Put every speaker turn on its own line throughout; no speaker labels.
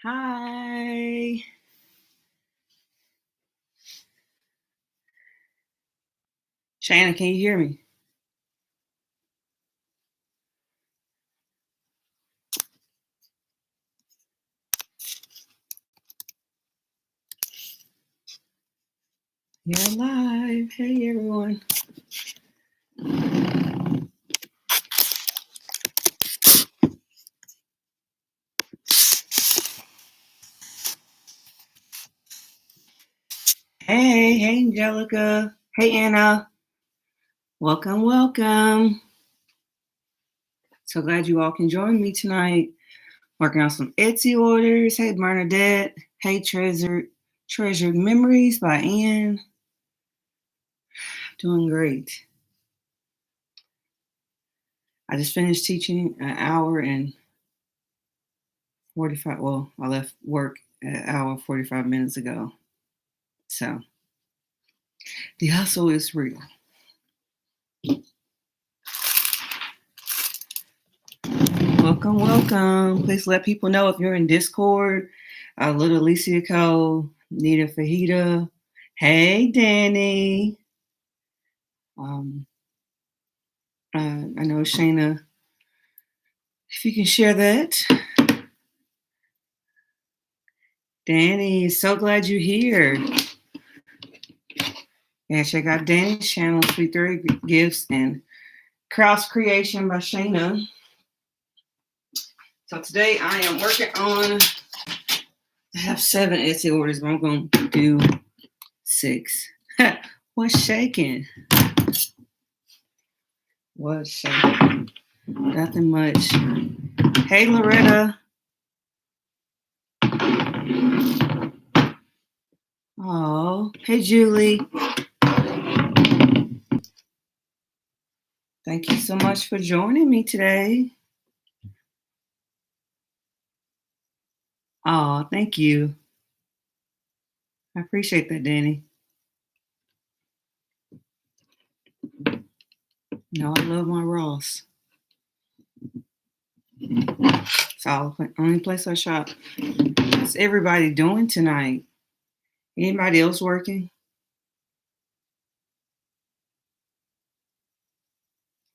Hi. Shannon, can you hear me? You're live. Hey, everyone. Hey, Angelica. Hey, Anna. Welcome. So glad you all can join me tonight. Working on some Etsy orders. Hey, Bernadette. Hey, Treasured Memories by Anne. Doing great. I just finished teaching an hour and 45. Well, I left work an hour and 45 minutes ago. So the hustle is real. Welcome. Please let people know if you're in Discord. Little Alicia Cole, Nita Fajita. Hey, Danny. I know Shayna. If you can share that. Danny, so glad you're here. Yeah, check out Danny's channel, Sweet 30 Gifts and Cross Creation by Shayna. So today I am working on, I have 7 Etsy orders, but I'm going to do 6. What's shaking? What's shaking? Nothing much. Hey, Loretta. Oh, hey, Julie. Thank you so much for joining me today. Oh, thank you. I appreciate that, Danny. No, I love my Ross. It's all the only place I shop. What's everybody doing tonight? Anybody else working?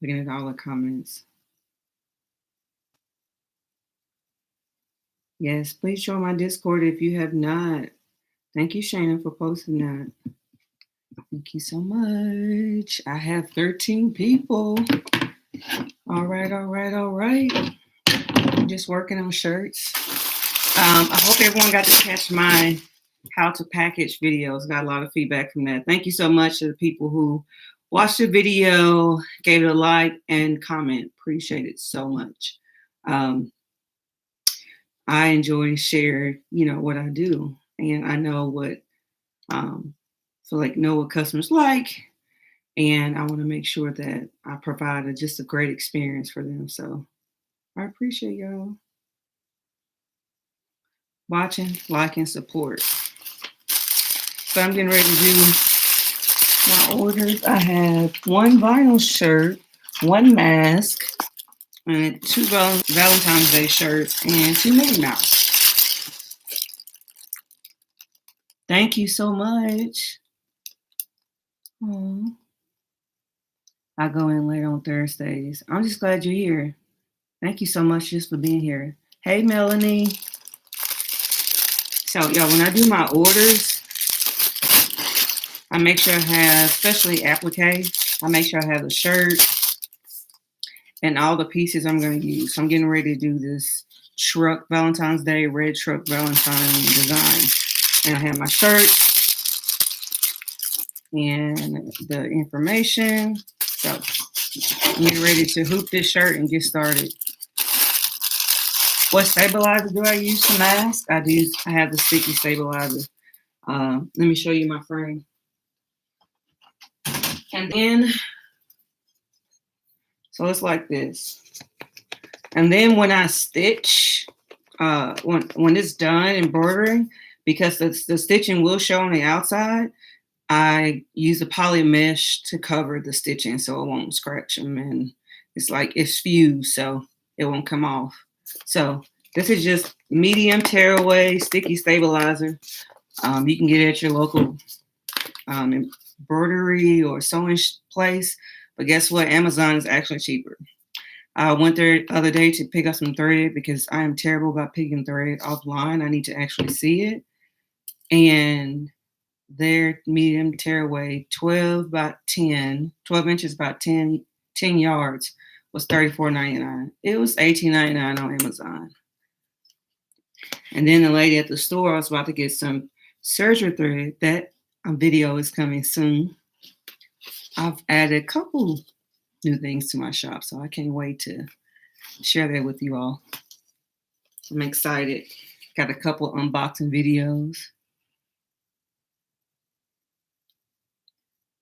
Looking at all the comments. Yes, please join my Discord if you have not. Thank you, Shana, for posting that. Thank you so much. I have 13 people. All right. I'm just working on shirts. I hope everyone got to catch my how to package videos. Got a lot of feedback from that. Thank you so much to the people who watched the video, gave it a like and comment. Appreciate it so much. I enjoy and share, what I do, and I know what, know what customers like, and I want to make sure that I provide just a great experience for them. So I appreciate y'all watching, like, and support. So I'm getting ready to do my orders. I have 1 vinyl shirt, 1 mask, and 2 Valentine's Day shirts, and 2 Mickey Mouse. Thank you so much. Aww. I go in late on Thursdays. I'm just glad you're here. Thank you so much just for being here. Hey, Melanie. So, y'all, when I do my orders, I make sure I have, especially applique, I make sure I have the shirt and all the pieces I'm going to use. So I'm getting ready to do this truck Valentine's Day, red truck Valentine design. And I have my shirt and the information. So I'm getting ready to hoop this shirt and get started. What stabilizer do I use to mask? I have the sticky stabilizer. Let me show you my frame. And then, so it's like this. And then when I stitch, when it's done embroidering, because the stitching will show on the outside, I use a poly mesh to cover the stitching so it won't scratch them, and it's fused so it won't come off. So This is just medium tearaway sticky stabilizer. You can get it at your local embroidery or sewing place. But guess what? Amazon is actually cheaper. I went there the other day to pick up some thread because I am terrible about picking thread offline. I need to actually see it. And their medium tearaway, 12 inches, about 10 yards, was $34.99. It was $18.99 on Amazon. And then the lady at the store, I was about to get some serger thread. That video is coming soon. I've added a couple new things to my shop, so I can't wait to share that with you all. I'm excited. Got a couple unboxing videos.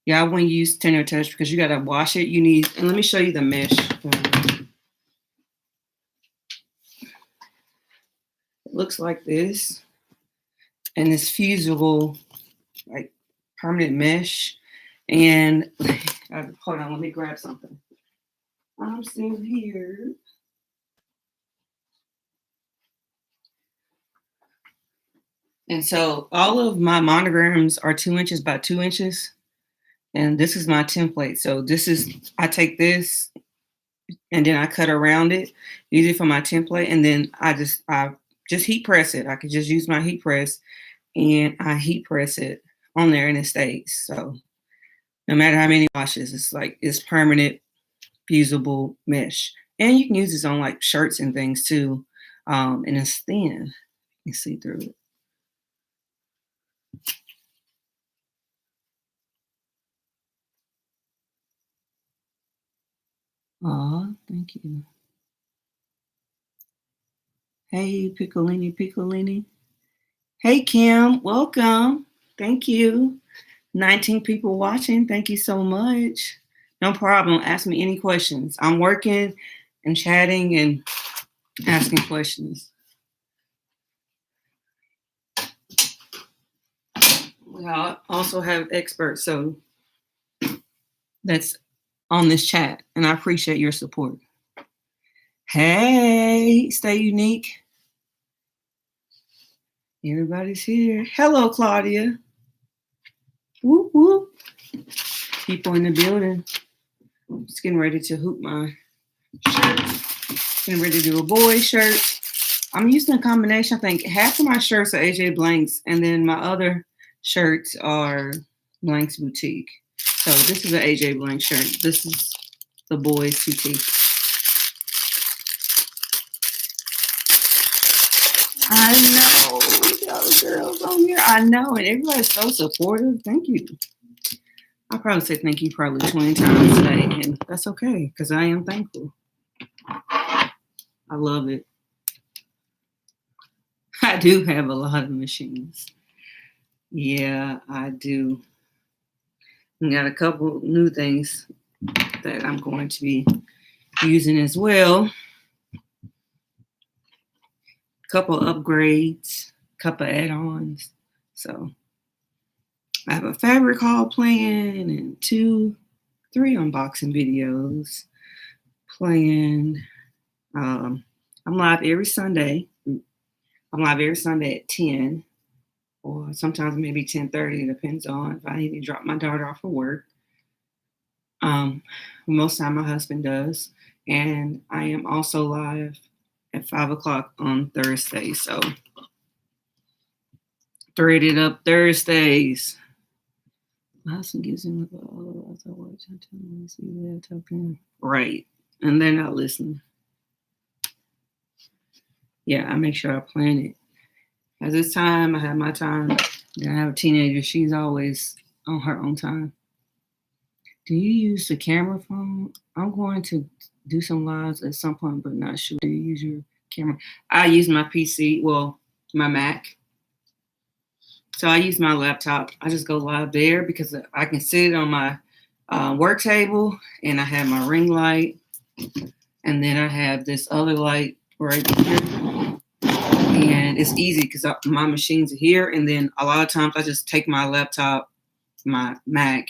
Yeah, I wouldn't use Tender Touch because you got to wash it. And let me show you the mesh. It looks like this. And it's fusible, like permanent mesh. And hold on, let me grab something. I'm still here. And so all of my monograms are 2 inches by 2 inches. And this is my template. So I take this and then I cut around it, use it for my template. And then I just heat press it. I could just use my heat press and I heat press it on there and it stays. So no matter how many washes, it's permanent, fusible mesh. And you can use this on like shirts and things too. And it's thin. You can see through it. Aw, thank you. Hey, Piccolini. Hey, Kim, welcome. Thank you. 19 people watching. Thank you so much. No problem. Ask me any questions. I'm working and chatting and asking questions. We also have experts, so that's on this chat, and I appreciate your support. Hey, stay unique. Everybody's here. Hello, Claudia. Whoop, whoop. People in the building. I'm just getting ready to hoop my shirt. Getting ready to do a boy shirt. I'm using a combination. I think half of my shirts are AJ Blanks, and then my other shirts are Blanks Boutique. So this is an AJ Blank shirt. This is the boys' boutique. I know, those girls on here. I know, and everybody's so supportive. Thank you. I'll probably say thank you probably 20 times today, and that's okay because I am thankful. I love it. I do have a lot of machines. Yeah, I do. I got a couple new things that I'm going to be using as well. Couple upgrades, couple add-ons. So I have a fabric haul planned and 3 unboxing videos planned. I'm live every Sunday. I'm live every Sunday at 10, or sometimes maybe 10:30. It depends on if I need to drop my daughter off for work. Most time my husband does. And I am also live at 5 o'clock on Thursday. So threaded up Thursdays. My husband gives him right. And they're not listening. Yeah, I make sure I plan it. At this time, I have my time. Then I have a teenager. She's always on her own time. Do you use the camera phone? I'm going to do some lives at some point, but not sure. Do you use your camera? I use my PC, well, my Mac. So I use my laptop. I just go live there because I can sit on my work table, and I have my ring light, and then I have this other light right here. And it's easy because my machines are here, and then a lot of times I just take my laptop, my Mac,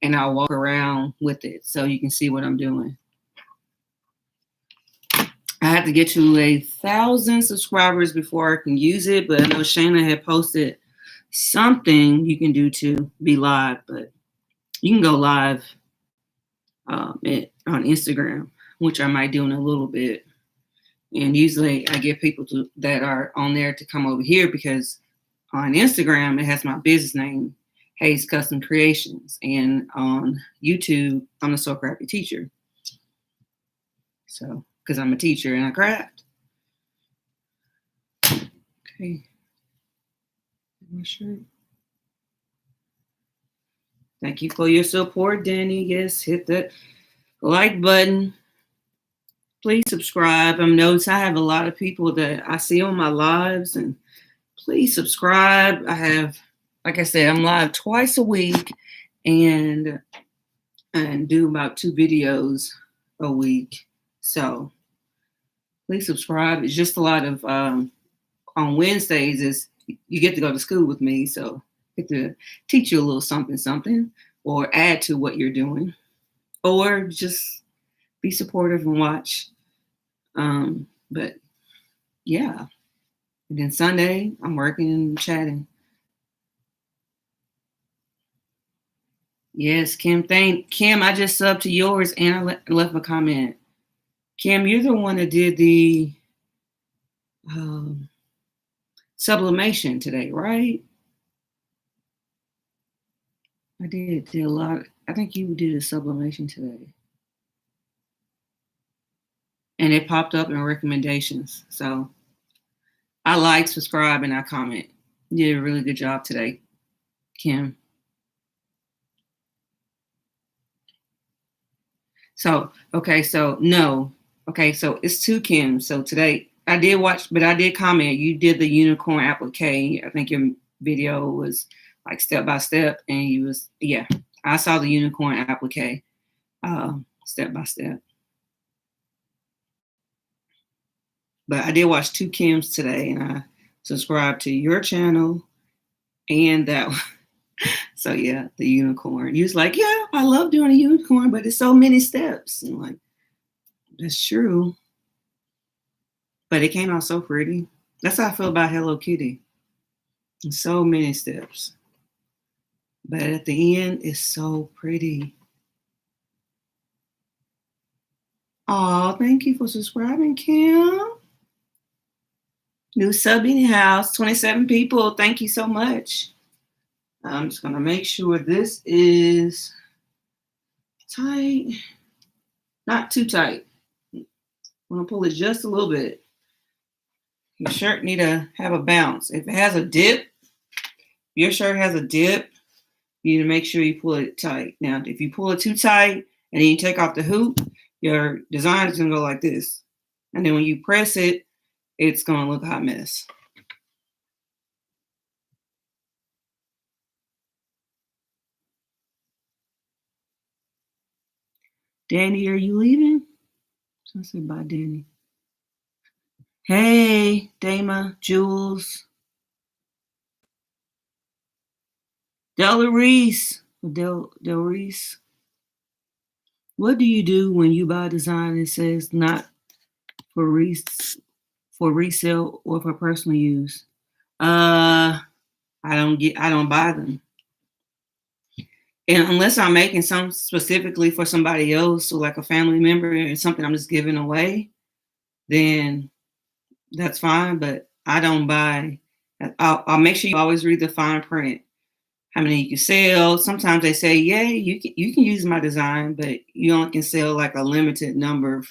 and I'll walk around with it so you can see what I'm doing. I had to get to 1,000 subscribers before I can use it, but I know Shayna had posted something you can do to be live, but you can go live on Instagram, which I might do in a little bit. And usually I get people that are on there to come over here because on Instagram it has my business name, Hayes Custom Creations, and on YouTube I'm a Sew Crafty teacher. So, because I'm a teacher and I craft. Okay. My shirt. Thank you for your support, Danny. Yes, hit that like button. Please subscribe. I'm noticing I have a lot of people that I see on my lives, and please subscribe. I have, like I said, I'm live twice a week and do about 2 videos a week. So please subscribe. It's just a lot of on Wednesdays is you get to go to school with me, so I get to teach you a little something or add to what you're doing, or just be supportive and watch. But yeah, and then Sunday I'm working and chatting. Yes, Kim. Kim. I just subbed to yours and I left a comment. Kim, you're the one that did the sublimation today, right? I did a lot. I think you did a sublimation today. And it popped up in recommendations. So I like, subscribe, and I comment. You did a really good job today, Kim. So, okay, so no. Okay, so it's 2 Kims. So today I did watch, but I did comment. You did the unicorn applique. I think your video was like step by step, and you was, yeah, I saw the unicorn applique step by step. But I did watch 2 Kims today, and I subscribed to your channel and that one. So yeah, the unicorn. You was like, yeah, I love doing a unicorn, but it's so many steps. And I'm like, that's true. But it came out so pretty. That's how I feel about Hello Kitty. And so many steps. But at the end, it's so pretty. Oh, thank you for subscribing, Kim. New sub in the house, 27 people. Thank you so much. I'm just going to make sure this is tight. Not too tight. I'm going to pull it just a little bit. Your shirt need to have a bounce. If it has a dip, your shirt has a dip, you need to make sure you pull it tight. Now, if you pull it too tight and then you take off the hoop, your design is going to go like this. And then when you press it, it's going to look a hot mess. Danny, are you leaving? So I said bye, Danny. Hey, Dama, Jules. Del Reese. What do you do when you buy a design that says not for resale or for personal use? I don't buy them. And unless I'm making some specifically for somebody else or like a family member and something I'm just giving away, then that's fine. But I don't buy. I'll make sure you always read the fine print. How many you can sell. Sometimes they say, yeah, you can use my design, but you only can sell like a limited number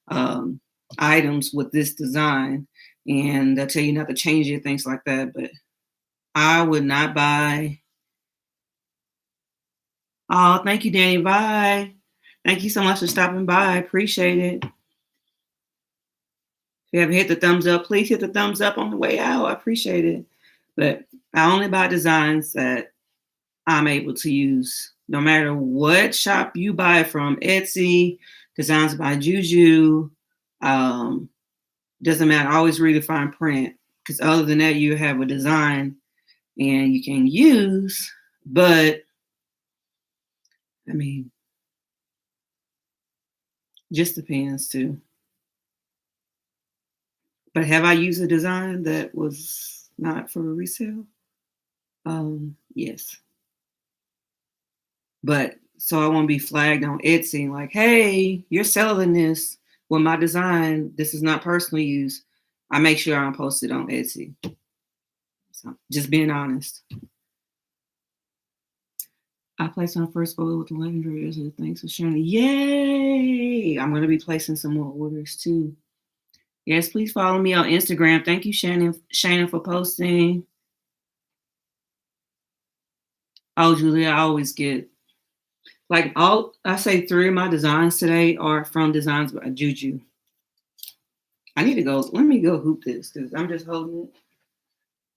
of items with this design. And they'll tell you not to change it, things like that. But I would not buy. Oh, thank you, Danny. Bye. Thank you so much for stopping by. I appreciate it. If you haven't hit the thumbs up, please hit the thumbs up on the way out. I appreciate it. But I only buy designs that I'm able to use. No matter what shop you buy from, Etsy, Designs by Juju, doesn't matter. I always read the fine print, because other than that, you have a design and you can use, but I mean, just depends too. But have I used a design that was not for resale? Yes. But so I won't be flagged on Etsy like, hey, you're selling this with my design. This is not personal use. I make sure I post it on Etsy. So just being honest. I placed my first order with the legendary Israel. Thanks for sharing. Yay! I'm going to be placing some more orders too. Yes, please follow me on Instagram. Thank you, Shannon, for posting. Oh, Julia, I always get like I say 3 of my designs today are from Designs by Juju. I need to go. Let me go hoop this because I'm just holding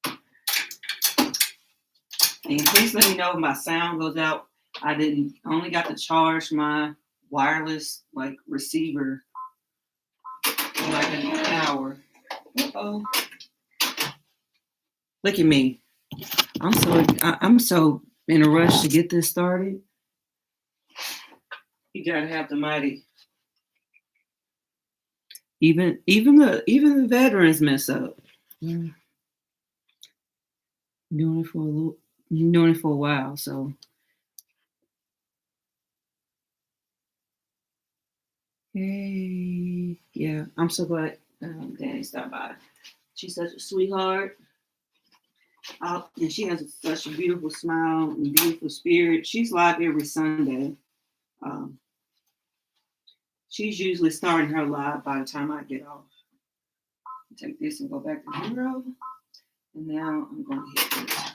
it. And please let me know if my sound goes out. I only got to charge my wireless like receiver for like an hour. Uh-oh. Look at me. I'm so in a rush to get this started. You gotta have the mighty. Even the veterans mess up. Yeah. Doing it for a while, so. Hey, yeah, I'm so glad Danny stopped by. She's such a sweetheart. And she has such a beautiful smile and beautiful spirit. She's live every Sunday. She's usually starting her live by the time I get off. Take this and go back to 0. And now I'm going to hit this.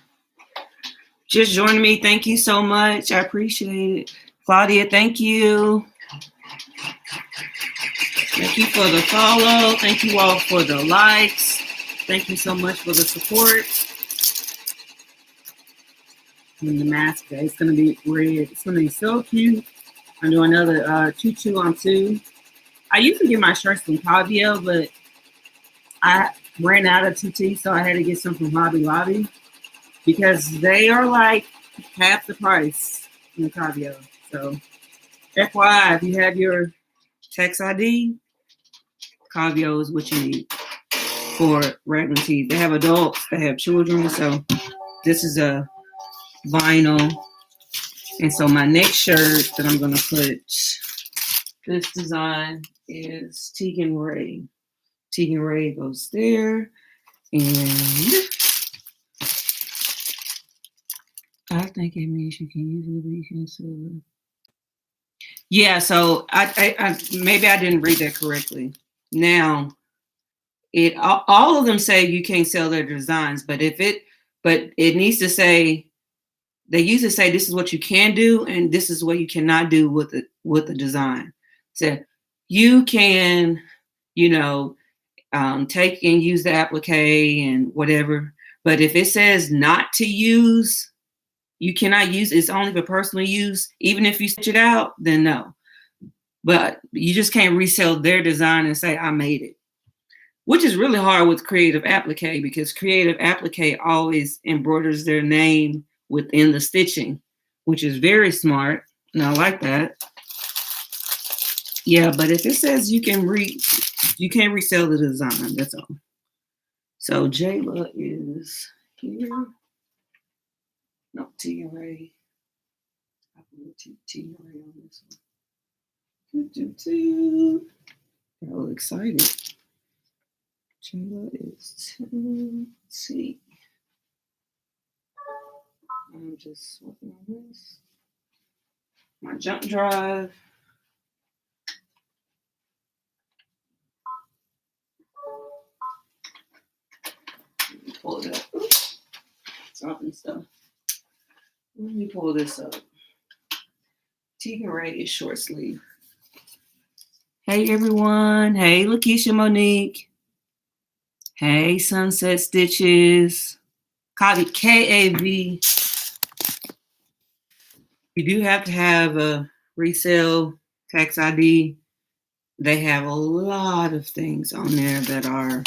Just joining me. Thank you so much. I appreciate it. Claudia, thank you. Thank you for the follow. Thank you all for the likes. Thank you so much for the support. And the mask, it's going to be red. It's going to be so cute. I'm doing another 2 on 2. I usually get my shirts from Cavio, but I ran out of 2T, so I had to get some from Hobby Lobby because they are like half the price in Cavio. So, FYI, if you have your tax ID, Cavio is what you need for regular tees. They have adults, they have children, so this is a vinyl. And so my next shirt that I'm going to put this design is Tegan Ray. Tegan Ray goes there. And I think it means you can use it, you can sell it. Yeah, so I maybe I didn't read that correctly. Now, all of them say you can't sell their designs, but it needs to say, they usually say this is what you can do and this is what you cannot do with the design. So you can, take and use the applique and whatever, but if it says not to use, you cannot use, it's only for personal use. Even if you stitch it out, then no. But you just can't resell their design and say, I made it. Which is really hard with Creative Applique because Creative Applique always embroiders their name within the stitching, which is very smart. And I like that. Yeah, but if it says you can't resell the design, that's all. So Jayla is here. No, T Ray. I put T Ray on this one. I'm a little excited. Jayla is 2T. I'm just working on this. My jump drive. Pull it up. Oops. Dropping stuff. Let me pull this up. Tegan Ray is short sleeve. Hey everyone. Hey Lakeisha Monique. Hey Sunset Stitches. KAV. You do have to have a resale tax ID. They have a lot of things on there that are,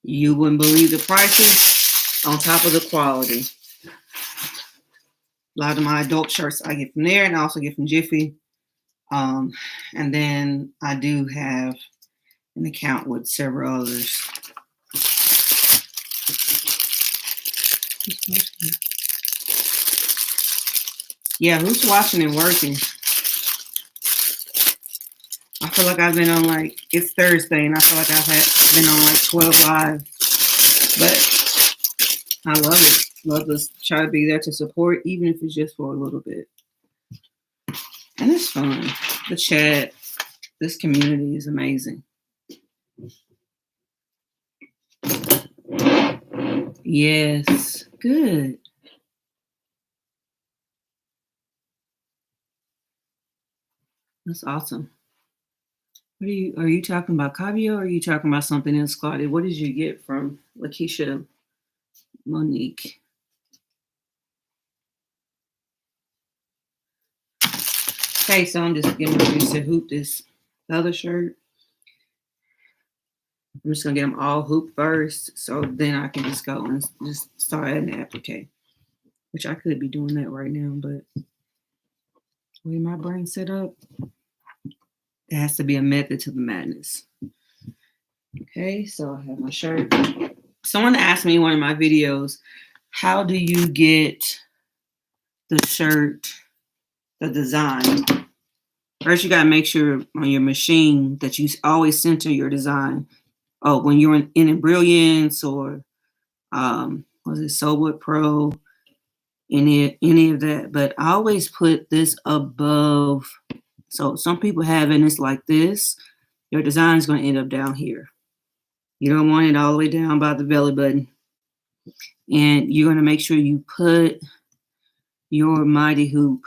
you wouldn't believe the prices on top of the quality. A lot of my adult shirts I get from there and I also get from Jiffy. And then I do have an account with several others. Yeah, who's watching and working? I feel like I've been on like, it's Thursday and I feel like I've been on like 12 live, but I love it. Love to try to be there to support, even if it's just for a little bit. And it's fun. The chat, this community is amazing. Yes, good. That's awesome. Are you talking about Cabio or are you talking about something else, Claudia? What did you get from Lakeisha Monique? Okay, so I'm just getting ready to hoop this other shirt. I'm just gonna get them all hooped first, so then I can just go and just start adding the applique, which I could be doing that right now, but the way my brain set up, there has to be a method to the madness. Okay, so I have my shirt. Someone asked me in one of my videos, how do you get the shirt, the design? First, you gotta make sure on your machine that you always center your design. Oh, when you're in Brilliance or was it Soulwood Pro, any of that. But I always put this above. So some people have it and it's like this. Your design is going to end up down here. You don't want it all the way down by the belly button. And you're going to make sure you put your mighty hoop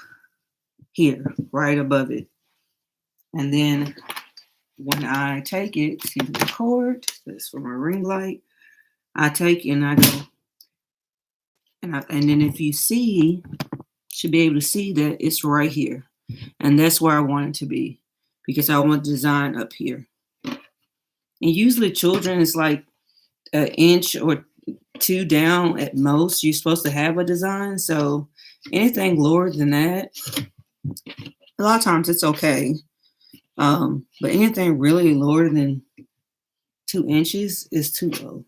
here, right above it. And then when I take it, excuse me, the cord, that's for my ring light, I take it and I go, and then if you see, should be able to see that it's right here. And that's where I want it to be because I want the design up here. And usually children is like an inch or two down at most. You're supposed to have a design. So anything lower than that, a lot of times it's okay. But anything really lower than 2 inches is too low.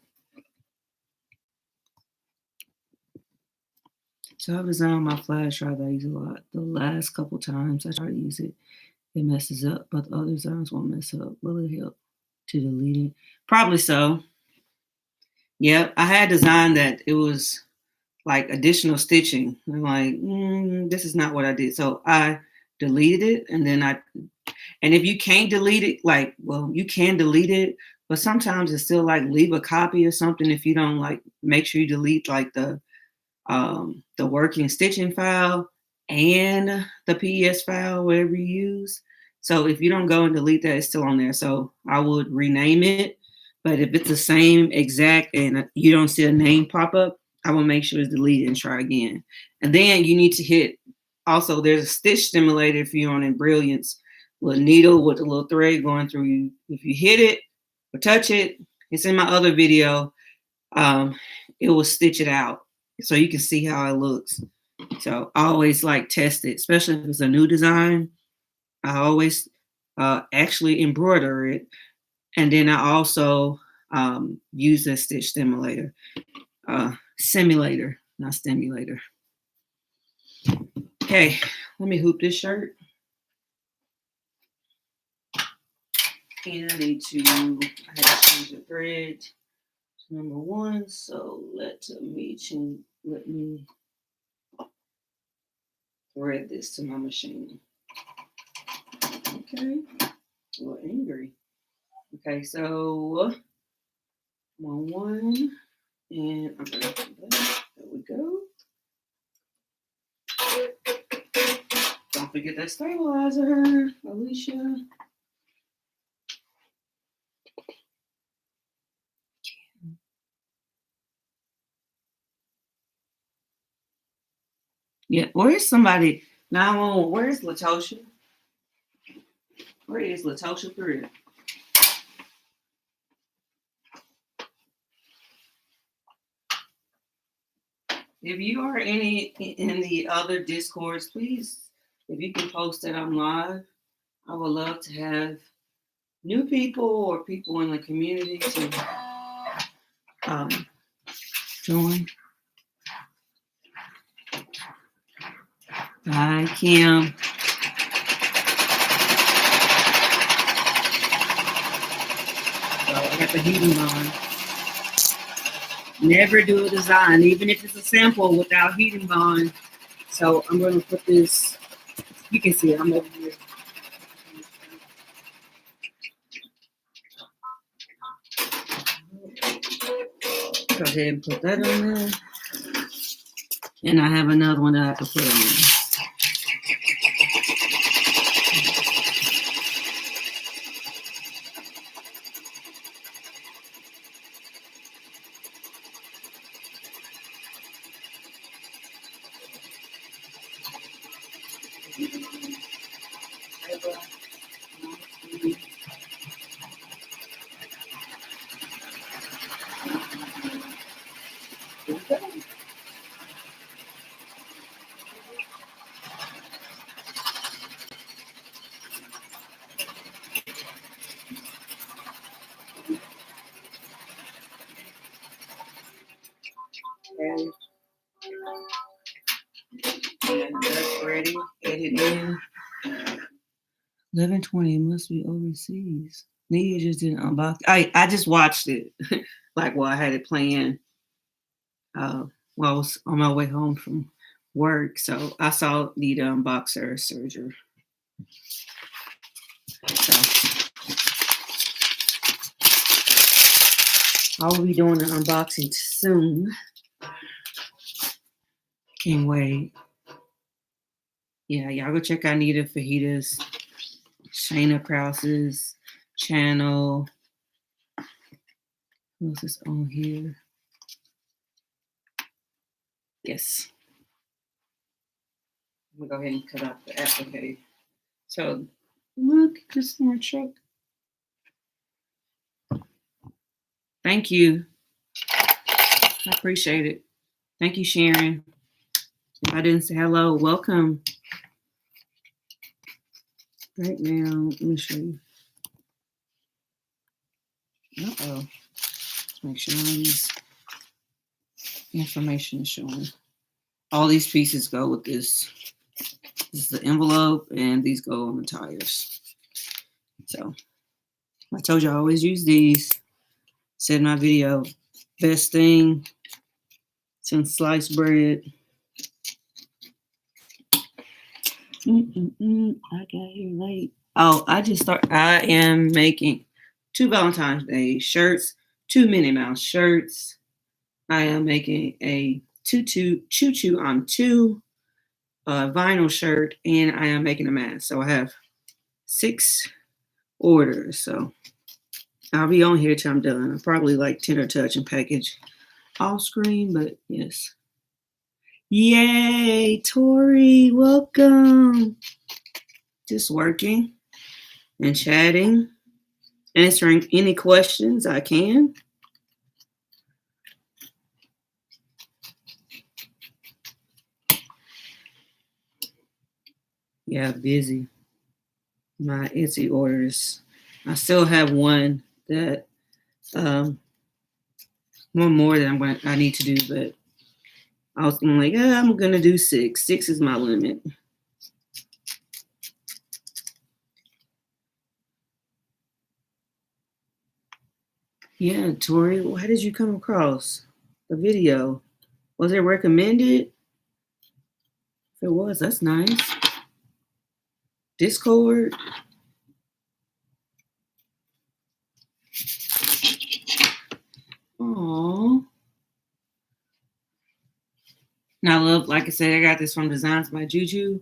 So I've designed my flash drive I use a lot. The last couple times I try to use it, it messes up, but the other designs won't mess up. Will it help to delete it? Probably so. Yep, I had designed that it was like additional stitching. I'm like, this is not what I did. So I deleted it and then and if you can't delete it, like, well, you can delete it, but sometimes it's still like leave a copy or something if you don't like make sure you delete like the working stitching file and the PS file, whatever you use. So if you don't go and delete that, it's still on there. So I would rename it. But if it's the same exact and you don't see a name pop up, I will make sure it's deleted and try again. And then you need to hit, also there's a stitch stimulator if you're on Brilliance with a needle with a little thread going through you. If you hit it or touch it, it's in my other video, it will stitch it out so you can see how it looks. So I always like test it, especially if it's a new design. I always actually embroider it. And then I also use a stitch stimulator, simulator, not stimulator. Okay, let me hoop this shirt. And I need to, I have to change the thread to number 1. So let me thread this to my machine. Okay, a little angry. Okay, so I'm on 1, and I'm gonna do that. There we go. Don't forget that stabilizer, Alicia. Yeah, where's somebody? 911. Where's Latosha? Where is Latosha Thread? If you are in the other Discords, please, if you can post that I'm live, I would love to have new people or people in the community to join. Hi, Kim. So I got the heating on. Never do a design, even if it's a sample, without heating bond. So I'm going to put this, you can see it, I'm over here. Go ahead and put that on there. And I have another one that I have to put on there. Okay. And that's ready. Get it in. 11:20 must be overseas. Nia just didn't unbox. I just watched it. Like while I had it playing. While I was on my way home from work. So I saw Nita unbox her serger. So I'll be doing an unboxing soon. Can't wait. Yeah, y'all go check out Nita Fajita's, Shayna Krause's channel. Who's this on here? Yes. I'm gonna go ahead and cut out the applique. So look, this more truck. Thank you. I appreciate it. Thank you, Sharon. If I didn't say hello, welcome. Right now, let me show you. Uh-oh. Make sure all these information is showing. All these pieces go with this. This is the envelope, and these go on the tires. So I told you I always use these. Said in my video, best thing since sliced bread. I got here late. Oh, I am making 2 Valentine's Day shirts, 2 Minnie Mouse shirts. I am making a choo-choo on 2 vinyl shirt, and I am making a mask. So I have 6 orders. So I'll be on here till I'm done. I'll probably like tender touch and package off screen, but yes. Yay, Tori, welcome. Just working and chatting, answering any questions I can. Yeah, busy. My Etsy orders. I still have one that one more that I need to do, but I was like, I'm gonna do 6. 6 is my limit. Yeah, Tori, how did you come across the video? Was it recommended? If it was, that's nice. Discord. Aww. And I love, like I said, I got this from Designs by Juju.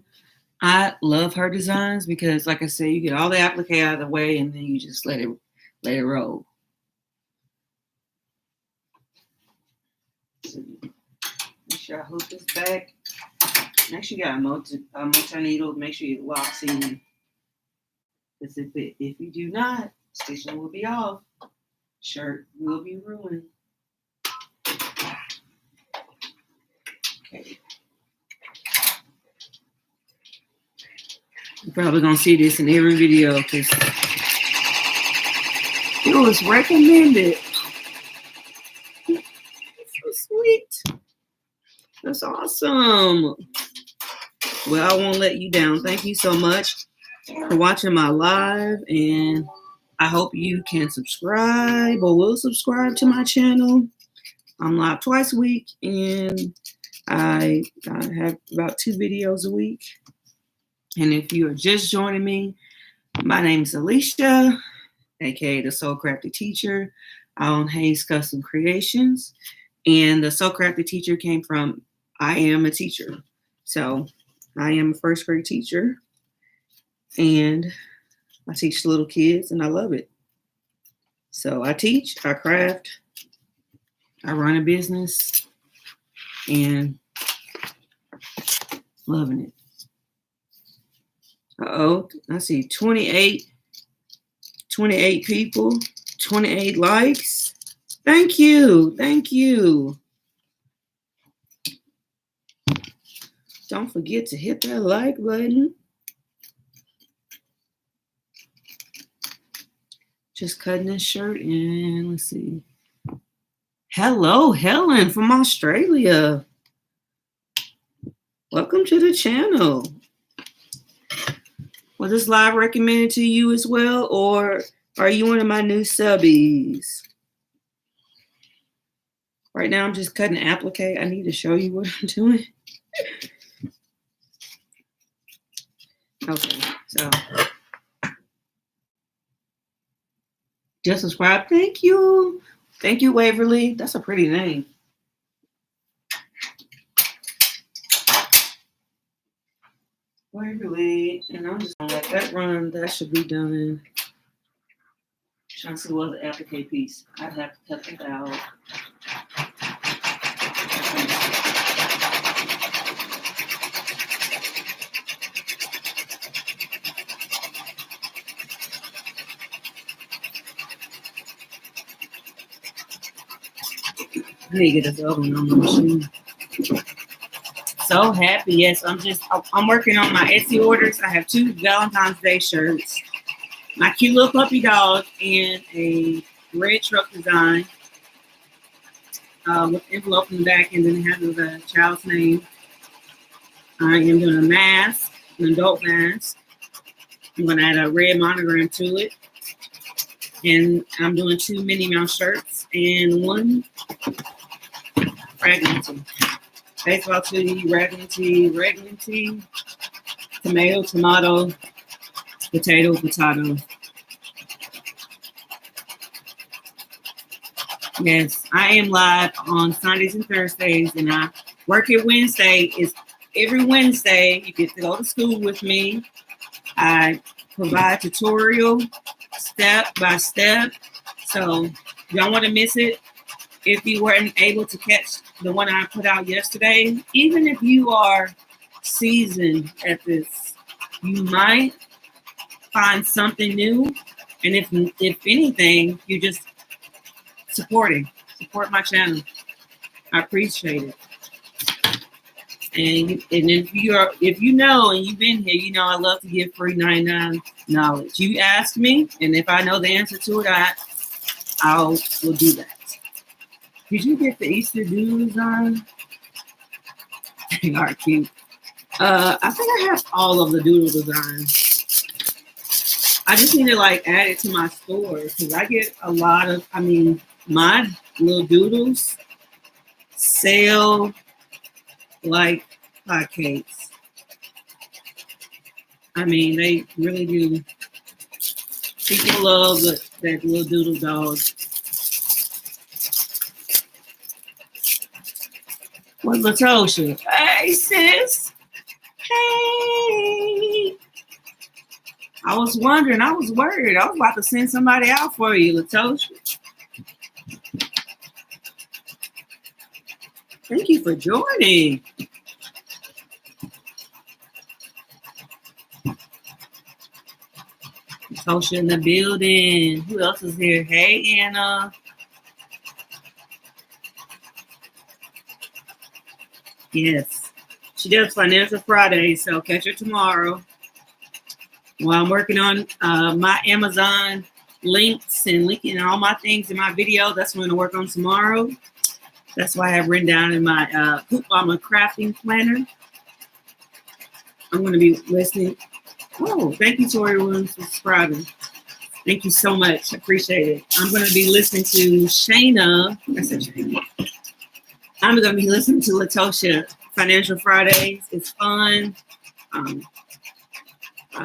I love her designs because, like I said, you get all the applique out of the way and then you just let it roll. Make sure I hook this back. Make sure you got a multi needle. Make sure it locks in. Because if you do not, stitching will be off. Shirt will be ruined. Okay. You're probably gonna see this in every video because it was recommended. That's so sweet. That's awesome. Well, I won't let you down. Thank you so much for watching my live, and I hope you can subscribe or will subscribe to my channel. I'm live twice a week, and I have about 2 videos a week. And if you are just joining me, my name is Alisha, aka the Soul Crafted Teacher. I own Hayes Custom Creations, and the Soul Crafted Teacher came from I am a teacher. So I am a first grade teacher, and I teach little kids, and I love it. So I teach, I craft, I run a business, and loving it. Uh-oh, I see 28 people, 28 likes. Thank you. Thank you. Don't forget to hit that like button. Just cutting this shirt, and let's see. Hello, Helen from Australia. Welcome to the channel. Was this live recommended to you as well, or are you one of my new subbies? Right now, I'm just cutting applique. I need to show you what I'm doing. Okay, so just subscribe. Thank you. Thank you, Waverly. That's a pretty name. Waverly, and I'm just gonna let that run. That should be done. Trying to see what the applique piece. I'd have to cut it out. I need to get this oven on the machine. So happy. Yes, I'm working on my Etsy orders. I have 2 Valentine's Day shirts, my cute little puppy dog, and a red truck design with envelope in the back, and then it has the child's name. I am doing a mask, an adult mask. I'm going to add a red monogram to it. And I'm doing 2 Minnie Mouse shirts and 1 raglan tee. Baseball tee, raglan tee, tomato, potato. Yes, I am live on Sundays and Thursdays, and I work it Wednesday. It's every Wednesday. You get to go to school with me. I provide tutorial step by step. So you don't want to miss it. If you weren't able to catch the one I put out yesterday, even if you are seasoned at this, you might find something new. And if anything, you just support my channel. I appreciate it. And if you know and you've been here, you know I love to give free 99 knowledge. You ask me, and if I know the answer to it, I will do that. Did you get the Easter doodles on? They are cute. I think I have all of the doodle designs. I just need to add it to my store because I get a lot of. My little doodles sell like hotcakes. They really do. People love that little doodle dog. What's Latosha? Hey, sis. Hey. I was wondering. I was worried. I was about to send somebody out for you, Latosha. Thank you for joining. Latosha in the building. Who else is here? Hey, Anna. Yes. She does Financial Friday, so catch her tomorrow. While I'm working on my Amazon links and linking all my things in my video, that's what I'm going to work on tomorrow. That's why I have written down in my Hoop Mama crafting planner. I'm going to be listening. Oh, thank you, Tori Williams, for subscribing. Thank you so much. I appreciate it. I'm going to be listening to Shayna. I said Shayna. I'm going to be listening to Latosha Financial Fridays. It's fun.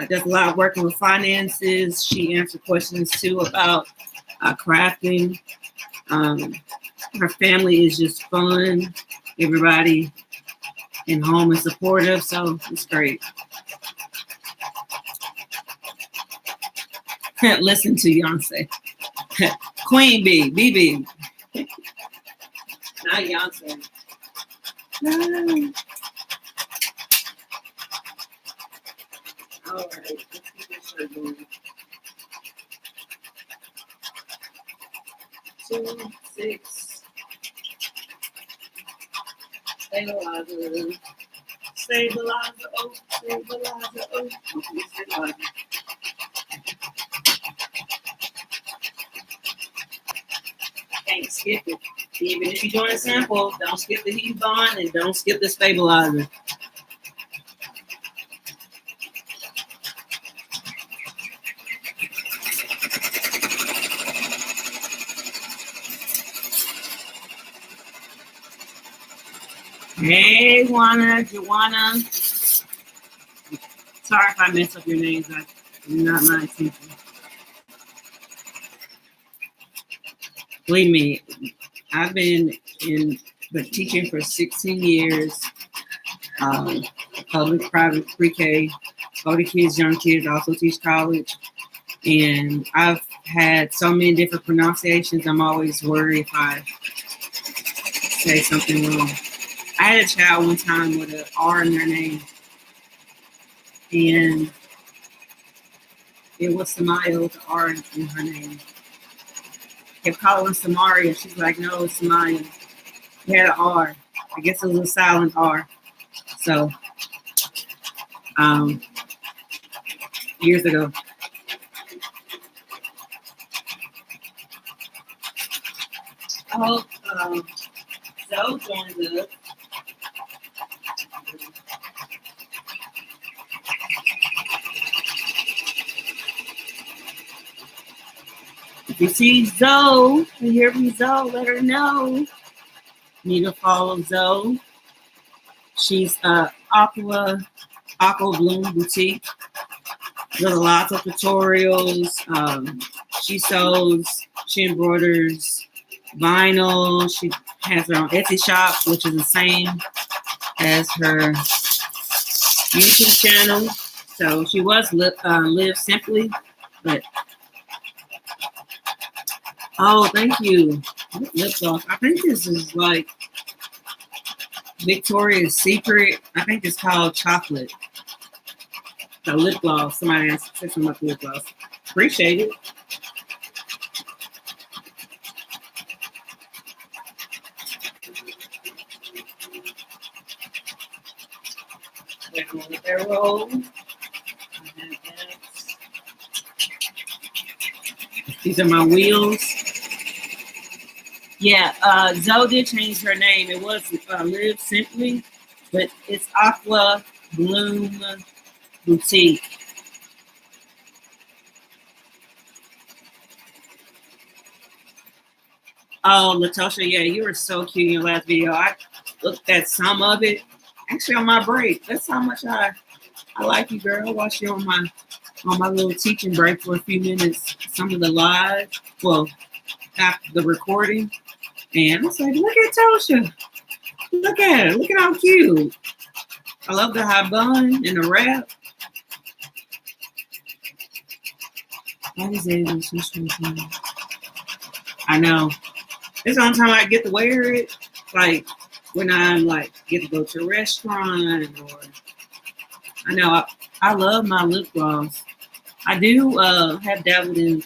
Does a lot of working with finances. She answered questions too about crafting. Her family is just fun. Everybody in home is supportive, so it's great. Listen to Beyonce. Queen Bee, BB. Not Beyonce. All right, let's get this shirt going. 2, 6. Stabilizer. Stabilizer. Oh, stabilizer. Oh, stabilizer. Can't skip it. Even if you're doing a sample, don't skip the heat bond and don't skip the stabilizer. Hey, Joanna. Sorry if I mess up your names. Not my intention. Believe me, I've been in the teaching for 16 years. Public, private, pre-K, older kids, young kids, also teach college. And I've had so many different pronunciations. I'm always worried if I say something wrong. I had a child one time with an R in their name, and it was Samaya with an R in her name. Kept calling her Samaria. She's like, no, it's Samaya. It had an R. I guess it was a silent R. So, years ago. I hope Zoe joins us. If you see Zoe, you hear from Zoe, let her know. Need to follow Zoe. She's Aqua Bloom Boutique. Does lots of tutorials. She sews, she embroiders vinyl. She has her own Etsy shop, which is the same as her YouTube channel. So she was Live Simply, but oh, thank you. Lip gloss. I think this is like Victoria's Secret. I think it's called Chocolate. The lip gloss. Somebody asked something about the lip gloss. Appreciate it. Arrow. These are my wheels. Yeah, Zoe did change her name. It was Live Simply, but it's Aqua Bloom Boutique. Oh, Latosha, yeah, you were so cute in your last video. I looked at some of it. Actually, on my break. That's how much I like you, girl. I watched you on my little teaching break for a few minutes. Some of the live, well, after the recording. And I was like, look at Tosha. Look at her. Look at how cute. I love the high bun and the wrap. I know. It's the only time I get to wear it. Like when I'm like get to go to a restaurant, or I know I love my lip gloss. I do have dabbled in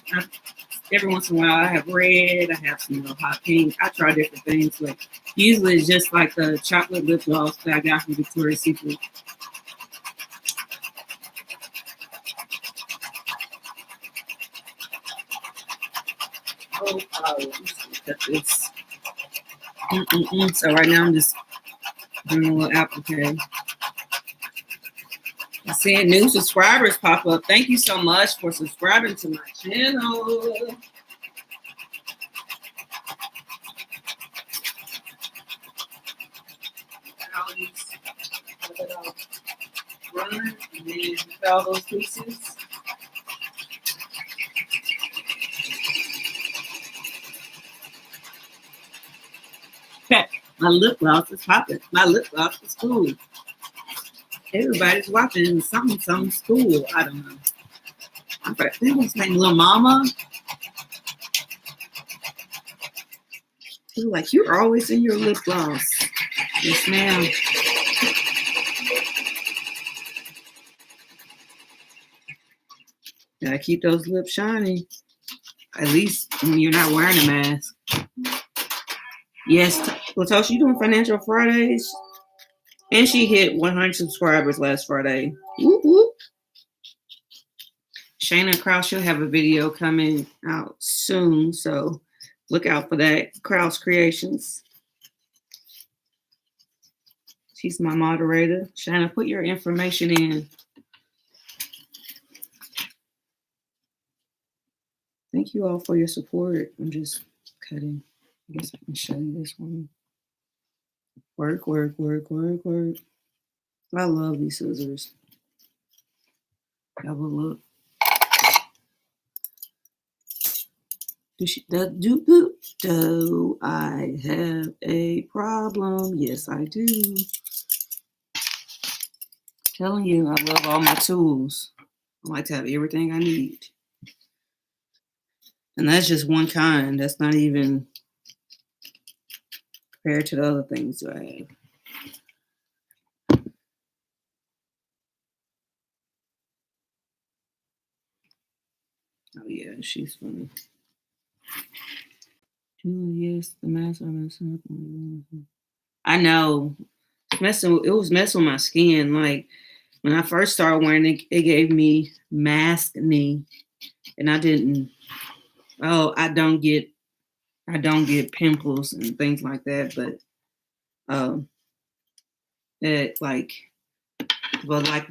every once in a while. I have red, I have some hot pink. I try different things, but usually it's just like the chocolate lip gloss that I got from Victoria's Secret. Oh, cut this. So right now I'm just doing a little applique. Seeing new subscribers pop up. Thank you so much for subscribing to my channel. Run and then all those pieces. My lip gloss is popping. My lip gloss is cool. Everybody's watching some school. I don't know. I think his name Lil Mama. He's like, you're always in your lip gloss. Yes, ma'am. Gotta keep those lips shiny. At least when you're not wearing a mask. Yes, Latosha, you doing Financial Fridays? And she hit 100 subscribers last Friday. Whoop, whoop. Shayna Kraus, she'll have a video coming out soon, so look out for that. Kraus Creations. She's my moderator. Shayna, put your information in. Thank you all for your support. I'm just cutting. I guess I can show you this one. Work, work, work, work, work. I love these scissors. Have a look. Do I have a problem? Yes, I do. Telling you, I love all my tools. I like to have everything I need. And that's just one kind. That's not even compared to the other things that I have. Oh yeah, she's funny. Yes, the mask. I know. It was messing with my skin. Like when I first started wearing it, it gave me mask knee, and I didn't. Oh, I don't get pimples and things like that, but it like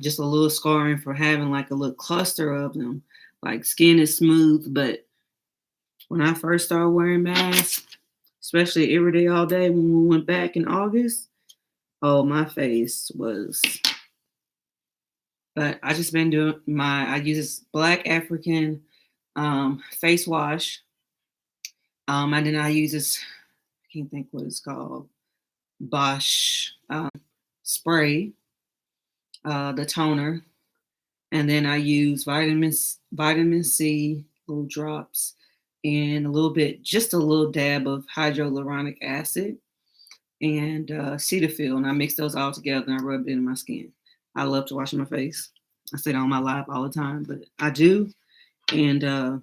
just a little scarring for having like a little cluster of them. Like skin is smooth, but when I first started wearing masks, especially every day, all day, when we went back in August, oh, my face was. But I just been doing I use this Black African face wash. And then I use this, I can't think what it's called, Bosch spray, the toner. And then I use vitamin C, little drops, and just a little dab of hyaluronic acid and Cetaphil. And I mix those all together and I rub it in my skin. I love to wash my face. I say it on my live all the time, but I do. And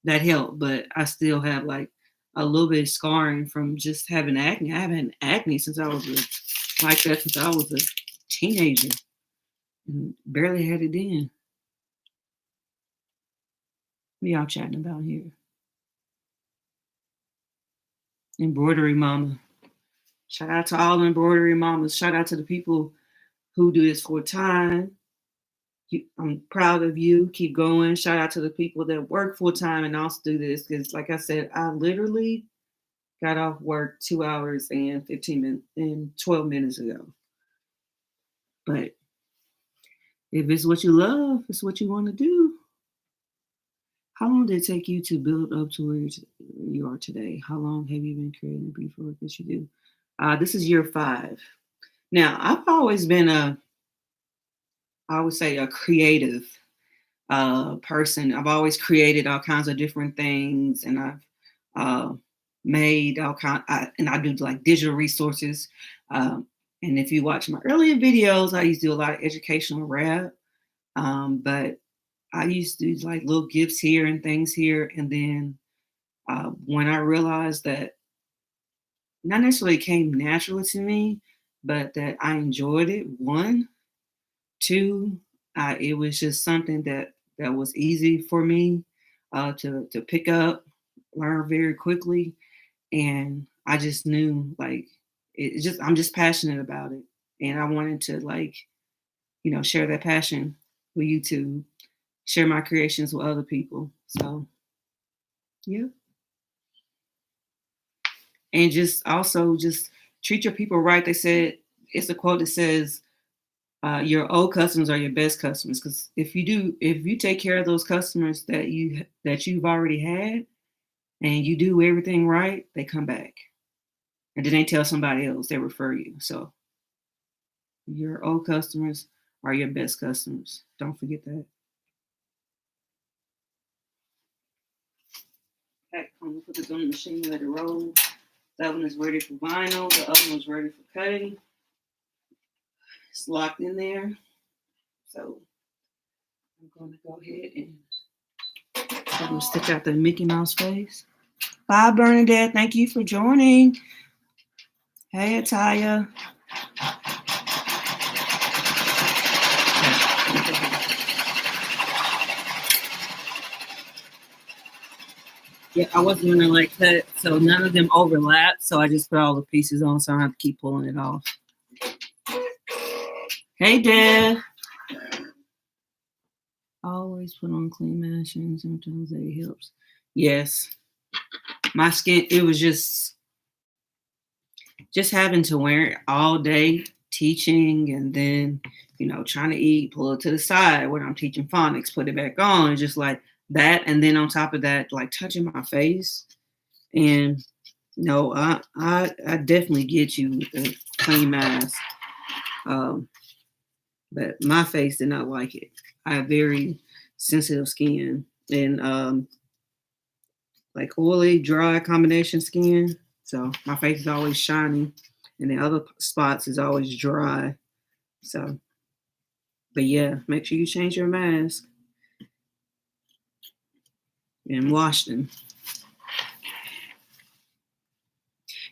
that helped. But I still have like a little bit of scarring from just having acne. I haven't had acne since I was a teenager. And barely had it then. What y'all chatting about here? Embroidery Mama. Shout out to all the embroidery mamas. Shout out to the people who do this full time. I'm proud of you. Keep going. Shout out to the people that work full time and also do this. Because like I said, I literally got off work 2 hours and 15 minutes and 12 minutes ago. But if it's what you love, it's what you want to do. How long did it take you to build up to where you are today? How long have you been creating the beautiful work that you do? This is year 5. Now, I've always been a creative person. I've always created all kinds of different things, and I've made all kinds. And I do like digital resources. And if you watch my earlier videos, I used to do a lot of educational rap. But I used to do like little gifts here and things here, and then when I realized that not necessarily came naturally to me, but that I enjoyed it. 1, 2, it was just something that was easy for me to pick up, learn very quickly, and I just knew like I'm just passionate about it, and I wanted to like share that passion with YouTube, share my creations with other people. So, yeah. And just also just treat your people right. They said, it's a quote that says, your old customers are your best customers. Because if you take care of those customers that you've already had, and you do everything right, they come back. And then they tell somebody else, they refer you. So your old customers are your best customers. Don't forget that. Okay, I'm gonna put this on the machine, let it roll. That one is ready for vinyl. The other one's ready for cutting. It's locked in there. So I'm going to go ahead and I'm going to stick out the Mickey Mouse face. Bye, Bernadette. Thank you for joining. Hey, Ataya. Yeah, I wasn't going to like cut, so none of them overlap. So I just put all the pieces on, so I don't have to keep pulling it off. Hey, Deb. Always put on clean mashing. Sometimes that helps. Yes. My skin, it was just having to wear it all day, teaching, and then, trying to eat, pull it to the side when I'm teaching phonics, put it back on, just like that. And then on top of that, like touching my face. And no, I definitely get you with the clean mask. But my face did not like it. I have very sensitive skin and like oily, dry combination skin. So my face is always shiny and the other spots is always dry. So, but yeah, make sure you change your mask and wash them.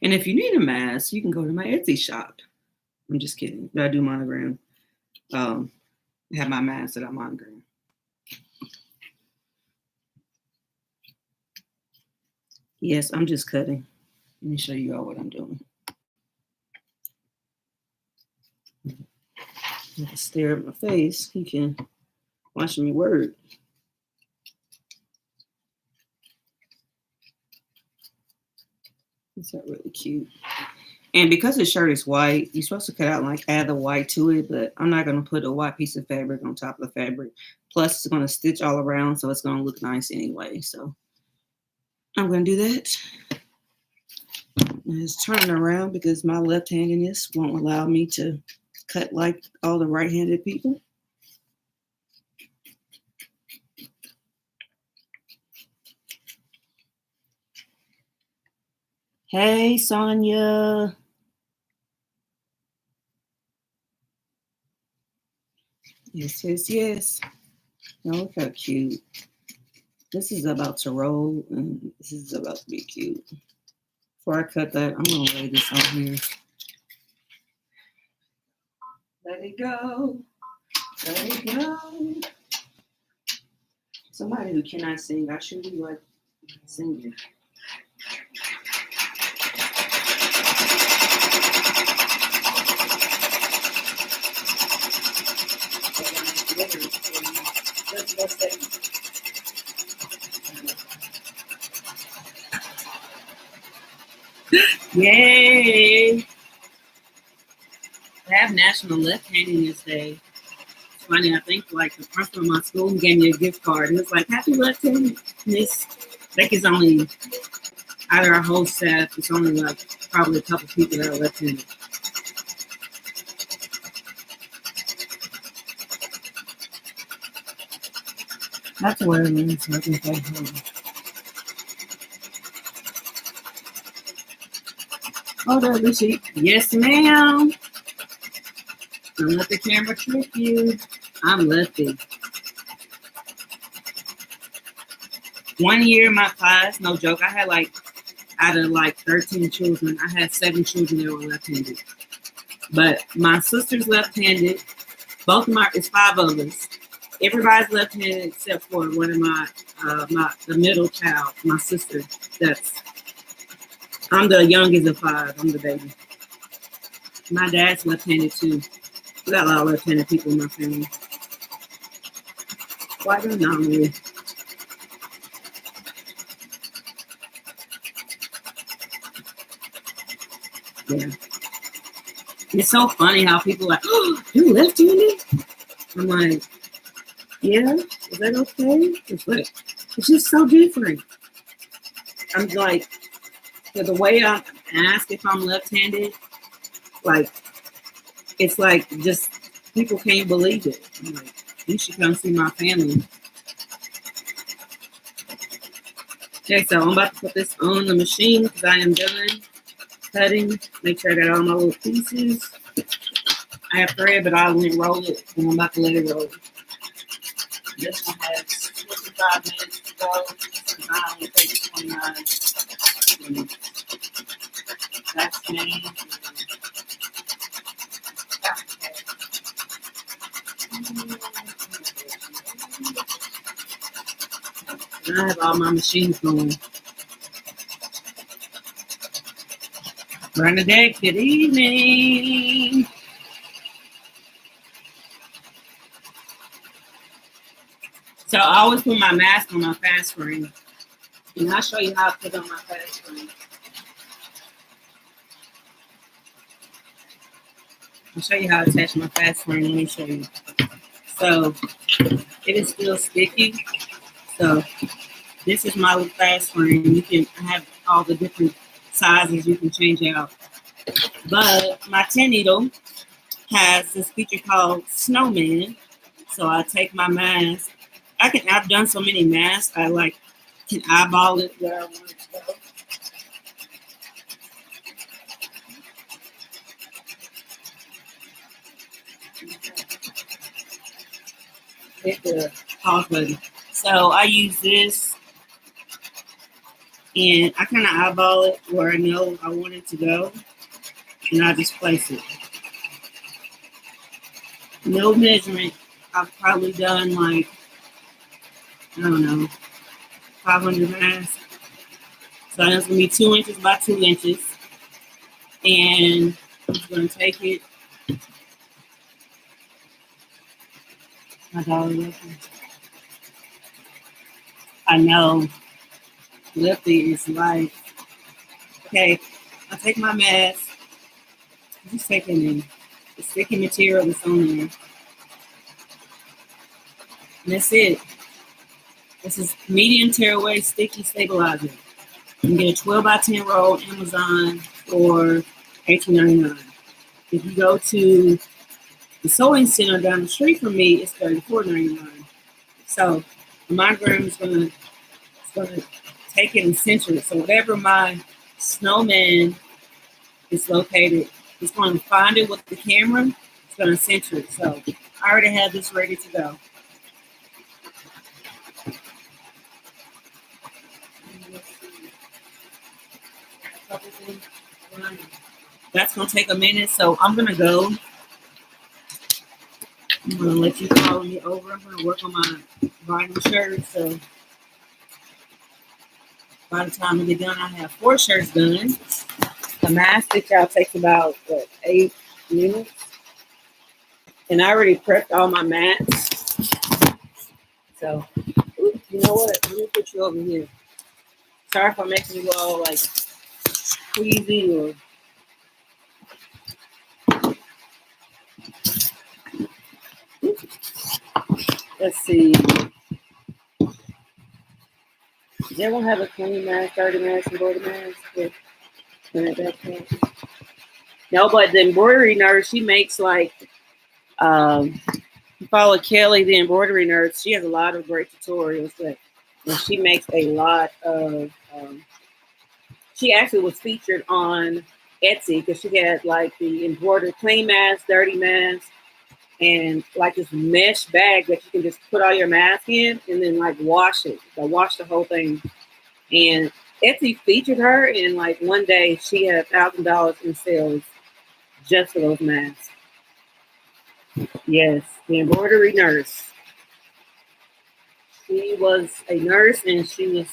And if you need a mask, you can go to my Etsy shop. I'm just kidding. I do monogram. I have my mask that I monogram. Yes, I'm just cutting. Let me show you all what I'm doing. You can stare at my face. You can watch me work. It's not really cute. And because the shirt is white, you're supposed to cut out and like add the white to it, but I'm not going to put a white piece of fabric on top of the fabric. Plus, it's going to stitch all around, so it's going to look nice anyway. So I'm going to do that. And it's turning around because my left-handedness won't allow me to cut like all the right-handed people. Hey, Sonia. Yes, yes, yes. Oh, look how cute. This is about to roll, and this is about to be cute. Before I cut that, I'm going to lay this on here. Let it go. Let it go. Somebody who cannot sing, I should be like singing. Yay! I have National Left-Handedness Day. It's funny, I think like the principal of my school gave me a gift card. It was like, happy left-handedness. I think it's only, out of our whole staff, it's only like probably a couple people that are left-handed. That's what it means, so I can go home. Oh, there, Lucy. Yes, ma'am. Don't let the camera trick you. I'm lefty. One year in my class, no joke, I had like, out of like 13 children, I had 7 children that were left-handed. But my sister's left-handed. It's 5 of us. Everybody's left-handed except for one of the middle child, my sister. I'm the youngest of 5. I'm the baby. My dad's left-handed too. We got a lot of left-handed people in my family. Why do not we? Yeah. It's so funny how people are like, oh, you left-handed? I'm like, yeah, is that okay? It's just so different. I'm like, the way I ask if I'm left-handed, like, it's like just people can't believe it. I'm like, you should come see my family. Okay, so I'm about to put this on the machine because I am done cutting. Make sure I got all my little pieces. I have thread, but I won't roll it, and I'm about to let it roll. This one has 55 minutes to go. I only take 29 minutes. That's me. And I have all my machines going. Bernadette, good evening. So I always put my mask on my fast screen. And I'll show you how to put on my fast screen. I'll show you how to attach my fast screen. Let me show you. So it is still sticky. So this is my little fast screen. You can have all the different sizes you can change out. But my 10 needle has this feature called Snowman. So I take my mask. I've done so many masks, I like can eyeball it where I want it to go. Hit the pause button. So I use this and I kind of eyeball it where I know I want it to go. And I just place it. No measurement. I've probably done like, I don't know, 500 masks. So it's going to be 2 inches by 2 inches. And I'm just going to take it. My dog looking. I know. Lifty is like, okay, I take my mask. I'm just taking the sticky material that's on there. And that's it. This is medium tearaway sticky stabilizer. You can get a 12 by 10 roll on Amazon for $18.99. If you go to the sewing center down the street from me, it's $34.99. So the monogram is gonna take it and center it. So whatever my snowman is located, it's going to find it with the camera. It's going to center it. So I already have this ready to go. That's going to take a minute. So I'm going to go. I'm going to let you follow me over. I'm going to work on my embroidering shirt. So by the time I get done, I have 4 shirts done. The mask stitch out takes about 8 minutes. And I already prepped all my mats. So, you know what? Let me put you over here. Sorry if I'm making you all like queasy or. Let's see. Does everyone have a clean mask, dirty mask, embroidery mask? No, but the embroidery nurse, she makes like, you follow Kelly, the embroidery nurse. She has a lot of great tutorials, but she makes a lot of. She actually was featured on Etsy because she had like the embroidered clean mask, dirty mask, and like this mesh bag that you can just put all your mask in and then like wash it. So wash the whole thing. And Etsy featured her, and like one day she had $1,000 in sales just for those masks. Yes, the embroidery nurse. She was a nurse and she was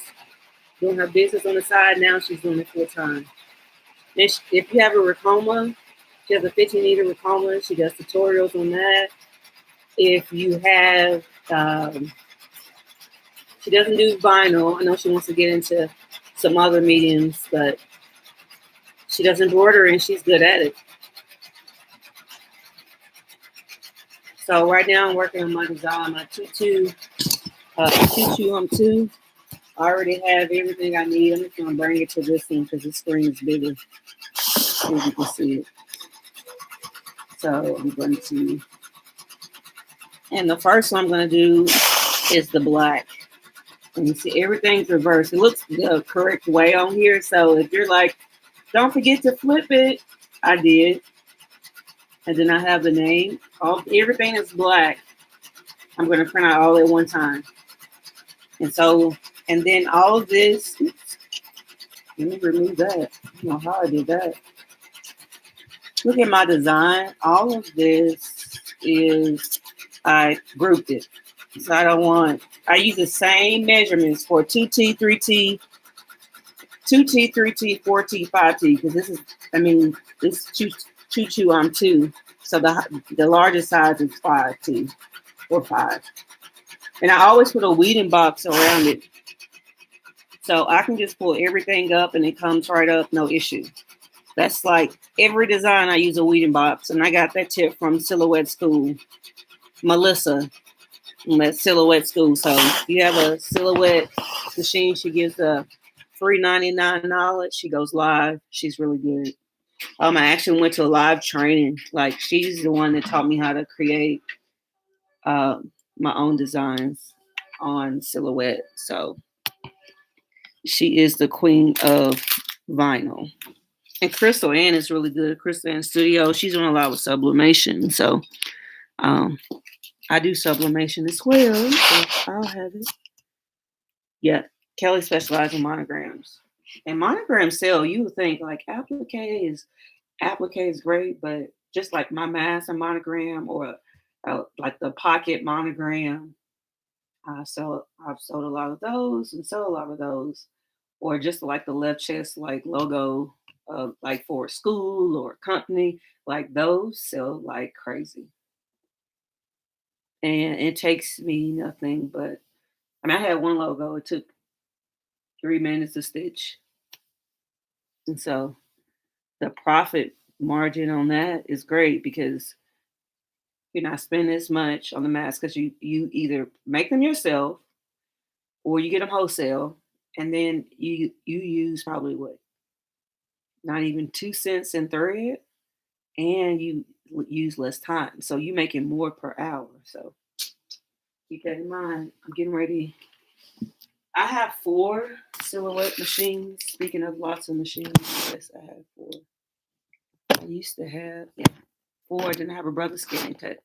doing her business on the side. Now she's doing it full time. And if you have a ricoma, She has a 15-meter recliner. She does tutorials on that. If you have, she doesn't do vinyl. I know she wants to get into some other mediums, but she does embroidery and she's good at it. So right now I'm working on my design, my tutu on 2. I already have everything I need. I'm just gonna bring it to this one because the screen is bigger, as you can see it. So I'm going to, and the first one I'm gonna do is the black. And you see everything's reversed. It looks the correct way on here. So if you're like, don't forget to flip it, I did. And then I have the name. Everything is black. I'm going to print out all at one time. And so, and then all of this, oops, let me remove that. I don't know how I did that. Look at my design. All of this is, I grouped it. So I use the same measurements for 2T, 3T, 2T, 3T, 4T, 5T, because this is, this tutu on 2. So the largest size is 5T or 5. And I always put a weeding box around it. So I can just pull everything up and it comes right up, no issue. That's like every design I use a weeding box. And I got that tip from Silhouette School, Melissa. At Silhouette School. So if you have a Silhouette machine, she gives a free 99 knowledge. She goes live. She's really good. I actually went to a live training. Like she's the one that taught me how to create my own designs on Silhouette. So she is the queen of vinyl. And Crystal Ann is really good. Crystal Ann Studio. She's doing a lot with sublimation. So I do sublimation as well, so I'll have it. Yeah, Kelly specializes in monograms. And monograms sell, you would think like applique is great, but just like my mask and monogram or like the pocket monogram, I've sold a lot of those and sell a lot of those. Or just like the left chest like logo like for a school or a company, like those sell like crazy. And it takes me nothing but, I had one logo. It took 3 minutes to stitch. And so the profit margin on that is great because you're not spending as much on the mask because you either make them yourself or you get them wholesale. And then you use probably what? Not even 2 cents in thread, and you use less time. So you're making more per hour. So keep that in mind. I'm getting ready. I have 4 Silhouette machines. Speaking of lots of machines, yes, I have 4. I used to have 4. Then I have a brother scan cut.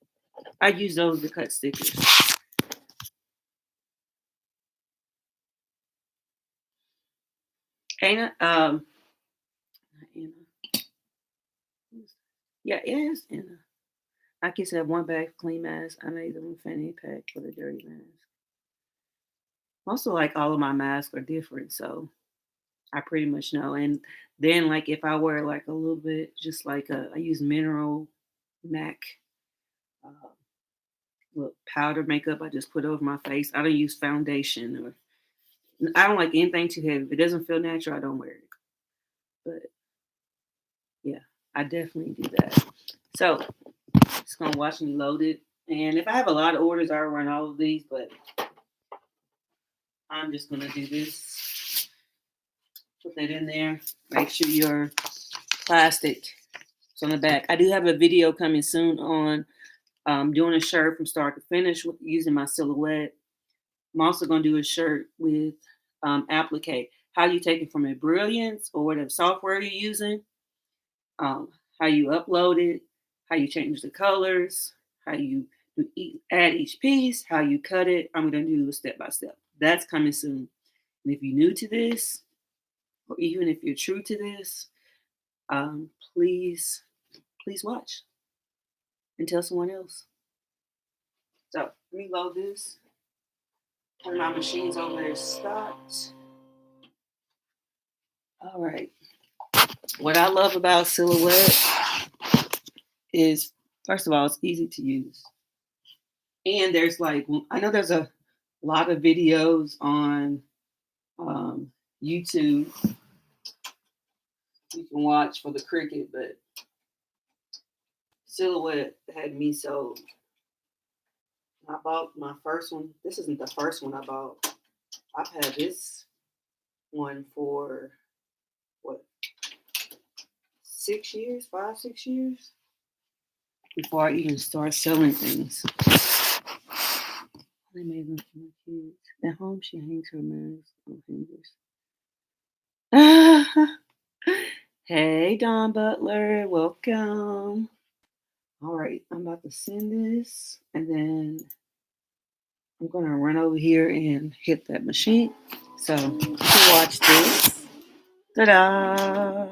I use those to cut stickers. Anna, Anna. Yeah, it is Anna. I can have one bag of clean mask. I made them a fanny pack for the dirty mask. Also, like all of my masks are different, so I pretty much know. And then, like if I wear like a little bit, just like I use mineral MAC powder makeup. I just put over my face. I don't use foundation or I don't like anything too heavy. If it doesn't feel natural, I don't wear it. But yeah, I definitely do that. So just gonna watch me load it. And if I have a lot of orders, I'll run all of these, but I'm just gonna do this. Put that in there. Make sure your plastic is on the back. I do have a video coming soon on doing a shirt from start to finish with using my Silhouette. I'm also gonna do a shirt with applique. How you take it from a Brilliance or whatever software you're using, how you upload it, how you change the colors, how you add each piece, how you cut it. I'm going to do a step by step. That's coming soon. And if you're new to this, or even if you're true to this, please watch and tell someone else. So let me load this. Turn my machines over there stopped. All right. What I love about Silhouette is, first of all, it's easy to use. And there's like, I know there's a lot of videos on YouTube you can watch for the Cricut, but Silhouette had me sold. I bought my first one. This isn't the first one I bought. I've had this one for what, 6 years, 5-6 years before I even start selling things. They made them for my kids. At home, she hangs her mask on fingers. Hey, Don Butler, welcome. All right, I'm about to send this, and then I'm going to run over here and hit that machine. So you can watch this. Ta-da!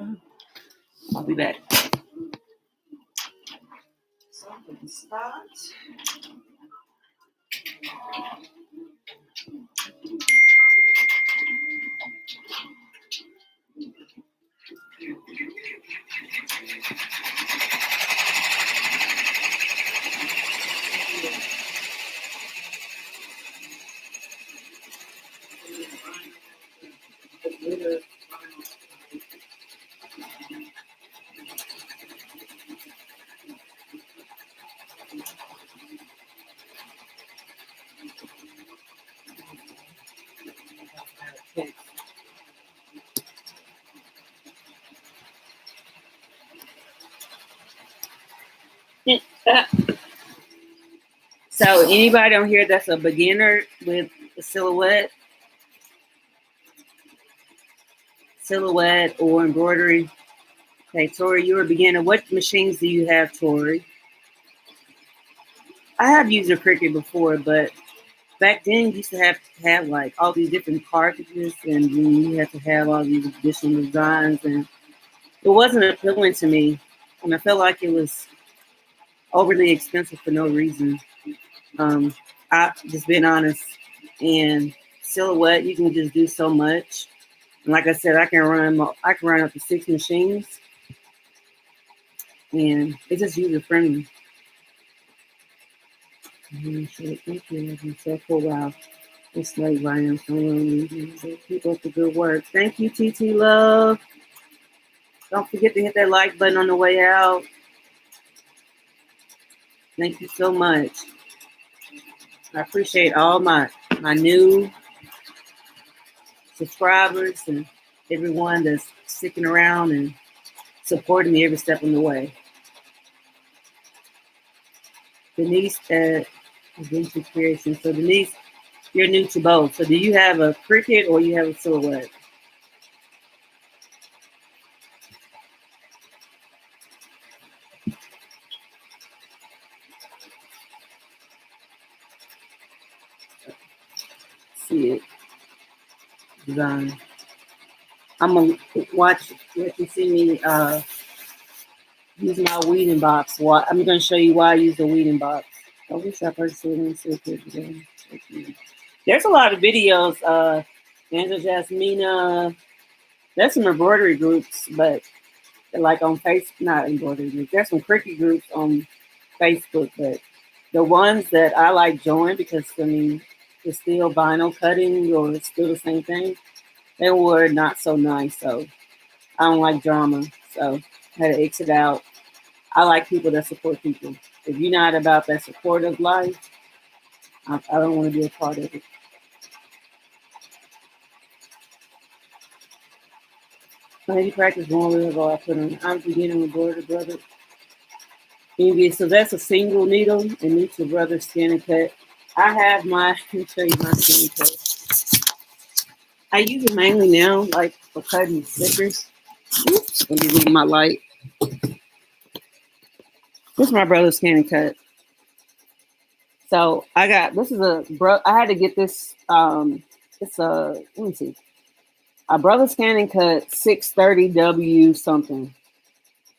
I'll be back. Something stopped. So anybody on here that's a beginner with a silhouette or embroidery? Okay, Tori, you're a beginner. What machines do you have, Tori? I have used a Cricut before, but back then you used to have like all these different cartridges, and then you had to have all these additional designs, and it wasn't appealing to me, and I felt like it was overly expensive for no reason. I just being honest, and silhouette, you can just do so much. And like I said, I can run up to 6 machines, and it's just user friendly. Thank you. For a while. It's late, Ryan. So keep up the good work. Thank you, TT Love. Don't forget to hit that like button on the way out. Thank you so much. I appreciate all my new subscribers and everyone that's sticking around and supporting me every step of the way. Denise at Adventure Creation. So Denise, you're new to both. So do you have a Cricut or you have a silhouette? See it. Design. I'm gonna let you see me use my weeding box. I'm gonna show you why I use the weeding box. I wish I purchased it. There's a lot of videos. Angela Jasmina. There's some embroidery groups, but like on Facebook, not embroidery groups. There's some Cricut groups on Facebook, but the ones that I like join because I mean it's still vinyl cutting or it's still the same thing. They were not so nice, so I don't like drama, so I had to exit out. I like people that support people. If you're not about that supportive life, I don't want to be a part of it. Maybe practice one way ago I put on. I'm beginning with Border Brother. So that's a single needle and needs a brother skin and cut. I have my, let me show you my skin cut. I use it mainly now, like for cutting stickers. Oops, let me move my light. This is my brother's skin and cut. So I had to get this, it's let me see. A brother scan and cut 630W something.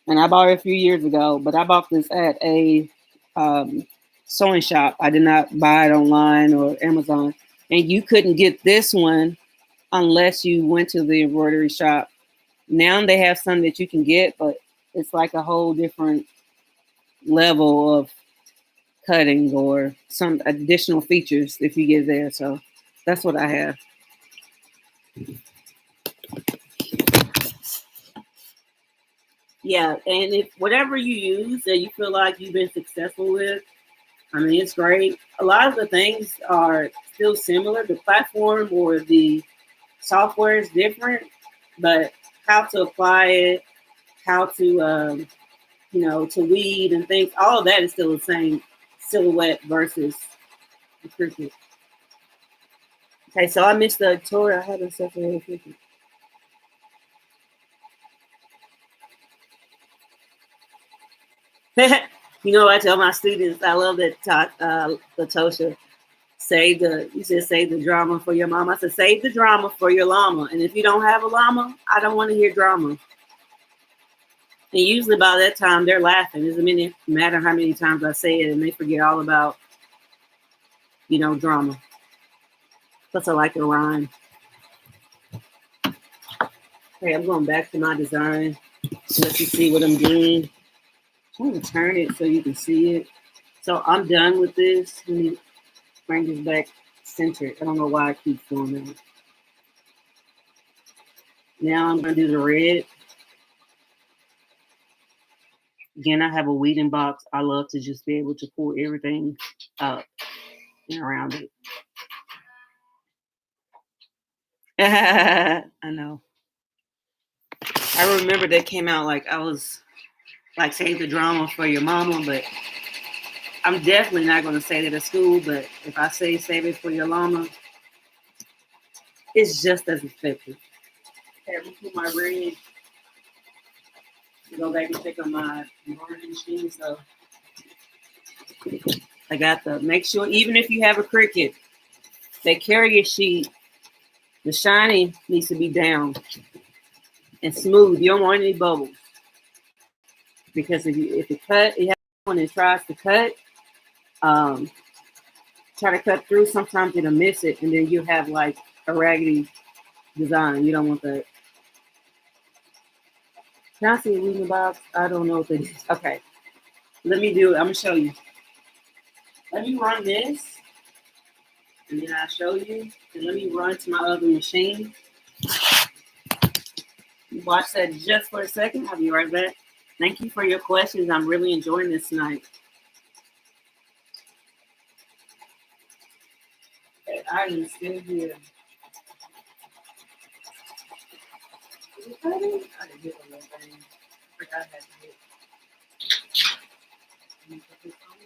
And I bought it a few years ago, but I bought this at a sewing shop. I did not buy it online or Amazon. And you couldn't get this one unless you went to the embroidery shop. Now they have some that you can get, but it's like a whole different level of cutting or some additional features if you get there. So that's what I have. Yeah, and if whatever you use that you feel like you've been successful with, I mean, it's great. A lot of the things are still similar. The platform or the software is different, but how to apply it, how to, to weed and things, all of that is still the same silhouette versus the cricket. Okay, so I missed the tour. I haven't separated cricket. You know, I tell my students, I love that Latosha. You said save the drama for your mama. I said save the drama for your llama. And if you don't have a llama, I don't want to hear drama. And usually by that time they're laughing. It doesn't matter how many times I say it, and they forget all about, drama. Plus I like a rhyme. Okay, I'm going back to my design. Let you see what I'm doing. I'm going to turn it so you can see it. So I'm done with this. Let me bring this back centered. I don't know why I keep doing that. Now I'm going to do the red. Again, I have a weeding box. I love to just be able to pull everything up and around it. I know. I remember that came out like I was like save the drama for your mama, but I'm definitely not going to say that at school. But if I say save it for your llama, it's just as effective. Okay, I'm going to put my red. Go back and check on my embroidery machine. So I got make sure, even if you have a Cricut, that carrier sheet, the shiny needs to be down and smooth. You don't want any bubbles. Because if it cut, when it tries to cut, try to cut through, sometimes it'll miss it, and then you have like a raggedy design. You don't want that. Can I see a weaving box? I don't know if it is. Okay. Let me do it. I'm going to show you. Let me run this, and then I'll show you. And let me run to my other machine. Watch that just for a second. I'll be right back. Thank you for your questions. I'm really enjoying this tonight. Okay, I am still here. Is it cutting? I didn't hit a little thing. I forgot I had to hit. Let me put this on.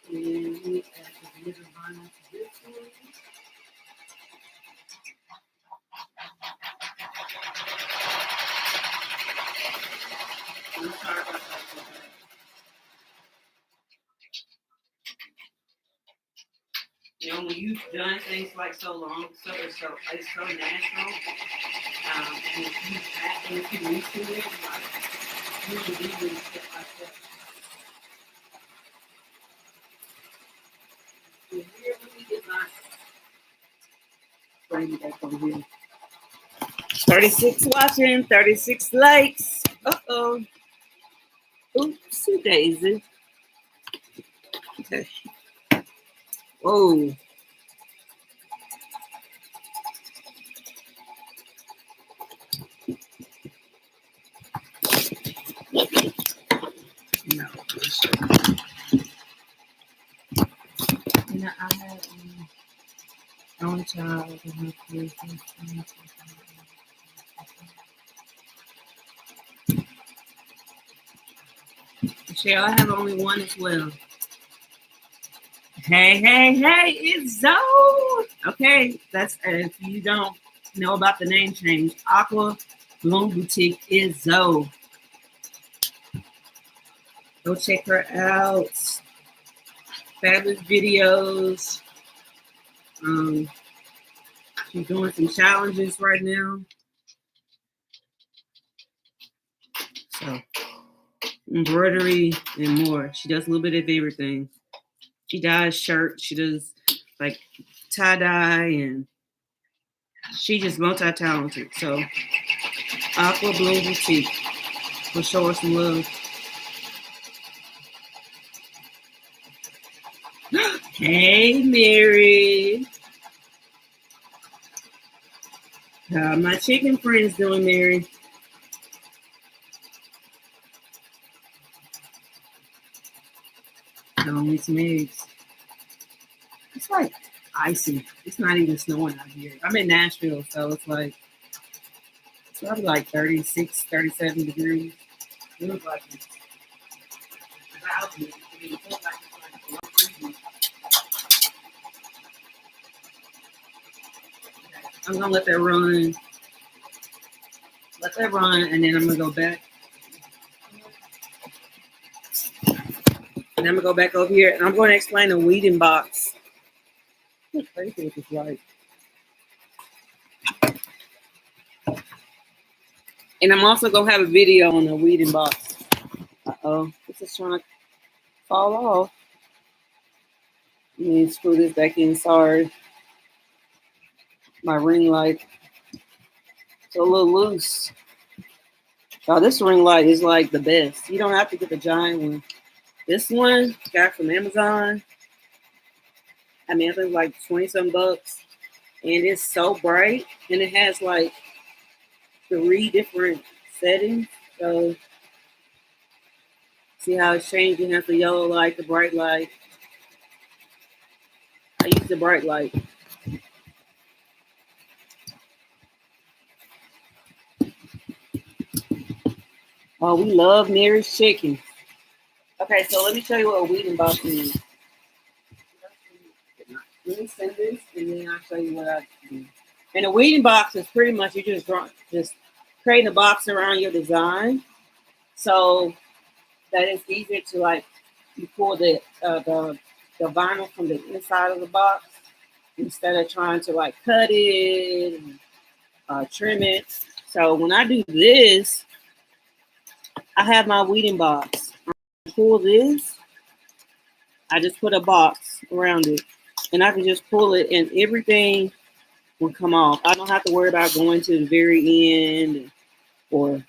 And we add the little vinyl to this one. I'm sorry about that. When you've done things like so long, so it's so natural. And if you used to it, you would be really step by step. So here we get my bring it back over here. 36 watching, 36 likes. Uh-oh. Oopsie daisy. Okay. Whoa. No. I have own child and her kids. Michelle, I have only one as well. Hey, it's Zoe. Okay, that's if you don't know about the name change, Aqua Bloom Boutique is Zoe. Go check her out. Fabulous videos. She's doing some challenges right now. So embroidery and more. She does a little bit of everything. She dyes shirts. She does like tie-dye, and she just multi-talented. So Aqua Bloom Boutique. for show us some love. Hey, Mary. How my chicken friends doing, Mary? Only some eggs. It's like icy. It's not even snowing out here. I'm in Nashville, so it's probably like 36, 37 degrees. It looks like it's cloudy. It looks like it's like below freezing. I'm gonna let that run. Let that run, and then I'm gonna go back. And I'm gonna go back over here, and I'm going to explain the weeding box. Look crazy with this light. And I'm also gonna have a video on the weeding box. Uh-oh, this is trying to fall off. Let me screw this back in. Sorry. My ring light. It's a little loose. Oh, this ring light is like the best. You don't have to get the giant one. This one got from Amazon. I mean, I think like 20-some bucks. And it's so bright. And it has like 3 different settings. So see how it's changing? It has the yellow light, the bright light. I use the bright light. Oh, we love Mary's chicken. Okay, so let me show you what a weeding box is. Let me send this, and then I'll show you what I do. And a weeding box is pretty much you just creating a box around your design, so that it's easier to like you pull the vinyl from the inside of the box instead of trying to like cut it and trim it. So when I do this, I have my weeding box. I pull this. I just put a box around it, and I can just pull it, and everything will come off. I don't have to worry about going to the very end, and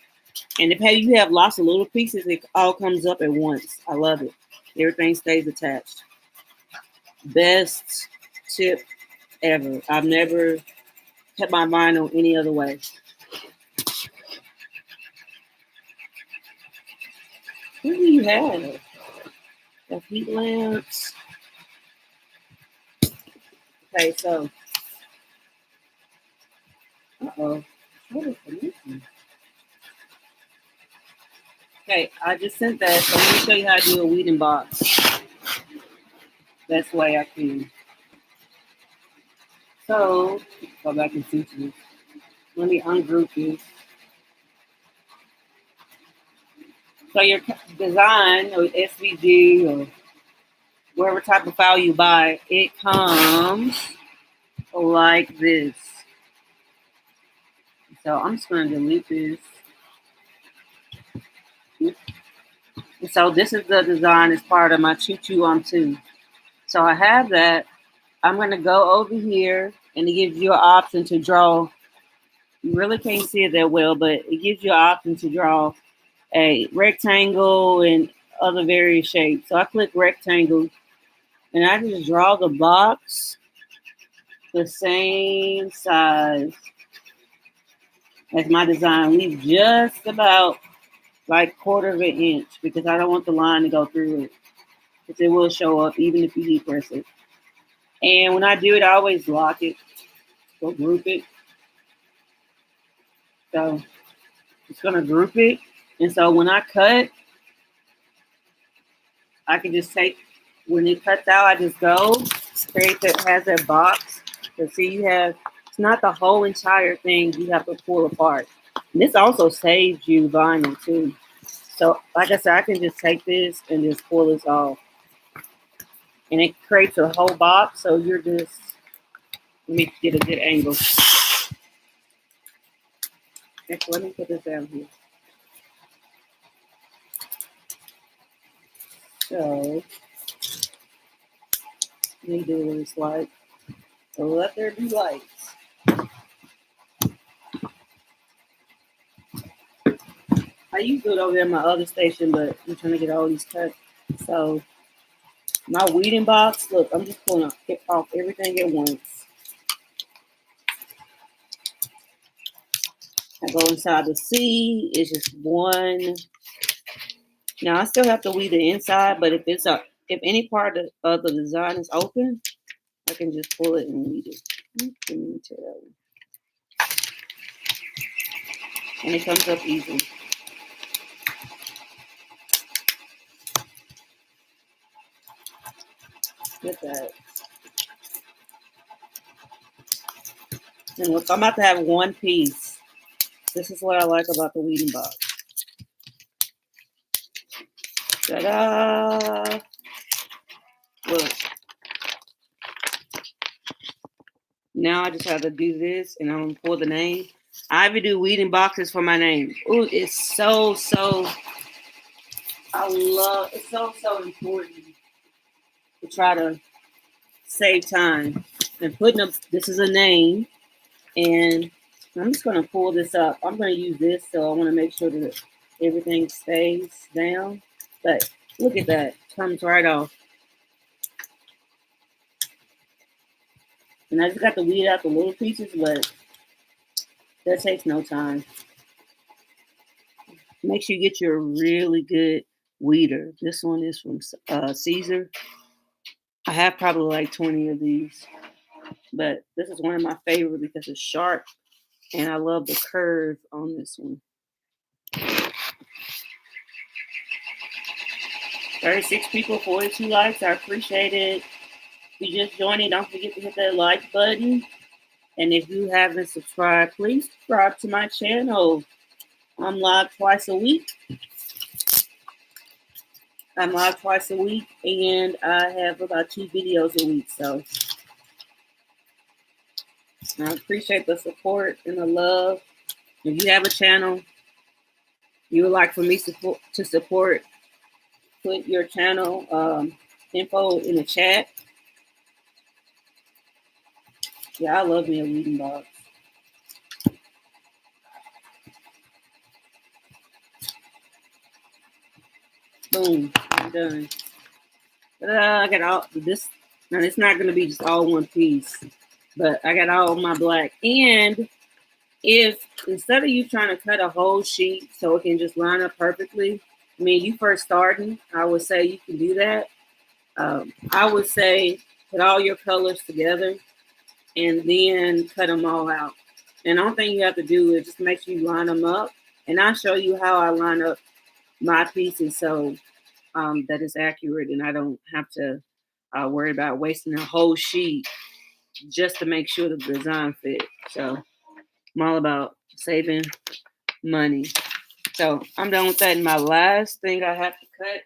if you have lots of little pieces, it all comes up at once. I love it. Everything stays attached. Best tip ever. I've never cut my vinyl any other way. What do you have? The heat lamps. Okay, so. Uh-oh. What is the missing? Okay, I just sent that. So let me show you how to do a weeding box. That's the way I can. So, go back and see this. Let me ungroup this. So your design or SVG or whatever type of file you buy, it comes like this. So I'm just going to delete this. And so this is the design as part of my Choo Choo on 2. So I have that. I'm going to go over here, and it gives you an option to draw. You really can't see it that well, but it gives you an option to draw a rectangle and other various shapes. So I click rectangle, and I can just draw the box the same size as my design. Leave just about like 1/4 of an inch because I don't want the line to go through it. Because it will show up even if you heat press it. And when I do it, I always lock it. Go group it. So it's gonna group it. And so when I cut, I can just take, when it cuts out, I just go, create that, has that box. So see, you have, it's not the whole entire thing you have to pull apart. And this also saves you vinyl too. So like I said, I can just take this and just pull this off. And it creates a whole box. So you're just, let me get a good angle. Okay, let me put this down here. So, let me do this light. So let there be lights. I used to do it over there at my other station, but I'm trying to get all these cut. So my weeding box, look, I'm just pulling off everything at once. I go inside the C. It's just one. Now I still have to weed the inside, but if any part of the design is open, I can just pull it and weed it. And it comes up easy. Get that. And look, I'm about to have one piece. This is what I like about the weeding box. Ta-da! Look. Now I just have to do this, and I'm gonna pull the name. I even do weeding boxes for my name. Ooh, it's so. It's so important to try to save time and putting up. This is a name, and I'm just gonna pull this up. I'm gonna use this, so I want to make sure that everything stays down. But look at that, comes right off. And I just got to weed out the little pieces, but that takes no time. Make sure you get your really good weeder. This one is from Caesar. I have probably like 20 of these, but this is one of my favorite because it's sharp, and I love the curve on this one. 36 people, 42 likes. I appreciate it. If you just joined, don't forget to hit that like button. And if you haven't subscribed, please subscribe to my channel. I'm live twice a week. and I have about 2 videos a week. So I appreciate the support and the love. If you have a channel you would like for me to support, put your channel info in the chat. Yeah, I love me a weeding box. Boom, I'm done. I got all this. Now it's not gonna be just all one piece, but I got all my black. And if instead of you trying to cut a whole sheet so it can just line up perfectly, I mean, you first starting, I would say you can do that. I would say put all your colors together and then cut them all out. And the only thing you have to do is just make sure you line them up. And I'll show you how I line up my pieces so that is accurate and I don't have to worry about wasting a whole sheet just to make sure the design fit. So I'm all about saving money. So I'm done with that. And my last thing I have to cut.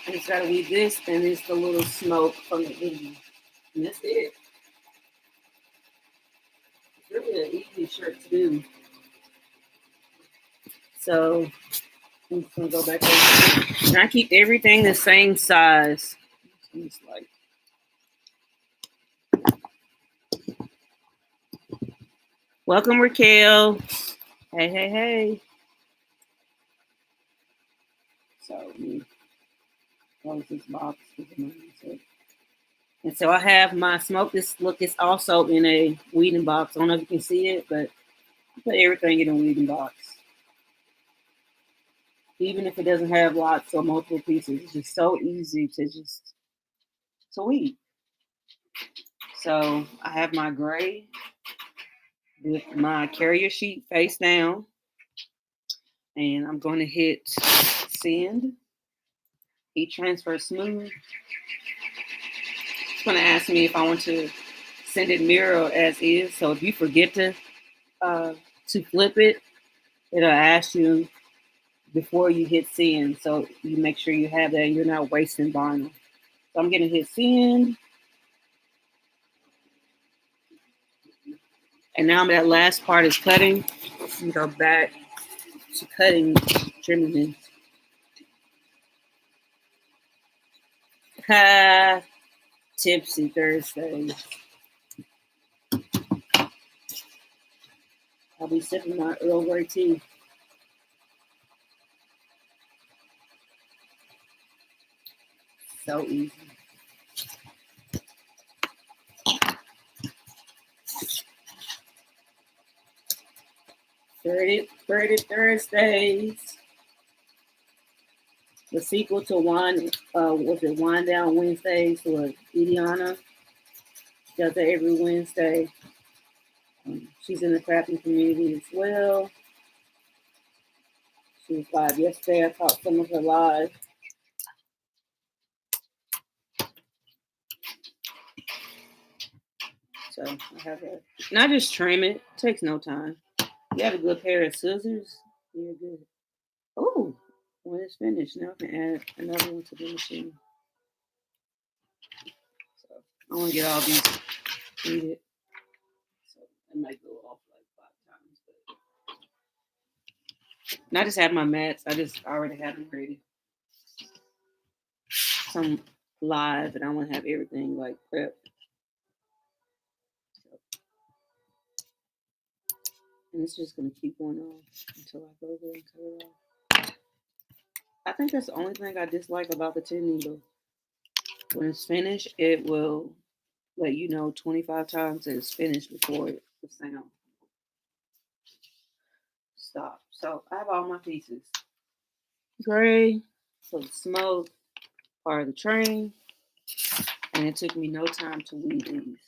I just gotta weave this, and it's the little smoke from the engine. And that's it. It's really an easy shirt to do. So I'm just gonna go back over. And I keep everything the same size. It's like welcome, Raquel. Hey. So let me close this box. And so I have my smoke. This look is also in a weeding box. I don't know if you can see it, but I put everything in a weeding box. Even if it doesn't have lots or multiple pieces, it's just so easy to weed. So I have my gray with my carrier sheet face down, and I'm going to hit send, heat transfer smooth. It's going to ask me if I want to send it mirror as is. So if you forget to flip it, it'll ask you before you hit send. So you make sure you have that and you're not wasting vinyl. So I'm going to hit send. And now that last part is cutting. And go back to cutting, trimming it. Tipsy Thursday. I I'll be sipping my Earl Grey tea. So easy. Thirty Thursdays. The sequel to Wind Down Wednesdays with Ileana. She does it every Wednesday. She's in the crafting community as well. She was live yesterday. I caught some of her live. So I have her. And I just trim it. It takes no time. You have a good pair of scissors, you're good. Oh, when it's finished, now I can add another one to the machine. So I want to get all these treated. So it might go off like 5 times. But... And I just have my mats. I already have them ready. Some live, and I want to have everything like prepped. And it's just going to keep going on until I go there and cut it off. I think that's the only thing I dislike about the tin needle. When it's finished, it will let you know 25 times that it's finished before the sound stops. So I have all my pieces. Gray for the smoke, part of the train. And it took me no time to weave these.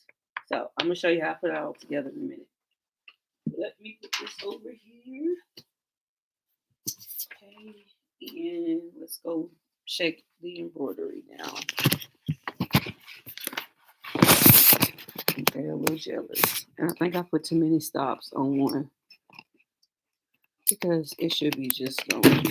So I'm going to show you how I put it all together in a minute. Let me put this over here. Okay, and let's go shake the embroidery now. Okay, a little jealous. And I think I put too many stops on one because it should be just going.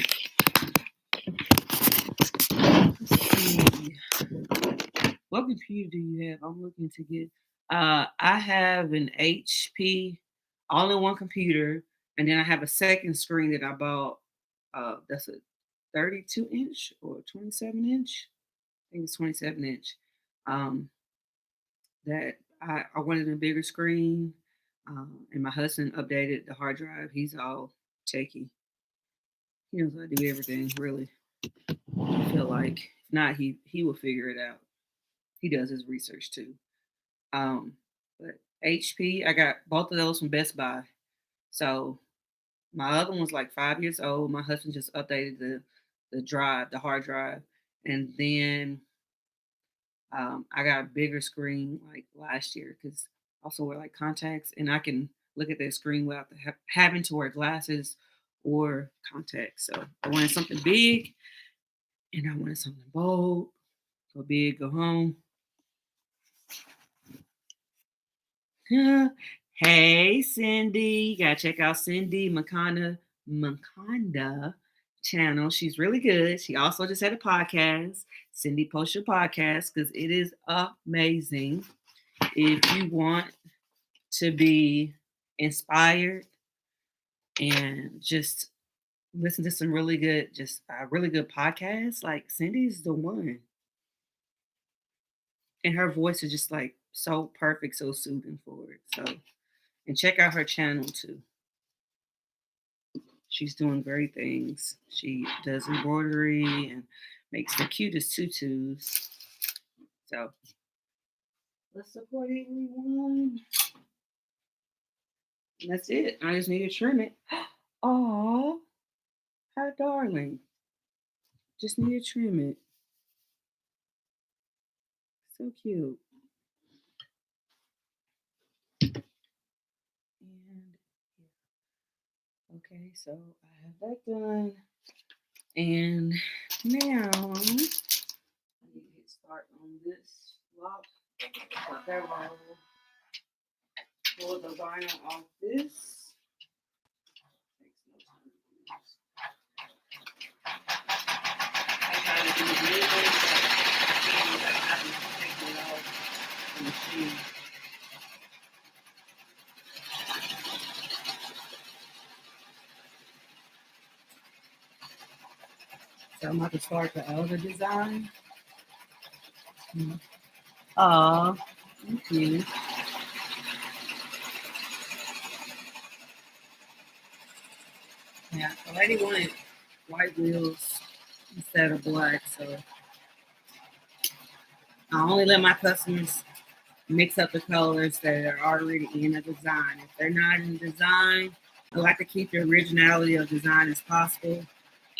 What computer do you have? I'm looking to get. I have an HP, all in one computer, and then I have a second screen that I bought. That's a 32-inch or 27-inch. I think it's 27-inch. That I wanted a bigger screen, and my husband updated the hard drive. He's all techie. He knows how to do everything, really. I feel like if not, he will figure it out. He does his research too. But HP, I got both of those from Best Buy. So my other one was like 5 years old. My husband just updated the hard drive, and then I got a bigger screen like last year because I also wear like contacts, and I can look at that screen without having to wear glasses or contacts. So I wanted something big, and I wanted something bold. Go big, go home. Hey, Cindy. You gotta check out Cindy Makanda channel. She's really good. She also just had a podcast. Cindy, post your podcast because it is amazing. If you want to be inspired and just listen to some really good podcasts, like Cindy's the one. And her voice is just like so perfect, so soothing for it. So, and check out her channel too. She's doing great things. She does embroidery and makes the cutest tutus. So let's support everyone. And that's it. I just need to trim it. Oh, how darling. Just need to trim it. So cute. And okay, so I have that done. And now I need to hit start on this lock. Put that roll. Pull the vinyl off this. Takes no time to do this. I try to do it but I have to take it off the machine. So I'm about to start the other design. Oh, thank you. Yeah, the lady wanted white wheels instead of black, so I only let my customers mix up the colors that are already in a design. If they're not in design, I like to keep the originality of design as possible,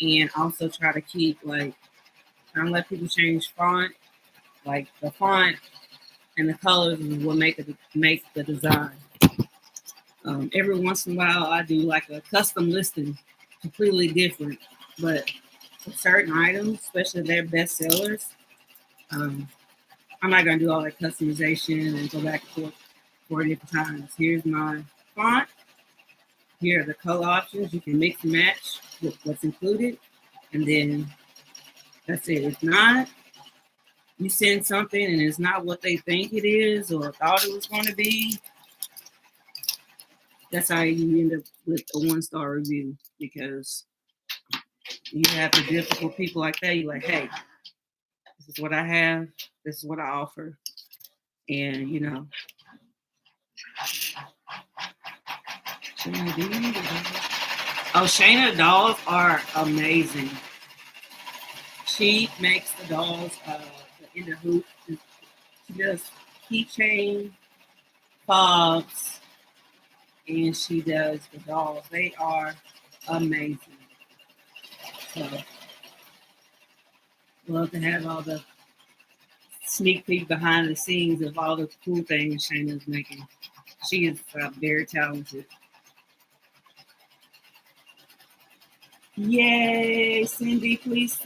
and also try to keep like I don't let people change font. Like the font and the colors is what make the design. Every once in a while, I do like a custom listing, completely different. But for certain items, especially their best sellers, um, I'm not gonna do all that customization and go back and forth 4 different times. Here's my font. Here are the color options. You can mix and match with what's included, and then that's it. If not, you send something and it's not what they think it is or thought it was going to be, that's how you end up with a 1-star review, because you have the difficult people like that. You're like, hey, this is what I have, this is what I offer. And Shayna dolls are amazing. She makes the dolls in the hoop. She does keychain, fobs, and she does the dolls. They are amazing. So love to have all the sneak peek behind the scenes of all the cool things Shayna's making. She is very talented. Yay, Cindy, please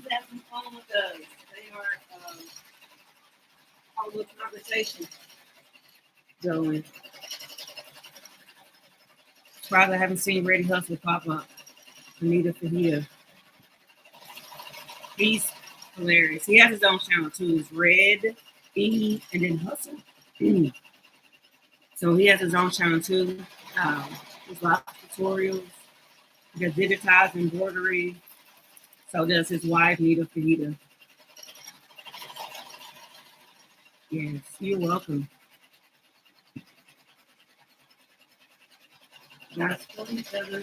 have some fun with us. They are all the conversation going. Surprised I haven't seen Ready Hustle pop up. Anita Fajita. He's hilarious. He has his own channel too. It's Red E and then Hustle. So he has his own channel too. There's lots of tutorials. He does digitized embroidery. So does his wife, Nita Fajita. Yes, you're welcome. That's for each other.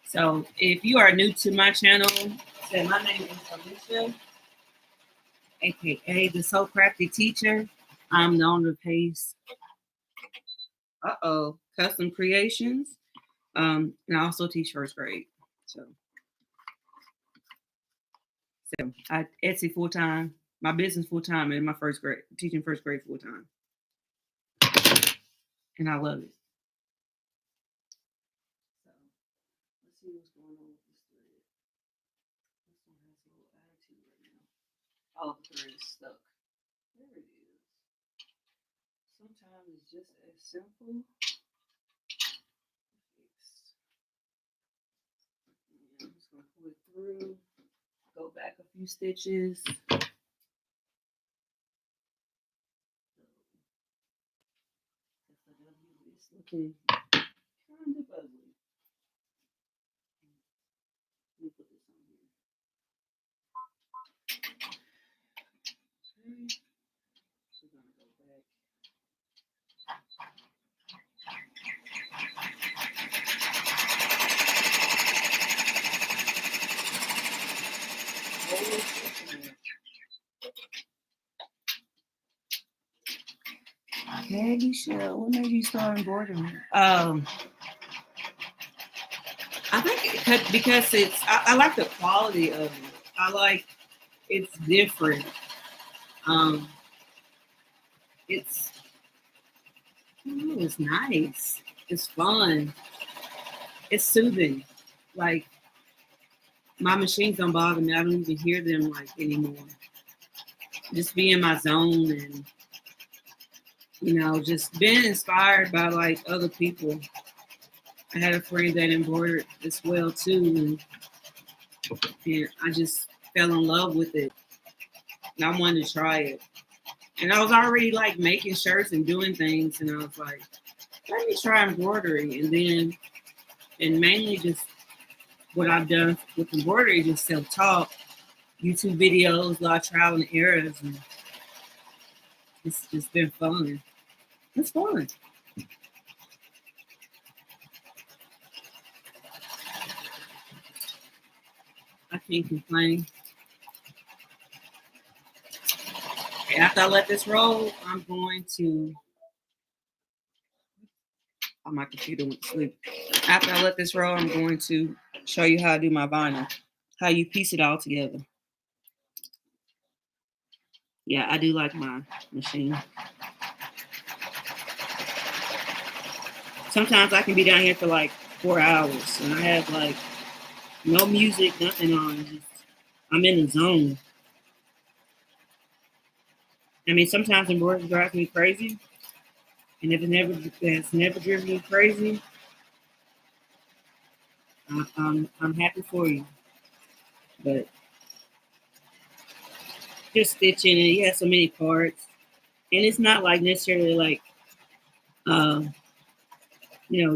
So if you are new to my channel, say my name is Alisha, aka the So Crafty Teacher. I'm the owner of Pace. Custom creations. And I also teach first grade. So I Etsy full time, my business full time, and my first grade teaching first grade full time, and I love it. So let's see what's going on with this thread. This one has a little attitude right now. Oh, the thread is stuck. There it is. Sometimes it's just as simple. I'm just gonna pull it through. Go back a few stitches. It's looking kind of ugly. Let me put this on here. Okay. So we're gonna go back. Hey, Alisha, what made you start embroidering? I think because I like the quality of it. I like it's different. Um, it's it's nice. It's fun. It's soothing. Like my machines don't bother me. I don't even hear them like anymore. Just be in my zone and just being inspired by like other people. I had a friend that embroidered as well too, and I just fell in love with it. And I wanted to try it. And I was already like making shirts and doing things, and I was like, let me try embroidery. And mainly just what I've done with embroidery, just self-taught. YouTube videos, a lot of trial and errors, and it's just been fun. It's fun. I can't complain. Okay, after I let this roll, I'm going to. Oh, my computer went to sleep. After I let this roll, I'm going to show you how I do my vinyl, how you piece it all together. Yeah, I do like my machine. Sometimes I can be down here for like 4 hours, and I have like no music, nothing on. Just, I'm in the zone. I mean, sometimes embroidery drives me crazy, and if it's never driven me crazy, I'm happy for you. But just stitching, and you have so many parts, and it's not like necessarily like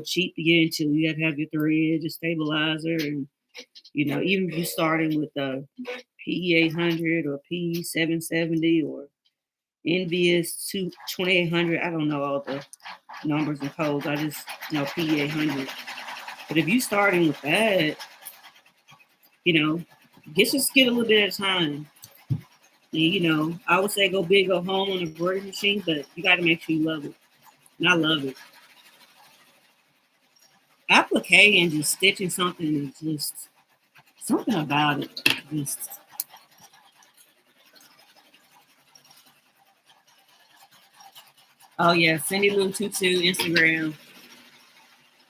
cheap to get into. You have to have your thread, your stabilizer, and even if you're starting with a PE800 or PE770 or Envious 2800, I don't know all the numbers and codes. I just know PE800. But if you're starting with that, just get a little bit at a time. And, I would say go big, go home on a embroidery machine, but you got to make sure you love it. And I love it. Applique and just stitching something is just something about it. Just oh yeah, Cindy Lou Tutu Instagram.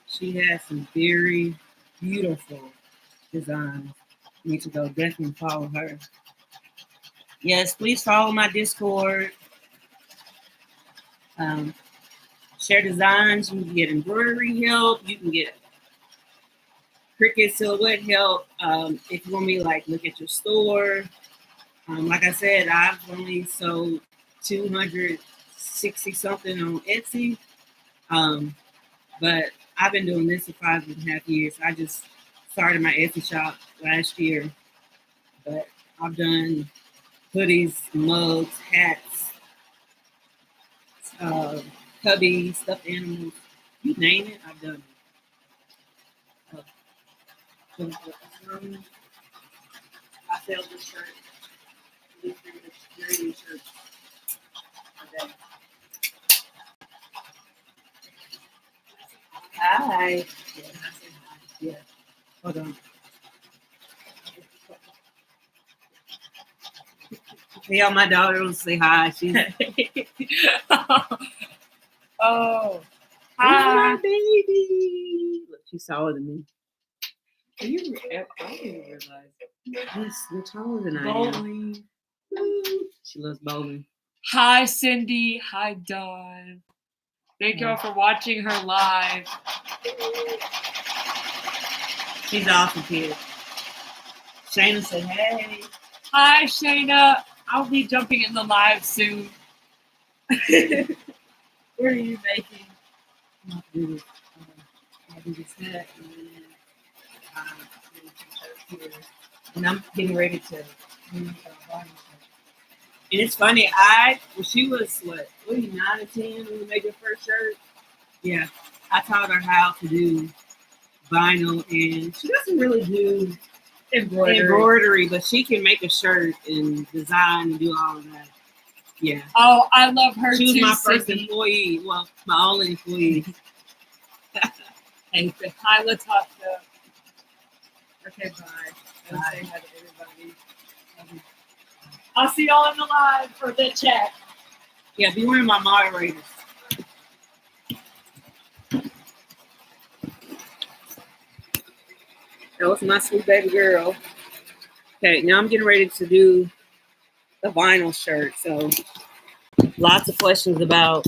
She has some very beautiful designs. You need to go definitely follow her. Yes, please follow my Discord. Share designs. You can get embroidery help. You can get Cricut silhouette help. If you want me to look at your store. Like I said, I've only sold 260 something on Etsy. But I've been doing this for 5.5 years. I just started my Etsy shop last year. But I've done hoodies, mugs, hats, cubbies, stuffed animals. You name it, I've done it. I sell this shirt. This Embroidery Shirt. Okay. Hi. Yeah, I said hi. Yeah. Hold on. Yeah, my daughter will say hi. She's
oh,
hi, baby. Look, she's taller than me.
I didn't realize.
Yes, you're taller than
Bowling.
I am. She loves bowling.
Hi, Cindy. Hi, Dawn. Thank you all for watching her live.
She's awesome, kid. Shayna said, hey.
Hi, Shayna. I'll be jumping in the live soon.
What are you making? I'll do this hat, and I'm getting ready to. And it's funny. When she was what are you 9 or 10 when we made your first shirt? Yeah, I taught her how to do vinyl, and she doesn't really do embroidery, but she can make a shirt and design and do all of that. Yeah.
Oh, I love her too.
She was my first
Cindy.
employee. Well, my only employee.
Hey, hi, let's talk. Okay, bye.
Bye.
Say hi to everybody. I'll see y'all in the live for the chat.
Yeah, be one of my moderators. That was my sweet baby girl. Okay, now I'm getting ready to do the vinyl shirt. So lots of questions about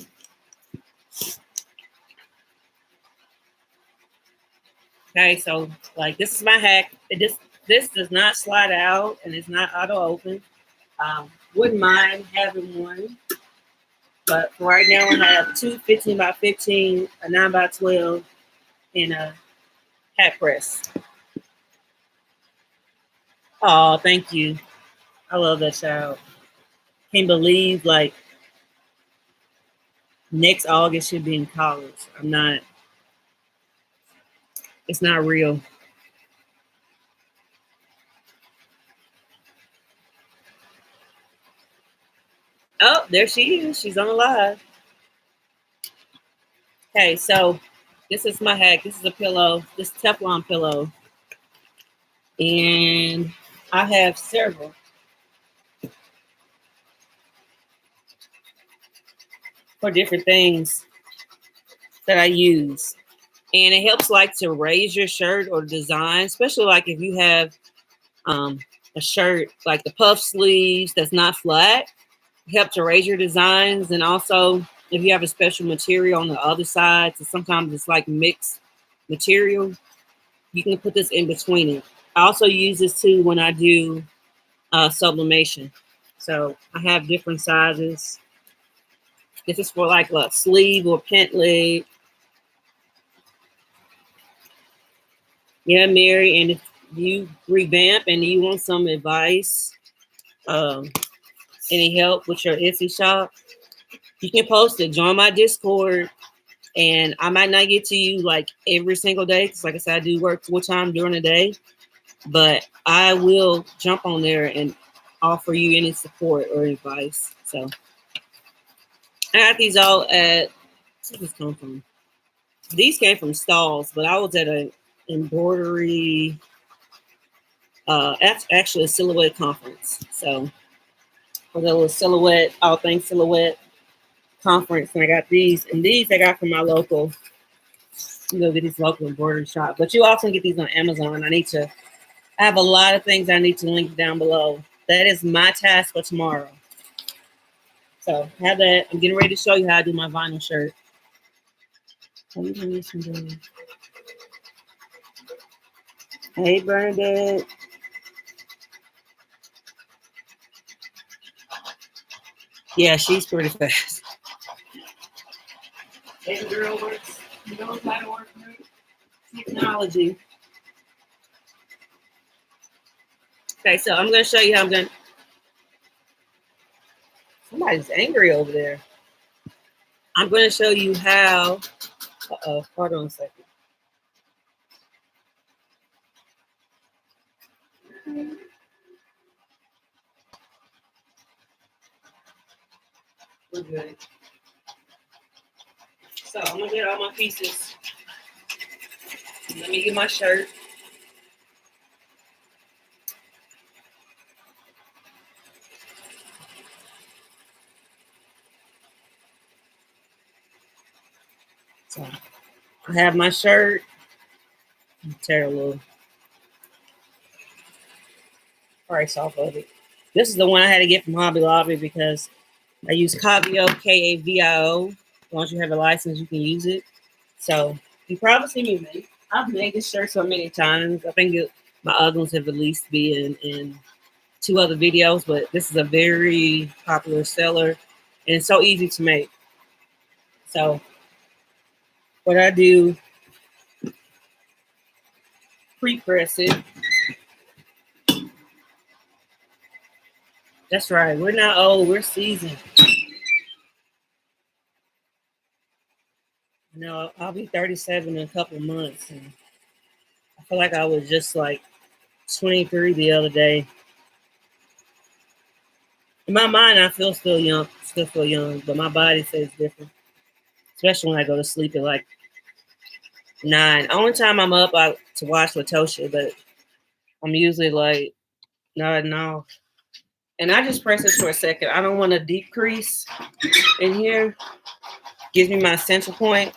okay, so this is my hack. This does not slide out and it's not auto open. Wouldn't mind having one. But for right now I have two 15 by 15, a 9 by 12, and a hat press. Oh, thank you. I love that child. Can't believe like next August she'll be in college. I'm not. It's not real. Oh, there she is. She's on the live. Okay, so this is my hack. This is a pillow. This Teflon pillow, and I have several. For different things that I use. And it helps like to raise your shirt or design, especially like if you have a shirt like the puff sleeves that's not flat. It helps to raise your designs. And also if you have a special material on the other side, so sometimes it's like mixed material, you can put this in between it. I also use this too when I do sublimation. So I have different sizes. This is for like a sleeve or pant leg. Yeah, Mary, and if you revamp and you want some advice, any help with your Etsy shop, you can post it. Join my Discord, and I might not get to you like every single day because, like I said, I do work full time during the day, but I will jump on there and offer you any support or advice. So I got these all at. Where did this come from? These came from Stalls, but I was at an embroidery. Actually a silhouette conference. So for the little silhouette, all things silhouette conference, and I got these, and these I got from my local. You go get these local embroidery shop, but you also get these on Amazon. I have a lot of things I need to link down below. That is my task for tomorrow. So have that. I'm getting ready to show you how I do my vinyl shirt. Hey, Bernadette. Yeah, she's pretty fast. Hey, girl works. You know how to work technology. Okay, so I'm going to show you how I'm going to. Somebody's angry over there. I'm going to show you how. Uh-oh, hold on a second. We're good. So I'm going to get all my pieces. Let me get my shirt. So I have my shirt. Tear a little price off of it. This is the one I had to get from Hobby Lobby because I use Kavio, Kavio. Once you have a license, you can use it. So you probably see me make. I've made this shirt so many times. I think my other ones have at least been in 2 other videos, but this is a very popular seller, and it's so easy to make. So what I do, pre-press it. That's right. We're not old. We're seasoned. You know, I'll be 37 in a couple of months, and I feel like I was just like 23 the other day. In my mind, I feel still young, but my body says different. Especially when I go to sleep at like 9. Only time I'm up to watch Latosha, but I'm usually like nodding off. And I just press it for a second. I don't want to decrease in here. Gives me my center point.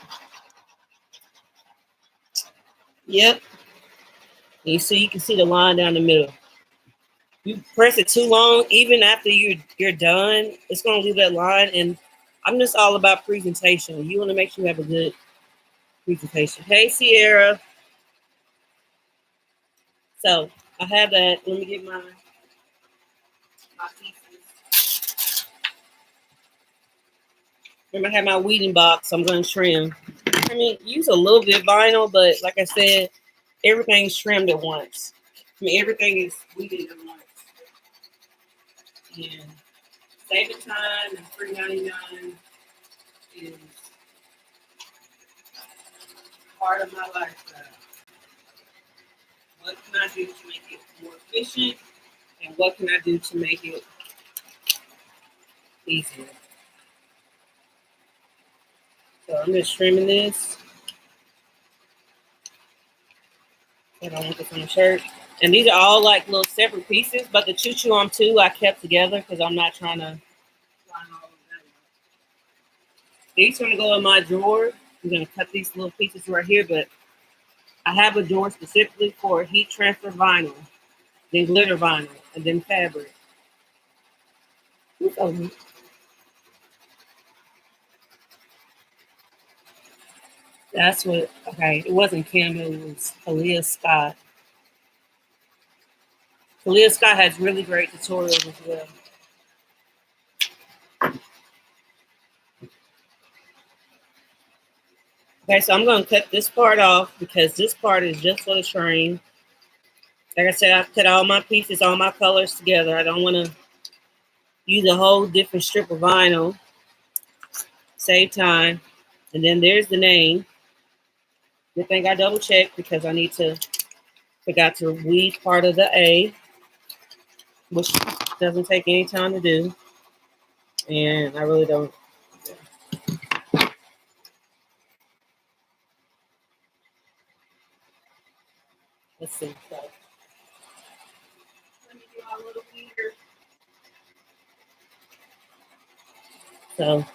Yep. And you can see the line down the middle. You press it too long, even after you're done, it's gonna leave that line. And I'm just all about presentation. You want to make sure you have a good presentation. Hey, Sierra. So I have that. Let me get my pieces. Remember, I have my weeding box. I'm going to trim. I mean, use a little bit of vinyl, but like I said, everything's trimmed at once. I mean, everything is weeded at once. And saving time and $3.99 is part of my lifestyle. What can I do to make it more efficient? And what can I do to make it easier? So I'm just trimming this. I don't want this on the shirt. And these are all like little separate pieces, but the choo-choo on two I kept together because I'm not trying to line all of them. These are going to go in my drawer. I'm going to cut these little pieces right here, but I have a drawer specifically for heat transfer vinyl, then glitter vinyl, and then fabric. That's what, okay, it wasn't Kim, it was Aaliyah Scott. Aaliyah Scott has really great tutorials as well. Okay, so I'm going to cut this part off because this part is just for the train. Like I said, I've cut all my pieces, all my colors together. I don't want to use a whole different strip of vinyl. Save time. And then there's the name. Good thing I double checked because I forgot to weed part of the A, which doesn't take any time to do. And I really don't. Let's see. So, let me do my little weeder. So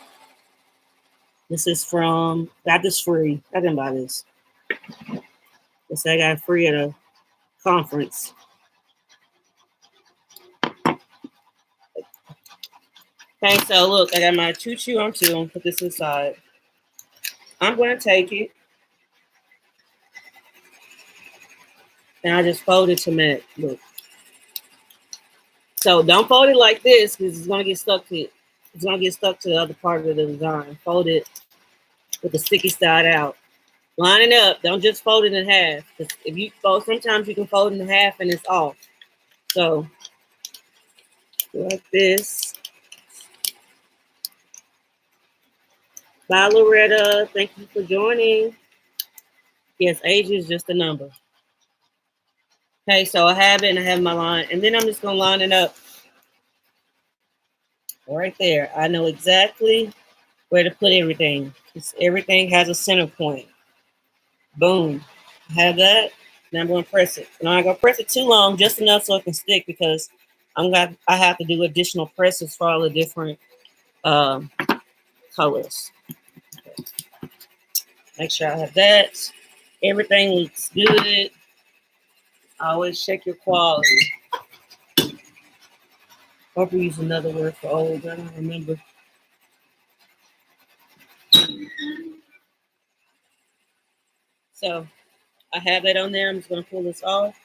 this is from, got this free. I didn't buy this. This I got free at a conference. Okay, so look, I got my choo-choo on two. I'm gonna put this aside. I'm gonna take it and I just fold it to match. Look. So don't fold it like this because it's gonna get stuck to it. It's gonna get stuck to the other part of the design. Fold it with the sticky side out. Line it up. Don't just fold it in half. If you fold, sometimes you can fold it in half and it's off. So like this. Bye, Loretta. Thank you for joining. Yes, age is just a number. Okay, so I have it and I have my line. And then I'm just going to line it up right there. I know exactly where to put everything. Everything has a center point. Boom. Have that. Now I'm going to press it. And I'm not going to press it too long, just enough so it can stick because I have to do additional presses for all the different colors. Okay. Make sure I have that. Everything looks good. Always check your quality. Hope we use another word for old. I don't remember. So I have that on there. I'm just going to pull this off.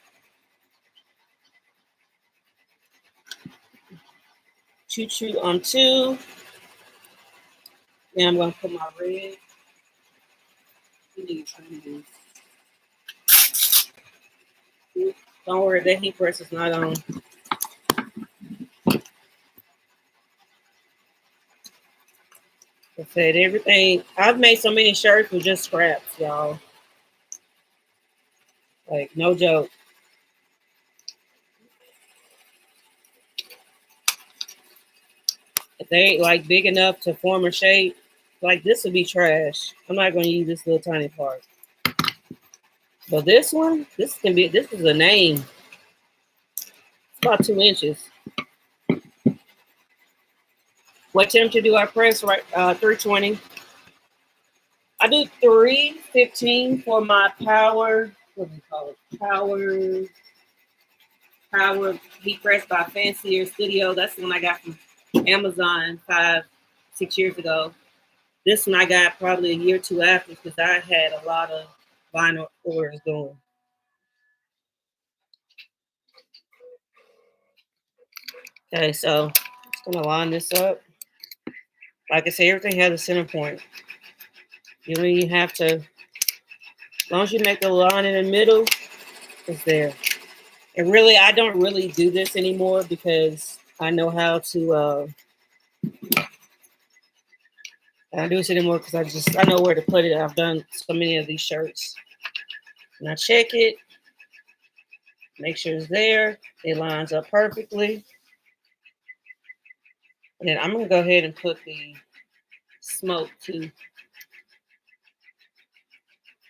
Choo-choo on two. Then I'm going to put my red. Don't worry, that heat press is not on. I said everything. I've made so many shirts with just scraps, y'all. Like, no joke. If they ain't like big enough to form a shape, like this would be trash. I'm not going to use this little tiny part. But this one, this is a name. It's about 2 inches. What temperature do I press? Right, 320. I do 315 for my power. What do you call it? Power heat press by Fancier Studio. That's the one I got from Amazon 5-6 years ago. This one I got probably a year or two after because I had a lot of vinyl orders going. Okay, so I'm just gonna line this up. Like I say, everything has a center point. You don't even have to, as long as you make the line in the middle, it's there. And really, I don't really do this anymore because I know how to I don't do this anymore because I know where to put it. I've done so many of these shirts. And I check it, make sure it's there, it lines up perfectly. And then I'm gonna go ahead and put the smoke too.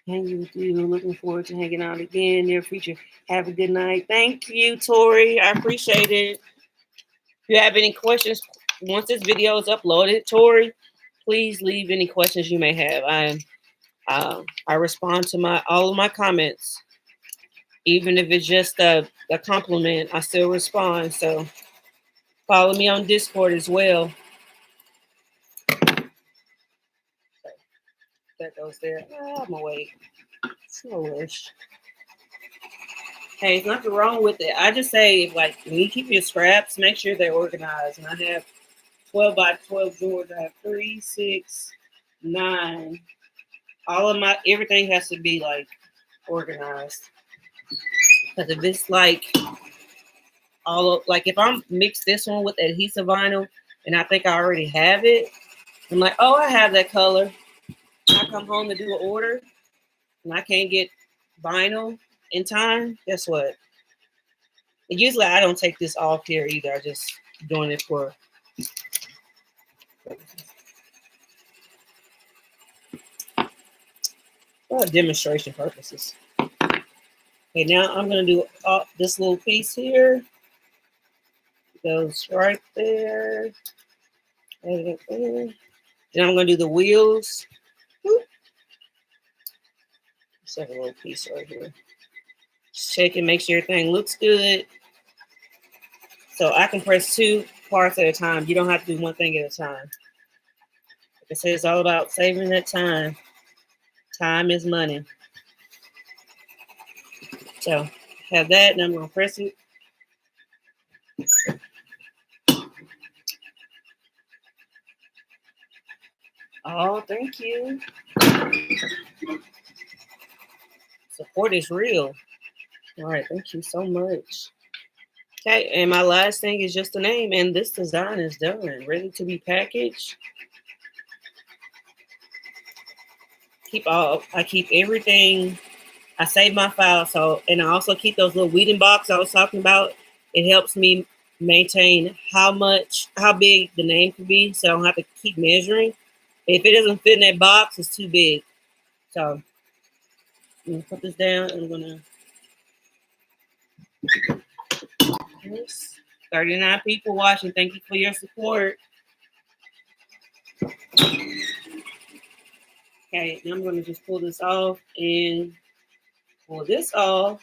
Hanging with you. Looking forward to hanging out again near future. Have a good night. Thank you, Tori. I appreciate it. If you have any questions, once this video is uploaded, Tori, please leave any questions you may have. I respond to all of my comments. Even if it's just a compliment, I still respond. So follow me on Discord as well. That goes there. I'm gonna wait. Slowish. Hey, there's nothing wrong with it. I just say, like, when you keep your scraps, make sure they're organized. And I have 12 by 12 drawers. I have 3, 6, 9. All of everything has to be like organized. Because if it's like if I'm mix this one with adhesive vinyl and I think I already have it, I'm like, oh, I have that color. I come home to do an order and I can't get vinyl in time. Guess what? And usually I don't take this off here either. I just doing it for demonstration purposes. Okay, now I'm going to do this little piece here. It goes right there. And then I'm going to do the wheels. Just have a little piece right here. Just check and make sure everything looks good. So I can press 2 parts at a time. You don't have to do one thing at a time. Like I said, it's all about saving that time. Time is money. So have that, and I'm going to press it. Oh, thank you. Support is real. All right, thank you so much. Okay, and my last thing is just the name, and this design is done, ready to be packaged. I keep everything. I save my files, and I also keep those little weeding boxes I was talking about. It helps me maintain how big the name could be, so I don't have to keep measuring. If it doesn't fit in that box, it's too big. So I'm gonna put this down, and I'm gonna. 39 people watching. Thank you for your support. Okay, now I'm gonna just pull this off and pull this off.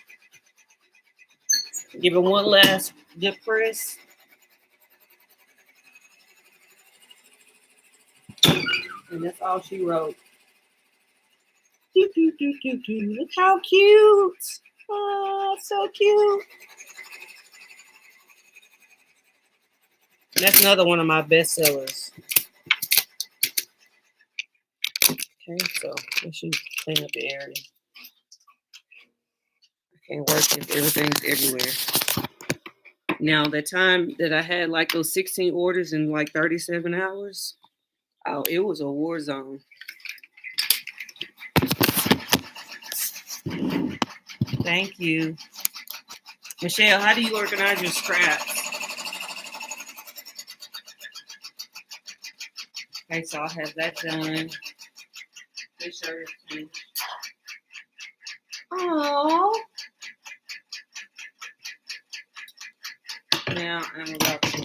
Give it one last good press. And that's all she wrote. Look how cute. Oh, so cute. And that's another one of my best sellers. Okay, so make sure you clean up the area. I can't work if everything's everywhere. Now, the time that I had like those 16 orders in like 37 hours, oh, it was a war zone. Thank you. Michelle, how do you organize your scraps? Okay, so I'll have that done. Make sure it's clean. Oh. Now I'm about to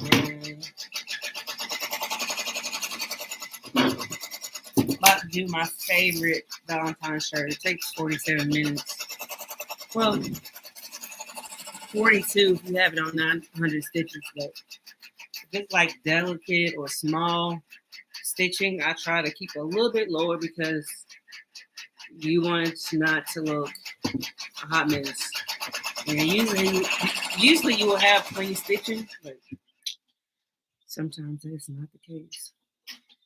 do my favorite Valentine's shirt. It takes 47 minutes. Well, 42 if you have it on 900 stitches. But if it's like delicate or small stitching, I try to keep a little bit lower because you want it not to look a hot mess. And usually you will have clean stitching, but sometimes that's not the case.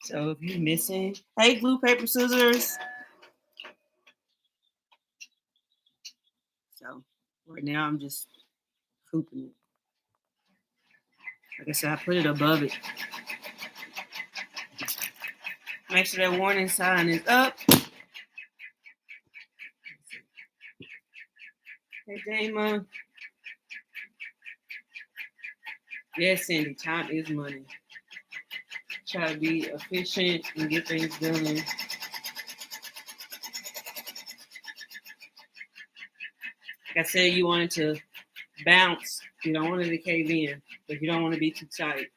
So if you're missing, hey, glue, paper, scissors. So right now I'm just hooping it. Like I said, I put it above it. Make sure that warning sign is up. Hey, Dama. Yes, Cindy, time is money. Try to be efficient and get things done. Like I said, you want it to bounce. You don't want it to cave in, but you don't want to be too tight.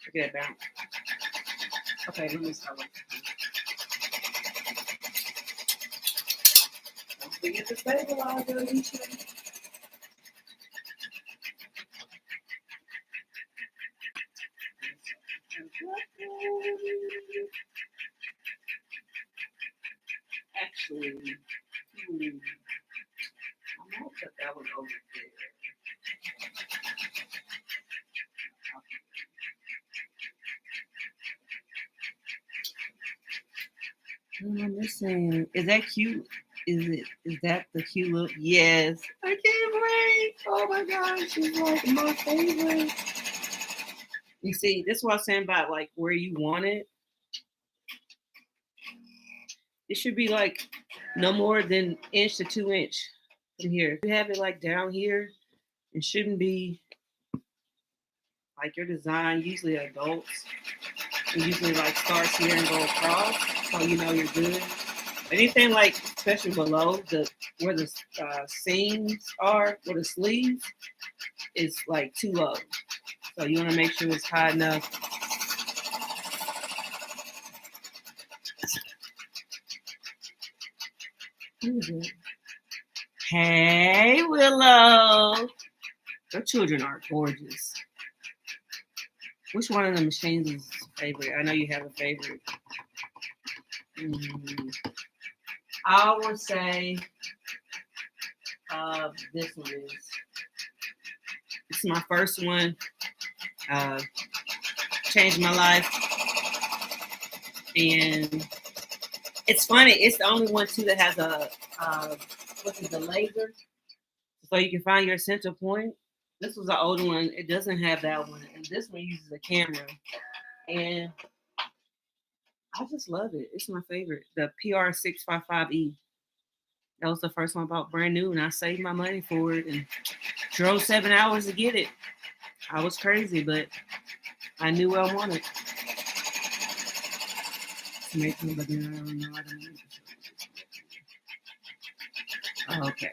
Look at that bounce. Okay, let me stop. Don't forget to stabilize, Alisha. Actually, I'm gonna put that one over there. I'm missing. Is that cute? Is that the cute look? Yes. I can't wait. Oh my gosh, it's like my favorite. You see, this is what I'm saying about like where you want it. It should be like no more than inch to 2 inch from here. If you have it like down here, it shouldn't be like your design. Usually adults, it usually like starts here and go across, so you know you're good. Anything like, especially below the where the seams are, where the sleeves is like too low. So you want to make sure it's high enough. Who is it? Hey, Willow. Your children are gorgeous. Which one of the machines is favorite? I know you have a favorite. I would say this one is. It's my first one. Changed my life. And it's funny. It's the only one too that has a the laser, so you can find your center point. This was an older one. It doesn't have that one, and this one uses a camera. And I just love it. It's my favorite. The PR655E. That was the first one I bought brand new, and I saved my money for it and drove 7 hours to get it. I was crazy, but I knew what I wanted. To make them, but then I don't know. Okay.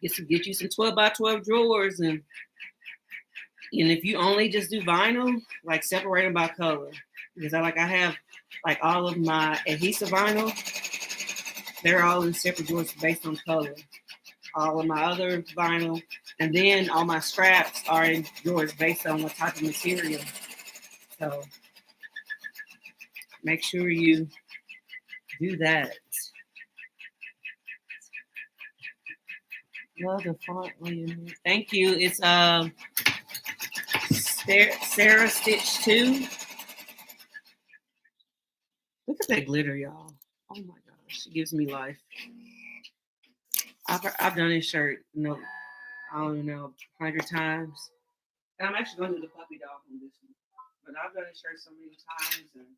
Get you some 12 by 12 drawers, and if you only just do vinyl, like separate them by color, because I have like all of my adhesive vinyl, they're all in separate drawers based on color. All of my other vinyl, and then all my scraps are in drawers based on what type of material. So make sure you do that. Love the font. Thank you. It's Sarah Stitch 2. Look at that glitter, y'all. Oh my gosh, it gives me life. I've done this shirt, I don't know, 100 times. And I'm actually going to do the puppy dog on this one. But I've done this shirt so many times, and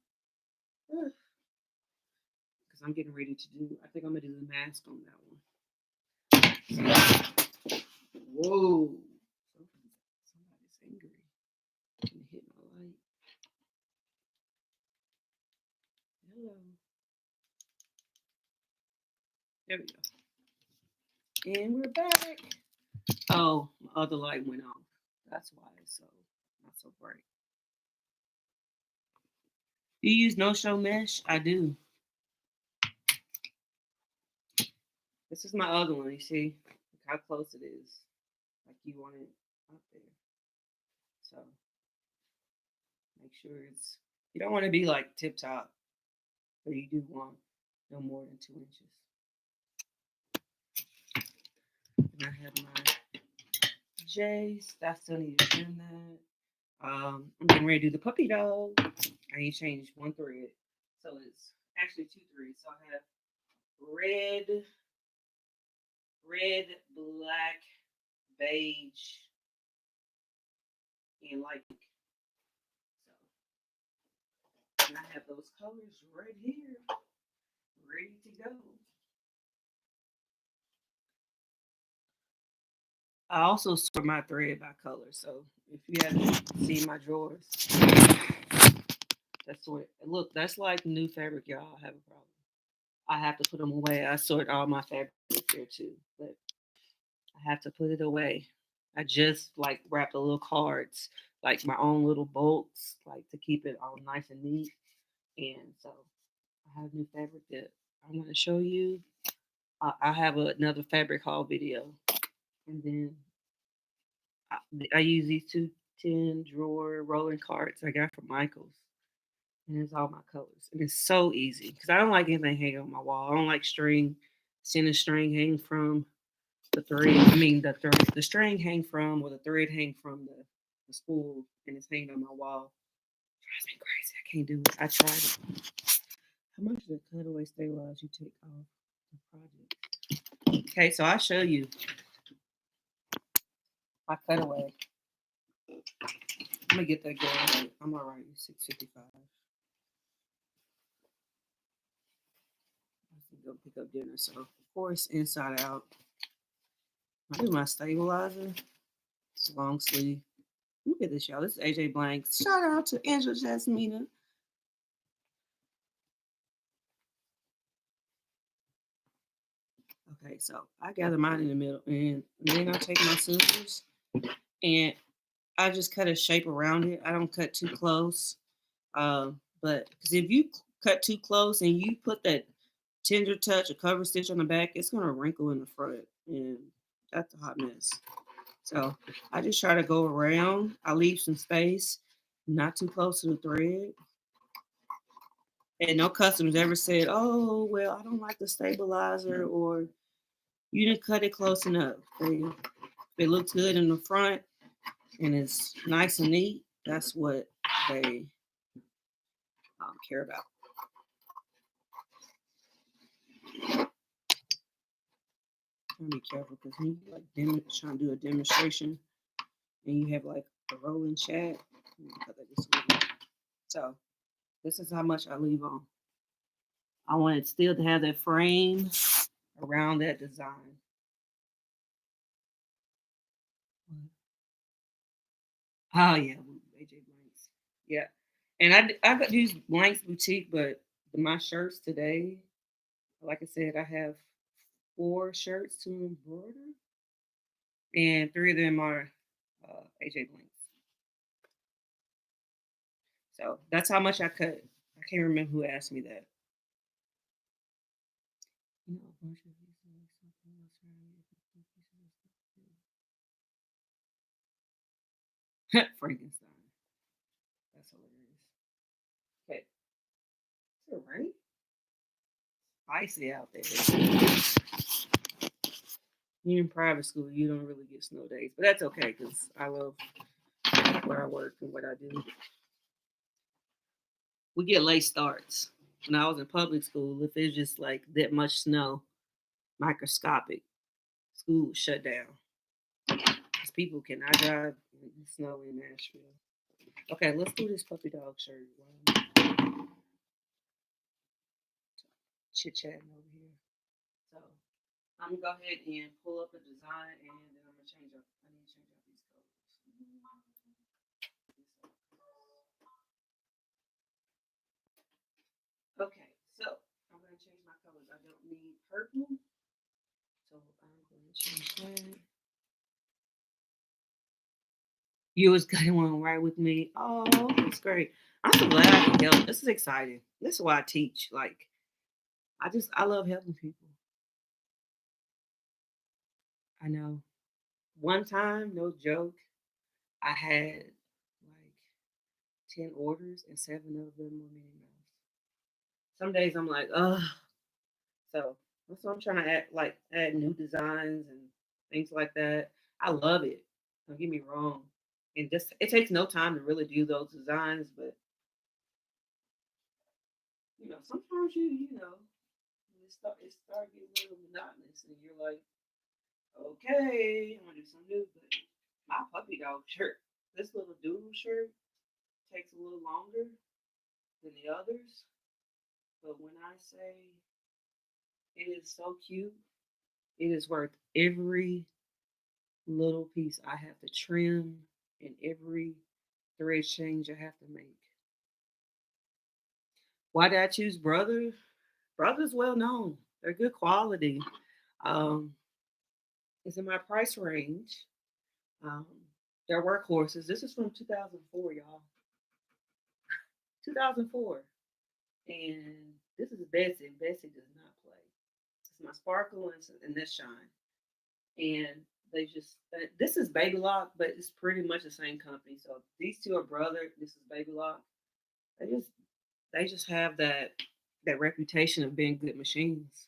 because I'm getting ready to do, I think I'm going to do the mask on that one. Whoa. Somebody's angry. I'm going to hit my light. Hello. There we go. And we're back. Oh, my other light went off. That's why it's not so bright. Do you use no-show mesh? I do. This is my other one. You see how close it is. Like you want it up there. So make sure you don't want to be like tip top, but you do want no more than 2 inches. And I have my J's. I still need to trim that. I'm getting ready to do the puppy dog. I ain't changed one thread. So it's actually 2 threads. So I have red, black, beige, and like. So, and I have those colors right here, ready to go. I also sort my thread by color. So if you haven't seen my drawers, that's what. Look, that's like new fabric, y'all. I have a problem. I have to put them away. I sort all my fabric there too, but I have to put it away. I just like wrapped a little cards, like my own little bolts, like to keep it all nice and neat. And so I have new fabric that I'm going to show you. I have another fabric haul video, and then I, I use these two 10 drawer rolling carts I got from Michaels, and it's all my colors, and it's so easy because I don't like anything hanging on my wall. I don't like string, seeing the string hang from the thread. I mean the string hang from or the thread hang from the spool, and it's hanging on my wall. Drives me crazy. I can't do it. I tried it. How much does a cutaway stabilize you take off the project? Okay, so I'll show you my cutaway. I'm gonna get that going. I'm all right. 6:55. I can go pick up dinner. So of course, inside out. I do my stabilizer. It's a long sleeve. Look at this, y'all. This is AJ Blank. Shout out to Angela Jasmina. Okay, so I gather mine in the middle, and then I take my scissors and I just cut a shape around it. I don't cut too close, but because if you cut too close and you put that tender touch, a cover stitch on the back, it's gonna wrinkle in the front, and that's a hot mess. So I just try to go around. I leave some space, not too close to the thread. And no customers ever said, "Oh, well, I don't like the stabilizer," or "You didn't cut it close enough." They looks good in the front and it's nice and neat. That's what they care about. Trying to be careful because when you like trying to do a demonstration and you have like a rolling chat, so this is how much I leave on. I want it still to have that frame around that design. Oh yeah, AJ Blanks. Yeah, and I got these Blanks boutique, but my shirts today, like I said, I have 4 shirts to embroider, and 3 of them are AJ Blanks. So that's how much I cut. I can't remember who asked me that. You know, a bunch of these Frankenstein. That's hilarious. Okay, is it rain? Icy out there. You're in private school, you don't really get snow days, but that's okay because I love where I work and what I do. We get late starts. When I was in public school, if it's just like that much snow, microscopic, school was shut down because people cannot drive in the snow in Nashville. Okay, let's do this puppy dog shirt. Chit chatting over here. So I'm gonna go ahead and pull up a design, and then I'm gonna change up. I need to change up these colors. Okay, so I'm gonna change my colors. I don't need purple, so I'm gonna change that. You was cutting one right with me. Oh, that's great. I'm so glad I can help. This is exciting. This is why I teach. Like, I love helping people. I know. One time, no joke, I had like 10 orders and 7 of them were Minnie Mouse. Some days I'm like, ugh. So that's what I'm trying to add new designs and things like that. I love it. Don't get me wrong. And just it takes no time to really do those designs, but sometimes it start getting a little monotonous, and you're like, okay, I'm gonna do something new. But my puppy dog shirt, This little doodle shirt takes a little longer than the others, but when I say it is so cute, it is worth every little piece I have to trim and every thread change I have to make. Why did I choose Brother? Brother's well known. They're good quality. Um, it's in my price range. Um, they're workhorses. This is from 2004, y'all. 2004. And this is Bessie. Bessie does not play. It's my sparkle and this shine. And they just this is Baby Lock, but it's pretty much the same company. So these two are brother. This is Baby Lock. They just they just have that reputation of being good machines.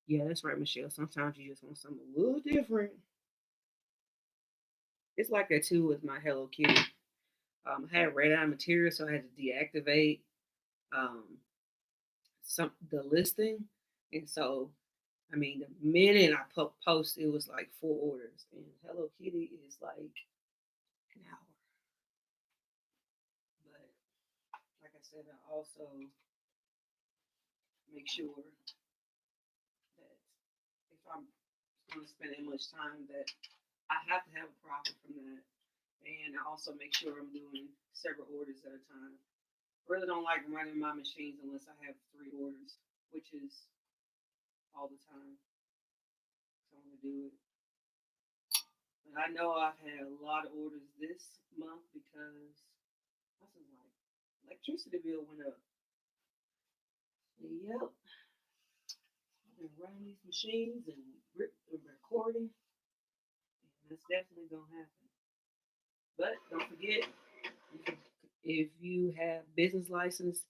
Yeah, that's right, Michelle. Sometimes you just want something a little different. It's like that too with my Hello Kitty. I had red eye material, so I had to deactivate um, some the listing, and so I mean, the minute I post, it was like 4 orders, and Hello Kitty is like an hour. But like I said, I also make sure that if I'm going to spend that much time, that I have to have a profit from that, and I also make sure I'm doing several orders at a time. Really don't like running my machines unless I have 3 orders, which is all the time. So I'm gonna do it. But I know I've had a lot of orders this month because I was like, electricity bill went up. Yep, I've been running these machines and recording, and that's definitely gonna happen. But don't forget, if you have business license,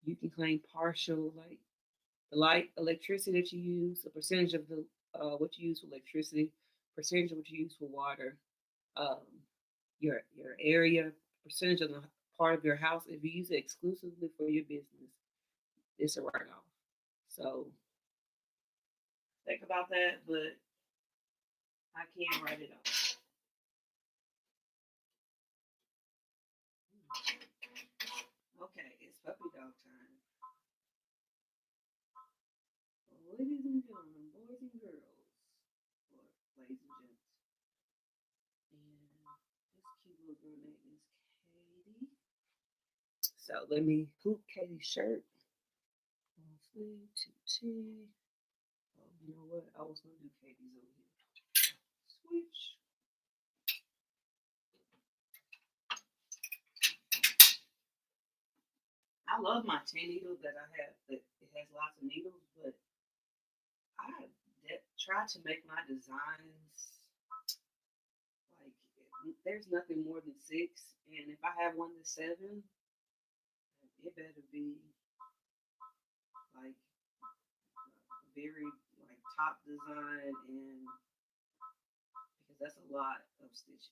you can claim partial, like the light electricity that you use, a percentage of the what you use for electricity, percentage of what you use for water, um, your area, percentage of the part of your house. If you use it exclusively for your business, it's a write off. So think about that, but I can't write it off. Okay, it's puppy dog time. Ladies and gentlemen, boys and girls, or ladies and gents, and this cute little girl name is Katie. So let me hoop Katie's shirt. Long sleeve, two T. Oh, you know what? I was gonna do Katie's over here. Switch. I love my 10 needles that I have. That it has lots of needles, but I try to make my designs like there's nothing more than 6, and if I have one that's 7, it better be like very like top design, and because that's a lot of stitches.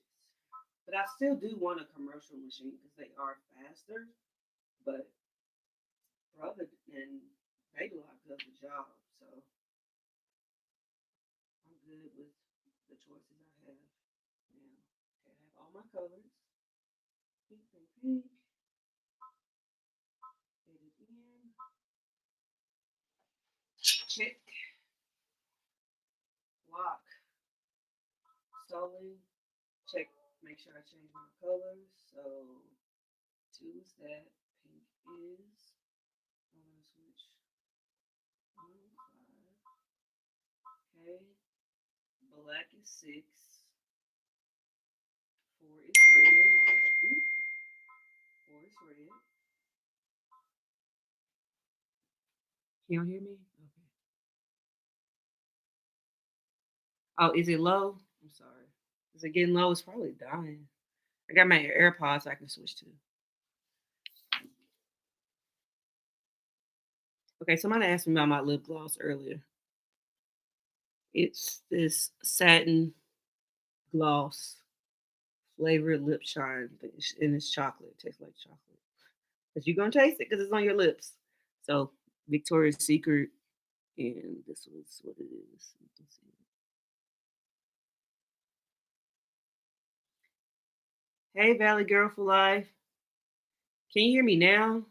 But I still do want a commercial machine because they are faster. But brother and Baby Lock does the job, so I'm good with the choices I have now. Okay, I have all my colors. Pink, pink, pink. Get it in. Check. Lock. Sewing. Check. Make sure I change my colors. So 2 is that. Pink is. I'm gonna switch. 1, 5. Okay. Black is 6. 4 is red. Ooh, 4 is red. Can y'all hear me? Okay. Oh, is it low? I'm sorry. Is it getting low? It's probably dying. I got my AirPods I can switch to. Okay, somebody asked me about my lip gloss earlier. It's this satin gloss flavored lip shine, and it's chocolate. It tastes like chocolate. But you're gonna taste it because it's on your lips. So Victoria's Secret, and this was what it is. You can see. Hey, Valley Girl for Life. Can you hear me now?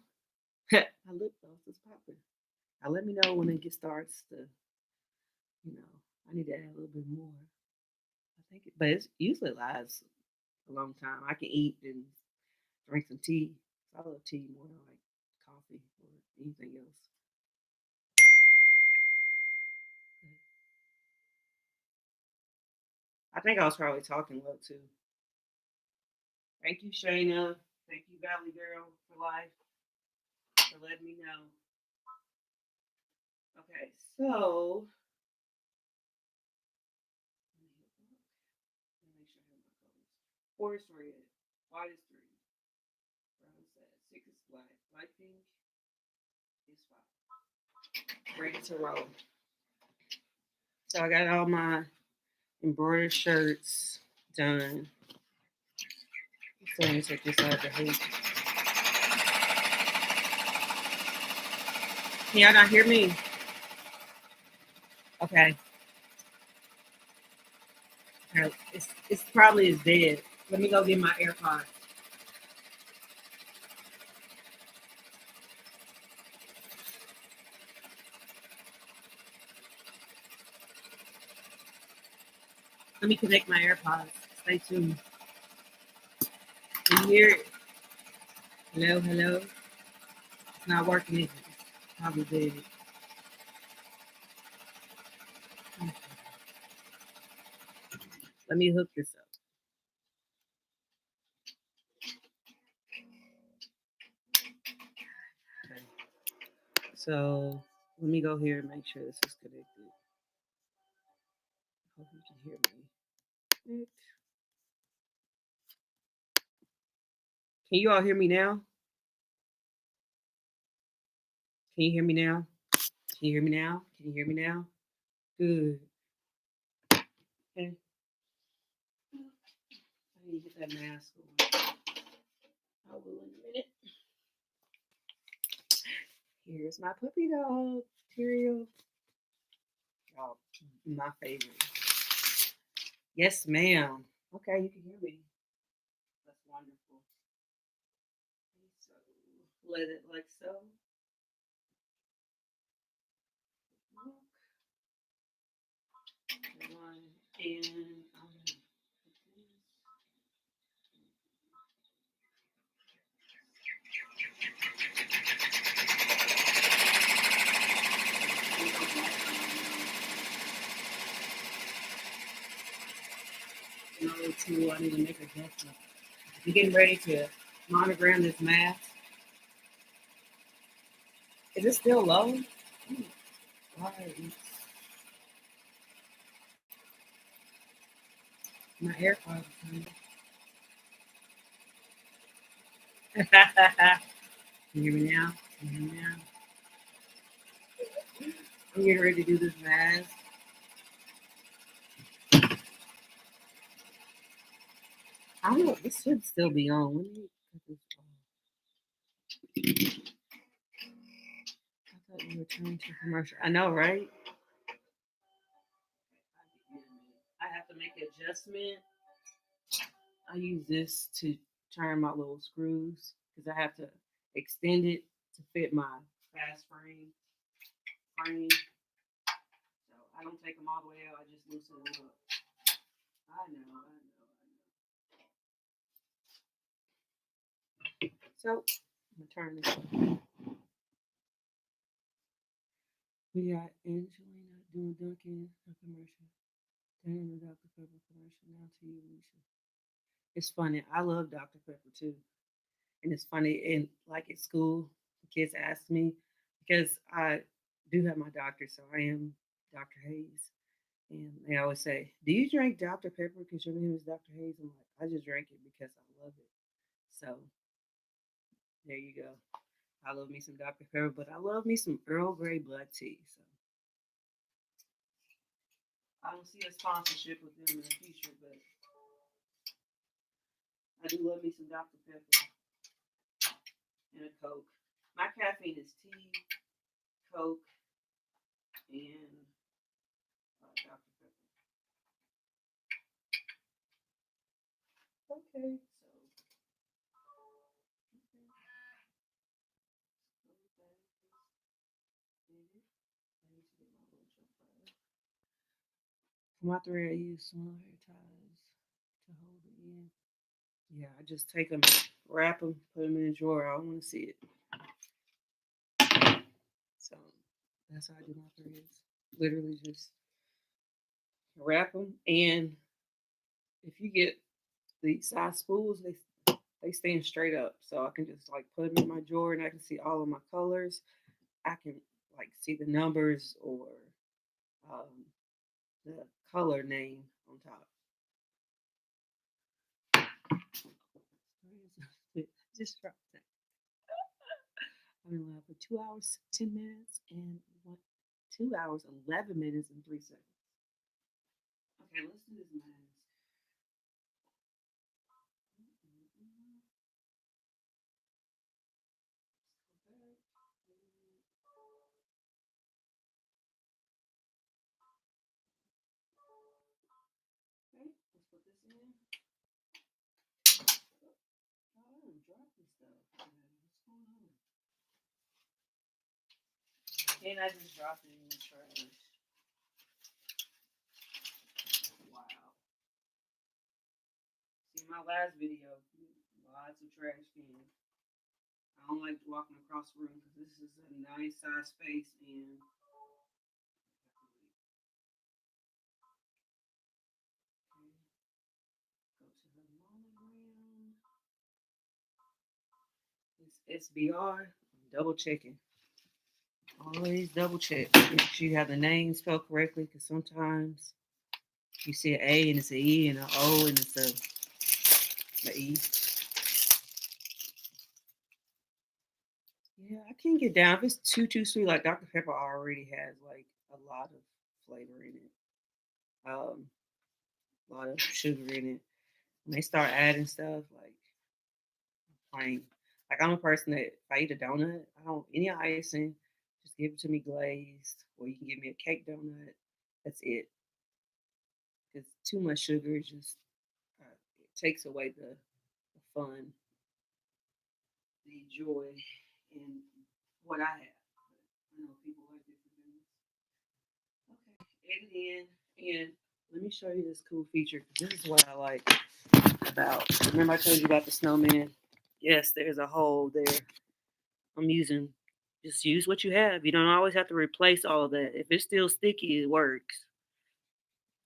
My lip gloss is popping. Now let me know when it starts to, I need to add a little bit more. I think, but it usually lasts a long time. I can eat and drink some tea. I love tea more than like coffee or anything else. I think I was probably talking low too. Thank you, Shayna. Thank you, Valley Girl for Life, for letting me know. Okay, so let me make sure I have my colors. 4 is red, white is 3, brown is 6 is black, light pink is 5. Ready to roll. So I got all my embroidered shirts done. So let me take this out the hoop. Can y'all not hear me? Okay. It's probably is dead. Let me go get my AirPods. Let me connect my AirPods. Stay tuned. Can you hear it? Hello, hello. It's not working, is it? Probably dead. Let me hook this up. Okay. So let me go here and make sure this is connected. Hope you can hear me. Can you all hear me now? Can you hear me now? Can you hear me now? Can you hear me now? Good. Okay. I need to get that mask on. I will in a minute. Here's my puppy dog, Tyrael. Oh, my favorite. Yes, ma'am. Okay, you can hear me. That's wonderful. So let it like so. One and another tool I need to make adjustment. I'm getting ready to monogram this mask. Is it still low? Why? My AirPods. Can you hear me now? Can you hear me now? I'm getting ready to do this mask. I don't know. This should still be on. Let me put this on. I thought you were turning to commercial. I know, right? I have to make an adjustment. I use this to turn my little screws because I have to extend it to fit my fast frame. So I don't take them all the way out. I just loosen them up. I know. So I'm gonna turn this on. We got Angelina doing Dunkin' a commercial. Then the Dr. Pepper commercial. Now to you, Alisha. It's funny. I love Dr. Pepper too. And it's funny, in like at school, the kids ask me because I do have my doctor, so I am Dr. Hayes. And they always say, "Do you drink Dr. Pepper because your name is Dr. Hayes?" I'm like, "I just drink it because I love it." So there you go. I love me some Dr. Pepper, but I love me some Earl Grey black tea. So I don't see a sponsorship with them in the future, but I do love me some Dr. Pepper and a Coke. My caffeine is tea, Coke, and Dr. Pepper. Okay, so For my thread, I use small hair ties to hold it in. Yeah, I just take them, wrap them, put them in a drawer. I don't want to see it. So that's how I do my threads. Literally just wrap them, and if you get the size spools, they stand straight up, so I can just like put them in my drawer, and I can see all of my colors. I can like see the numbers or the color name on top. Just dropped that. I've been live for 2 hours, 10 minutes, and 2 hours, 11 minutes, and 3 seconds. Okay, let's do this mask. Okay, let's put this in. Oh, I'm dropping stuff. What's going on? And I just dropped it in the trash. Wow. See my last video, lots of trash cans. I don't like walking across the room because this is a nice size space and go to the monogram. It's SBR. Double checking. Always double check. Make sure you have the name spelled correctly because sometimes you see an A and it's an E and an O and it's a E. Yeah, I can't get down. If it's too sweet, like Dr. Pepper already has like a lot of flavor in it. A lot of sugar in it. When they start adding stuff like plain, like I'm a person that if I eat a donut, I don't any icing, just give it to me glazed, or you can give me a cake donut. That's it. Because too much sugar just it takes away the fun, the joy, and what I have. I know people like different things. Okay, edit in, and let me show you this cool feature. This is what I like about. Remember I told you about the snowman? Yes, there's a hole there. I'm using. Just use what you have. You don't always have to replace all of that. If it's still sticky, it works.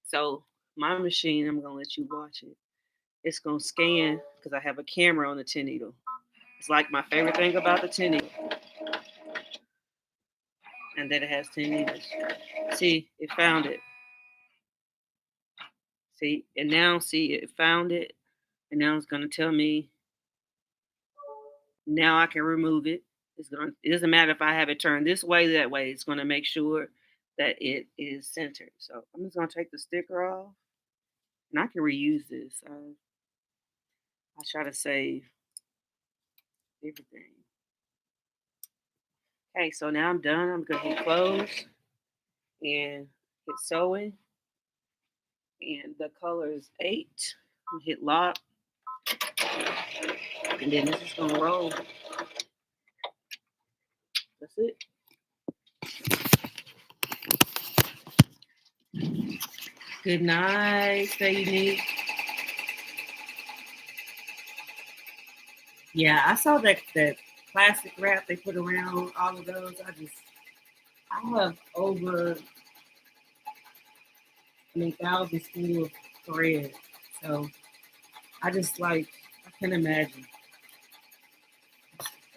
So my machine, I'm gonna let you watch it. It's gonna scan because I have a camera on the tin needle. It's like my favorite thing about the tin needle, and that it has 10 needles. See, it found it. See, and now see it found it, and now it's gonna tell me. Now I can remove it. It doesn't matter if I have it turned this way, that way. It's gonna make sure that it is centered. So I'm just gonna take the sticker off, and I can reuse this. I try to save everything. Okay, so now I'm done. I'm gonna hit close and hit sewing, and the color is 8. Hit lock, and then this is gonna roll. That's it. Good night. Stay unique. Yeah, I saw that plastic wrap they put around all of those. I have over thousands full of thread. So I just like I can imagine.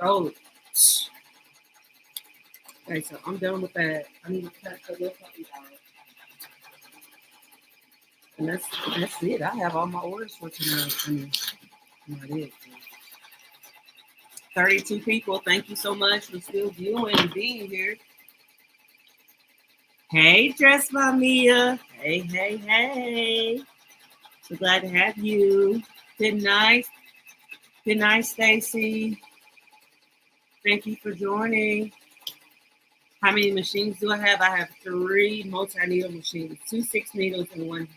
Oh, okay, so I'm done with that. I need to cut the little puppy out. And that's it. I have all my orders for tonight. I mean, not it. 32 people. Thank you so much for still viewing and being here. Hey, Dress by Mia. Hey, hey, hey. So glad to have you. Good night. Good night, Stacy. Thank you for joining. How many machines do I have? I have 3 multi-needle machines, 2 6 needles and 1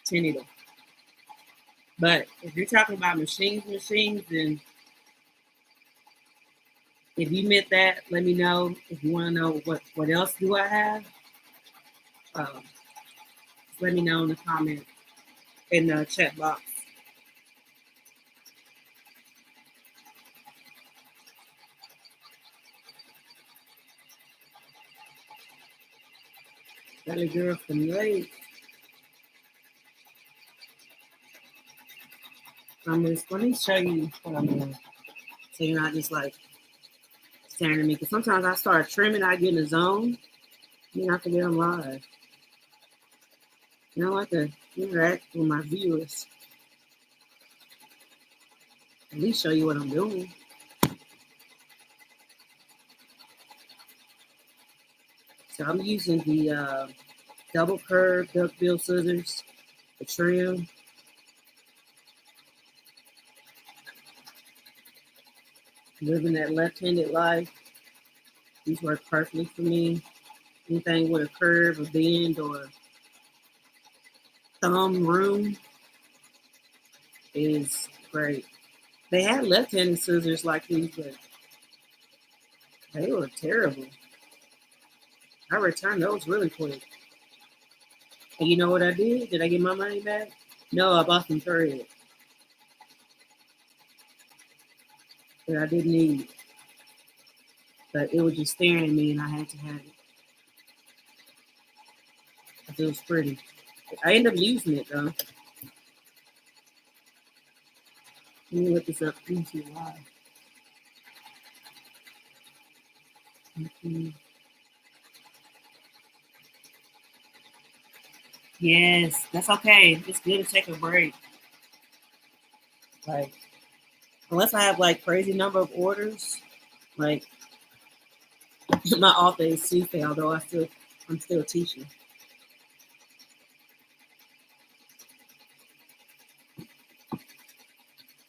10 needle. But if you're talking about machines, then if you meant that, let me know. If you want to know what else do I have, let me know in the comment, in the chat box. Got a girl from late. Let me show you what I'm doing. So you're not just like staring at me. Because sometimes I start trimming, I get in the zone. You have to get them live. You know, I like to interact with my viewers. At least show you what I'm doing. So I'm using the double curve duckbill scissors to trim. Living that left-handed life. These work perfectly for me. Anything with a curve, a bend, or thumb room is great. They had left-handed scissors like these, but they were terrible. I returned those really quick. And you know what I did? Did I get my money back? No, I bought some thread that I didn't need. But it was just staring at me and I had to have it. It was pretty. I ended up using it though. Let me look this up. Let me see why. Yes, that's okay. It's good to take a break. Like, unless I have like crazy number of orders, like my off day is Tuesday, although I'm still teaching.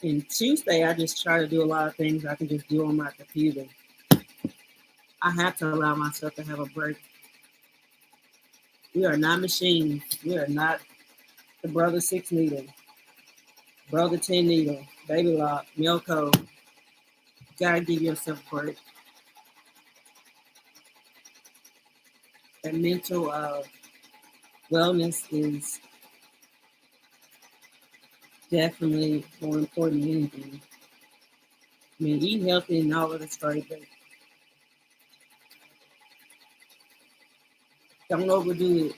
And Tuesday, I just try to do a lot of things I can just do on my computer. I have to allow myself to have a break. We are not machines. We are not the brother 6 needle, brother 10 needle, baby lock, Milko. You gotta give yourself a break. That mental wellness is definitely more important than anything. I mean, eating healthy and all of that's great, but don't overdo it.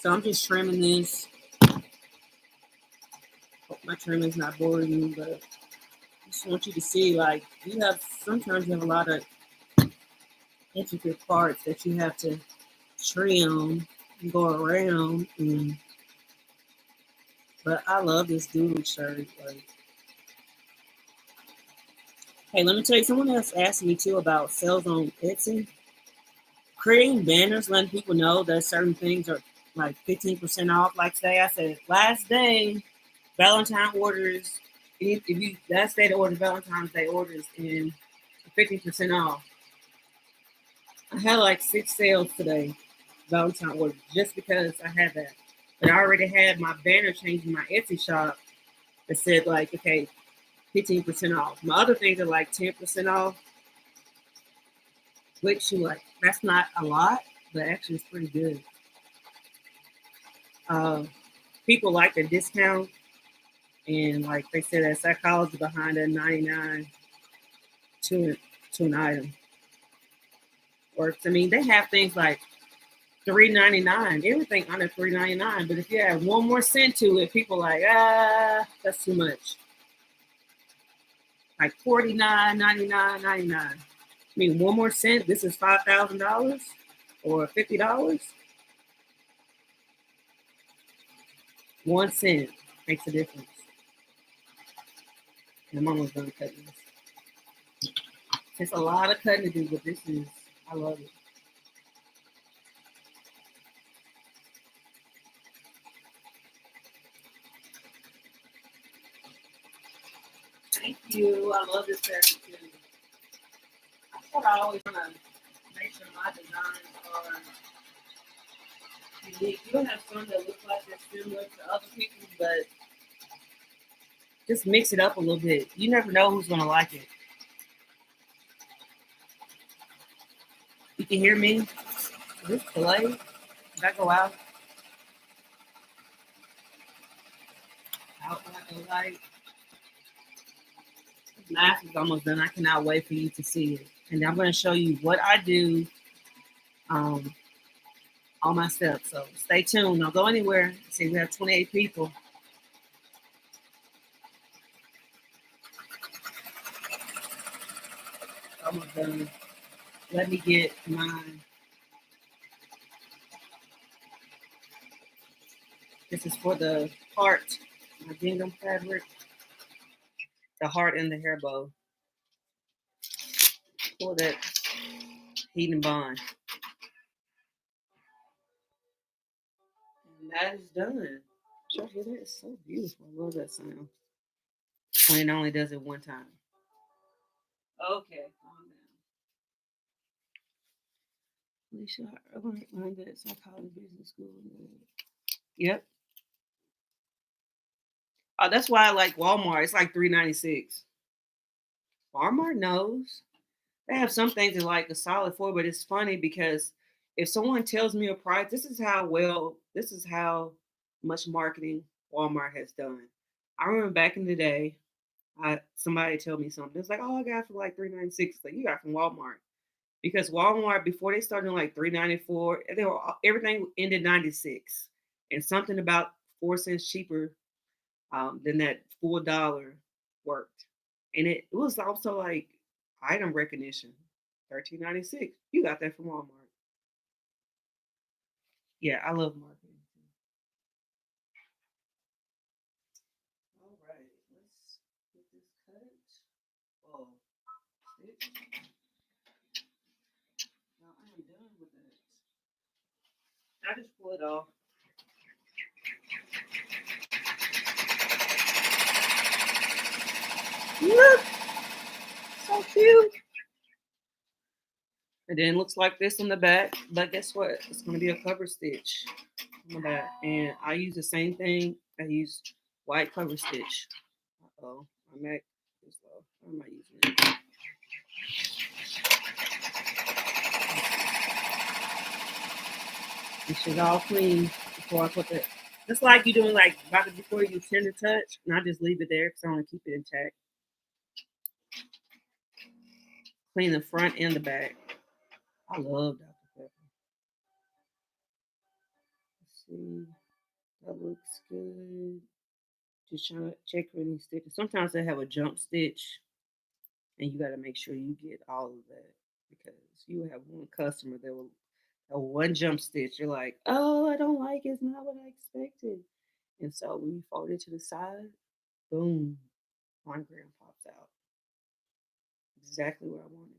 So I'm just trimming this. Hope my trimming's not boring you, but I just want you to see, like, sometimes you have a lot of intricate parts that you have to trim and go around. But I love this doodle shirt. Like, hey, let me tell you, someone else asked me too about sales on Etsy. Creating banners, letting people know that certain things are like 15% off. Like today, I said, last day, Valentine orders. If you last day to order Valentine's Day orders and 50% off. I had like 6 sales today, Valentine orders, just because I had that. But I already had my banner changed in my Etsy shop that said like, okay, 15% off. My other things are like 10% off, which you like, that's not a lot, but actually it's pretty good. People like the discount, and like they said, that psychology behind that 99 to an item works. I mean, they have things like $3.99, everything under $3.99. But if you add one more cent to it, people like, that's too much. Like $49.99.99. I mean, one more cent. This is $5,000 or $50. 1 cent makes a difference. And I'm almost done cutting this. It's a lot of cutting to do, but I love it. Thank you. I love this fabric too. I thought I always want to make sure my designs are unique. You'll have some that look like they're similar to other people, but Just mix it up a little bit. You never know who's gonna like it. You can hear me. Is this delay? Did I go out? Out like a light. This mask is almost done. I cannot wait for you to see it. And I'm going to show you what I do um, on my steps. So stay tuned. Don't go anywhere. See, we have 28 people. Almost done. Let me get mine. This is for the heart, my gingham fabric, the heart and the hair bow. Pull that heat and bond. And that is done. Sure, hear that? It's so beautiful. I love that sound. When it only does it one time. Okay, calm down. Alisha, I learned that psychology business school. Yep. Oh, that's why I like Walmart. It's like $3.96. Walmart knows. They have some things that like a solid four, but it's funny because if someone tells me a price, this is how much marketing Walmart has done. I remember back in the day, somebody told me something. It's like, oh, I got it for like $3.96. Like you got it from Walmart because Walmart before they started like $3.94, they were everything ended 96, and something about 4 cents cheaper than that full dollar worked, and it was also like item recognition, 13.96. You got that from Walmart. Yeah, I love marketing. All right, let's get this cut. Oh, stitch. Now I am done with it. I just pull it off. Look, so cute. And then it looks like this on the back, but guess what? It's going to be a cover stitch on the back. And I use the same thing. I use white cover stitch. Uh-oh, my Mac is low. How am I using it? This shit all clean before I put that. Just like you doing like right before you tender touch, and I just leave it there because I want to keep it intact. Clean the front and the back. I love Dr. Pepper. Let's see. That looks good. Just trying to check for any stitches. Sometimes they have a jump stitch, and you got to make sure you get all of that because you have one customer that will a one jump stitch. You're like, oh, I don't like it. It's not what I expected. And so when you fold it to the side, boom, monogram pops out. Exactly where I want it.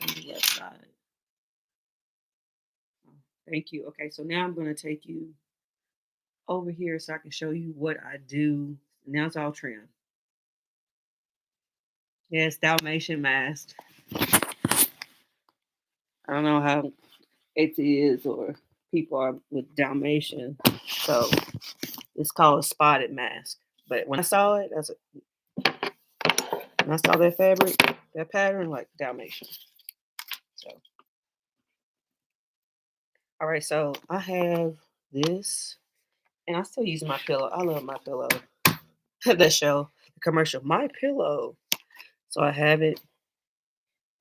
It's on the left side. Oh, thank you. Okay, so now I'm going to take you over here so I can show you what I do. Now it's all trimmed. Yes, Dalmatian mask. I don't know how it is or people are with Dalmatian. So it's called a spotted mask. But when I saw it, when I saw that fabric, that pattern, like Dalmatian. So, all right, so I have this, and I still use my pillow. I love my pillow. That show, the commercial, My Pillow. So I have it.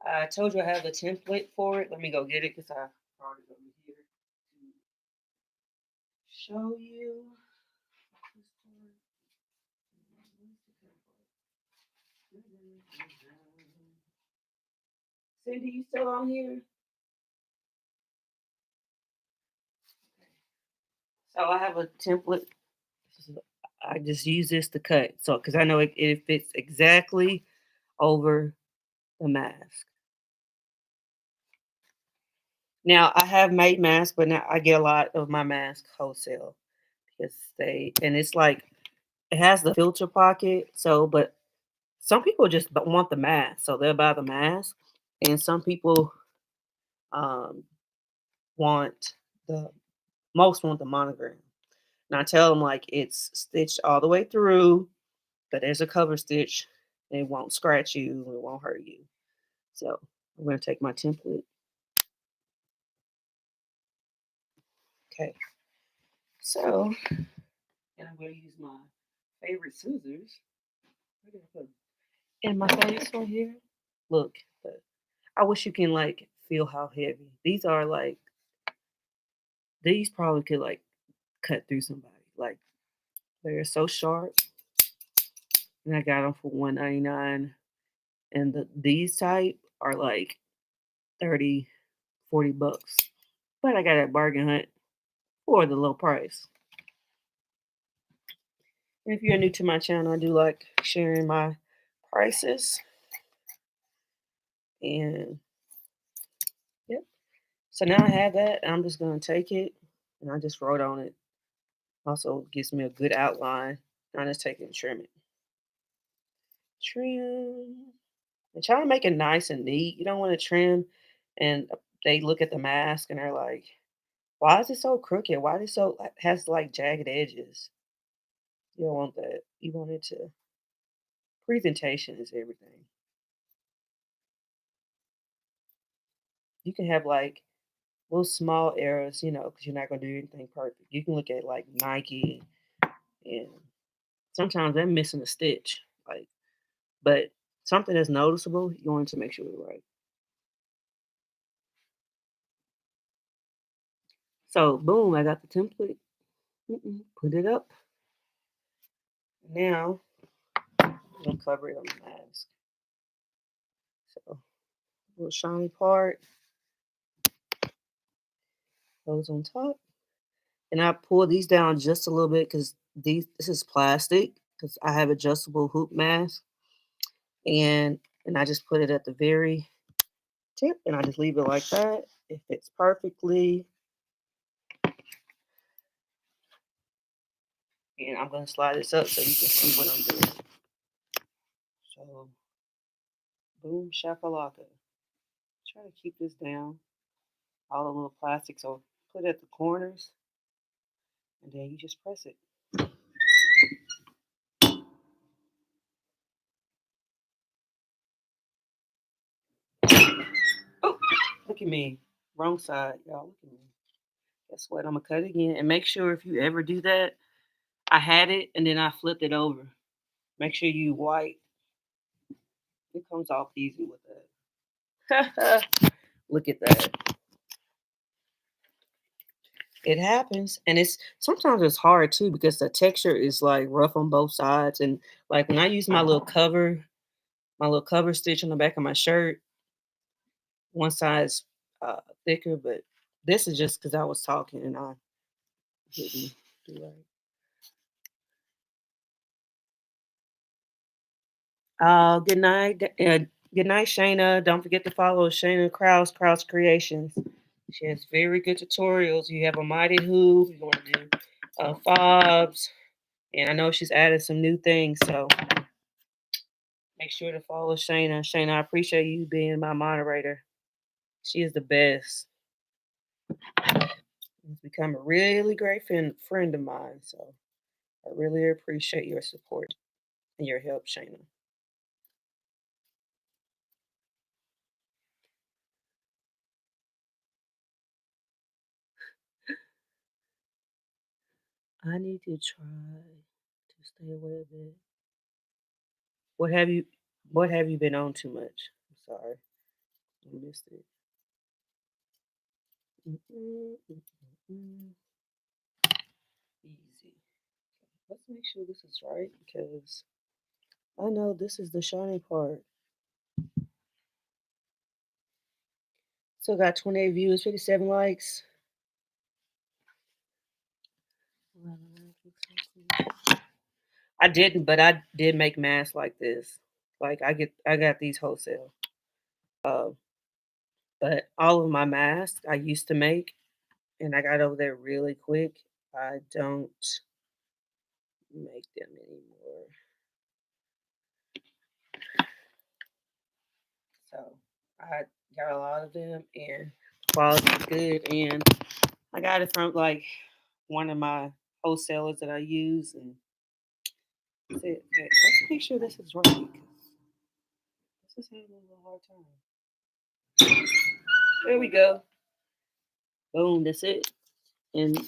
I told you I have the template for it. Let me go get it because I brought it over here to show you. Cindy, you still on here? So I have a template. I just use this to cut. So, because I know it fits exactly over the mask. Now I have made masks, but now I get a lot of my masks wholesale because and it's like it has the filter pocket. So, but some people just want the mask, so they'll buy the mask, and some people um, want the most want the monogram. And I tell them like it's stitched all the way through, but there's a cover stitch. And it won't scratch you. It won't hurt you. So I'm going to take my template. Okay. So, and I'm going to use my favorite scissors. Where did I put 'em? In my face right here. Look, I wish you can like feel how heavy these are. Like these probably could like cut through somebody. Like they're so sharp, and I got them for $1.99. And these type are like 30, $40. But I got a bargain hunt for the low price. And if you're new to my channel, I do like sharing my prices. And yep. So now I have that. I'm just gonna take it and I just wrote on it. Also gives me a good outline. I just take it and trim it. Trim. And try to make it nice and neat. You don't want to trim and they look at the mask and they're like, why is it so crooked? Why is it so has like jagged edges? You don't want that. You want it to presentation is everything. You can have like little small errors, because you're not gonna do anything perfect. You can look at like Nike and sometimes they're missing a stitch. Like, but something that's noticeable, you want to make sure it's right. So boom, I got the template. Put it up. Now I'm gonna cover it on the mask. So little shiny part goes on top. And I pull these down just a little bit because this is plastic because I have adjustable hoop mask. And I just put it at the very tip and I just leave it like that. It fits perfectly. And I'm gonna slide this up so you can see what I'm doing. So boom shakalaka. Try to keep this down. All the little plastics are put at the corners and then you just press it. Oh, look at me. Wrong side, y'all. Look at me. Guess what? I'm gonna cut it again. And make sure if you ever do that, I had it and then I flipped it over. Make sure you white. It comes off easy with that. Look at that. It happens. And it's sometimes it's hard too because the texture is like rough on both sides. And like when I use my little cover stitch on the back of my shirt, one side's thicker, but this is just because I was talking and I didn't do right. Good night. Good night, Shayna. Don't forget to follow Shayna Krause Creations. She has very good tutorials. You have a mighty hoop. You want to do fobs, and I know she's added some new things. So make sure to follow Shayna. Shayna, I appreciate you being my moderator. She is the best. She's become a really great friend of mine. So I really appreciate your support and your help, Shayna. I need to try to stay away a bit. What have you what have you been on too much? I'm sorry. I missed it. Mm-mm, mm-mm. Easy. Let's make sure this is right because I know this is the shiny part. Still got 28 views, 57 likes. I didn't, but I did make masks like this. Like I got these wholesale. Uh, but all of my masks I used to make and I got over there really quick. I don't make them anymore. So I got a lot of them and quality is good. And I got it from like one of my wholesalers that I use, and that's it. Okay, let's make sure this is right, because this is having a little hard time. There we go. Boom, that's it. And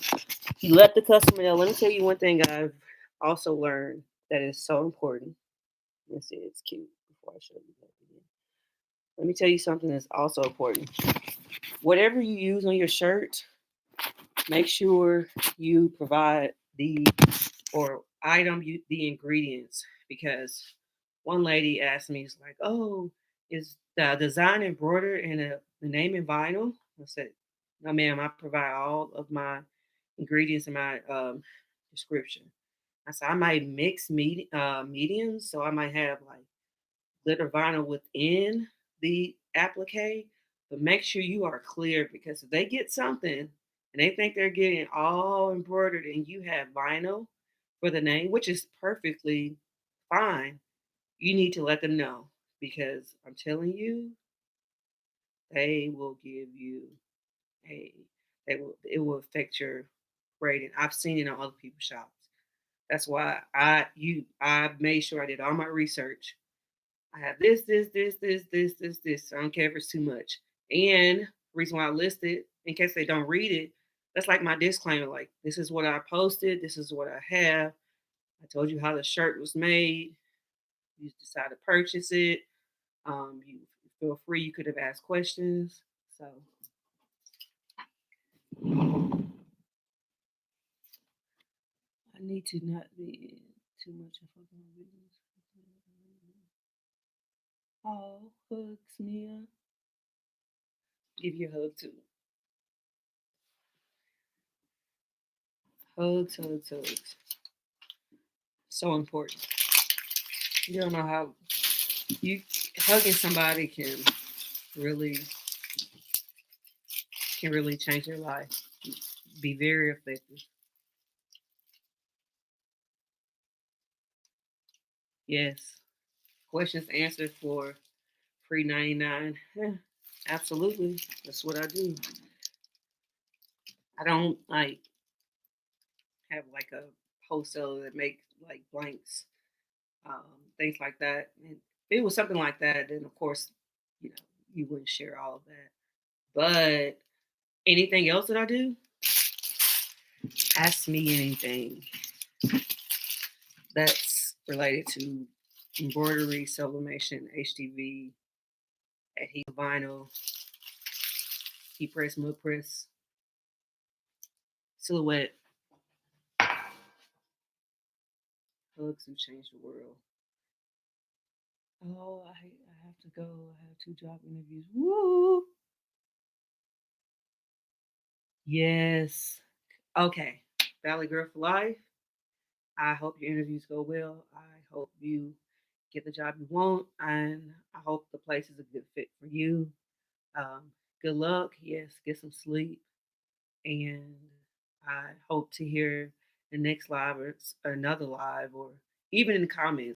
you let the customer know. Let me tell you one thing I've also learned that is so important. Let's see, it's cute before I show you that again. Let me tell you something that's also important. Whatever you use on your shirt, make sure you provide the or item you the ingredients, because one lady asked me, it's like, oh, is the design embroidered and the name in vinyl? I said, no, ma'am, I provide all of my ingredients in my description. I said, I might mix mediums, so I might have like glitter vinyl within the applique, but make sure you are clear, because if they get something and they think they're getting all embroidered and you have vinyl for the name, which is perfectly fine, you need to let them know, because I'm telling you, they will give you a it will affect your rating. I've seen it on other people's shops. That's why I made sure I did all my research. I have this. I don't care if it's too much. And reason why I list it, in case they don't read it, that's like my disclaimer. Like, this is what I posted. This is what I have. I told you how the shirt was made. You decide to purchase it. You feel free. You could have asked questions. So I need to not be too much of a business. Oh, hugs, Mia. Give you a hug too. Hugs. So important. You don't know how you hugging somebody really can really change their life. Be very effective. Yes. Questions answered for free 99. Yeah, absolutely. That's what I do. I don't like have like a wholesaler that make like blanks, things like that. And if it was something like that, then of course, you know, you wouldn't share all of that. But anything else that I do, ask me anything that's related to embroidery, sublimation, HTV, adhesive vinyl, heat press, mud press, silhouette, hugs who changed the world. Oh, I have to go. I have two job interviews. Woo! Yes. Okay. Valley Girl for Life. I hope your interviews go well. I hope you get the job you want, and I hope the place is a good fit for you. Good luck. Yes, get some sleep, and I hope to hear the next live or another live, or even in the comments.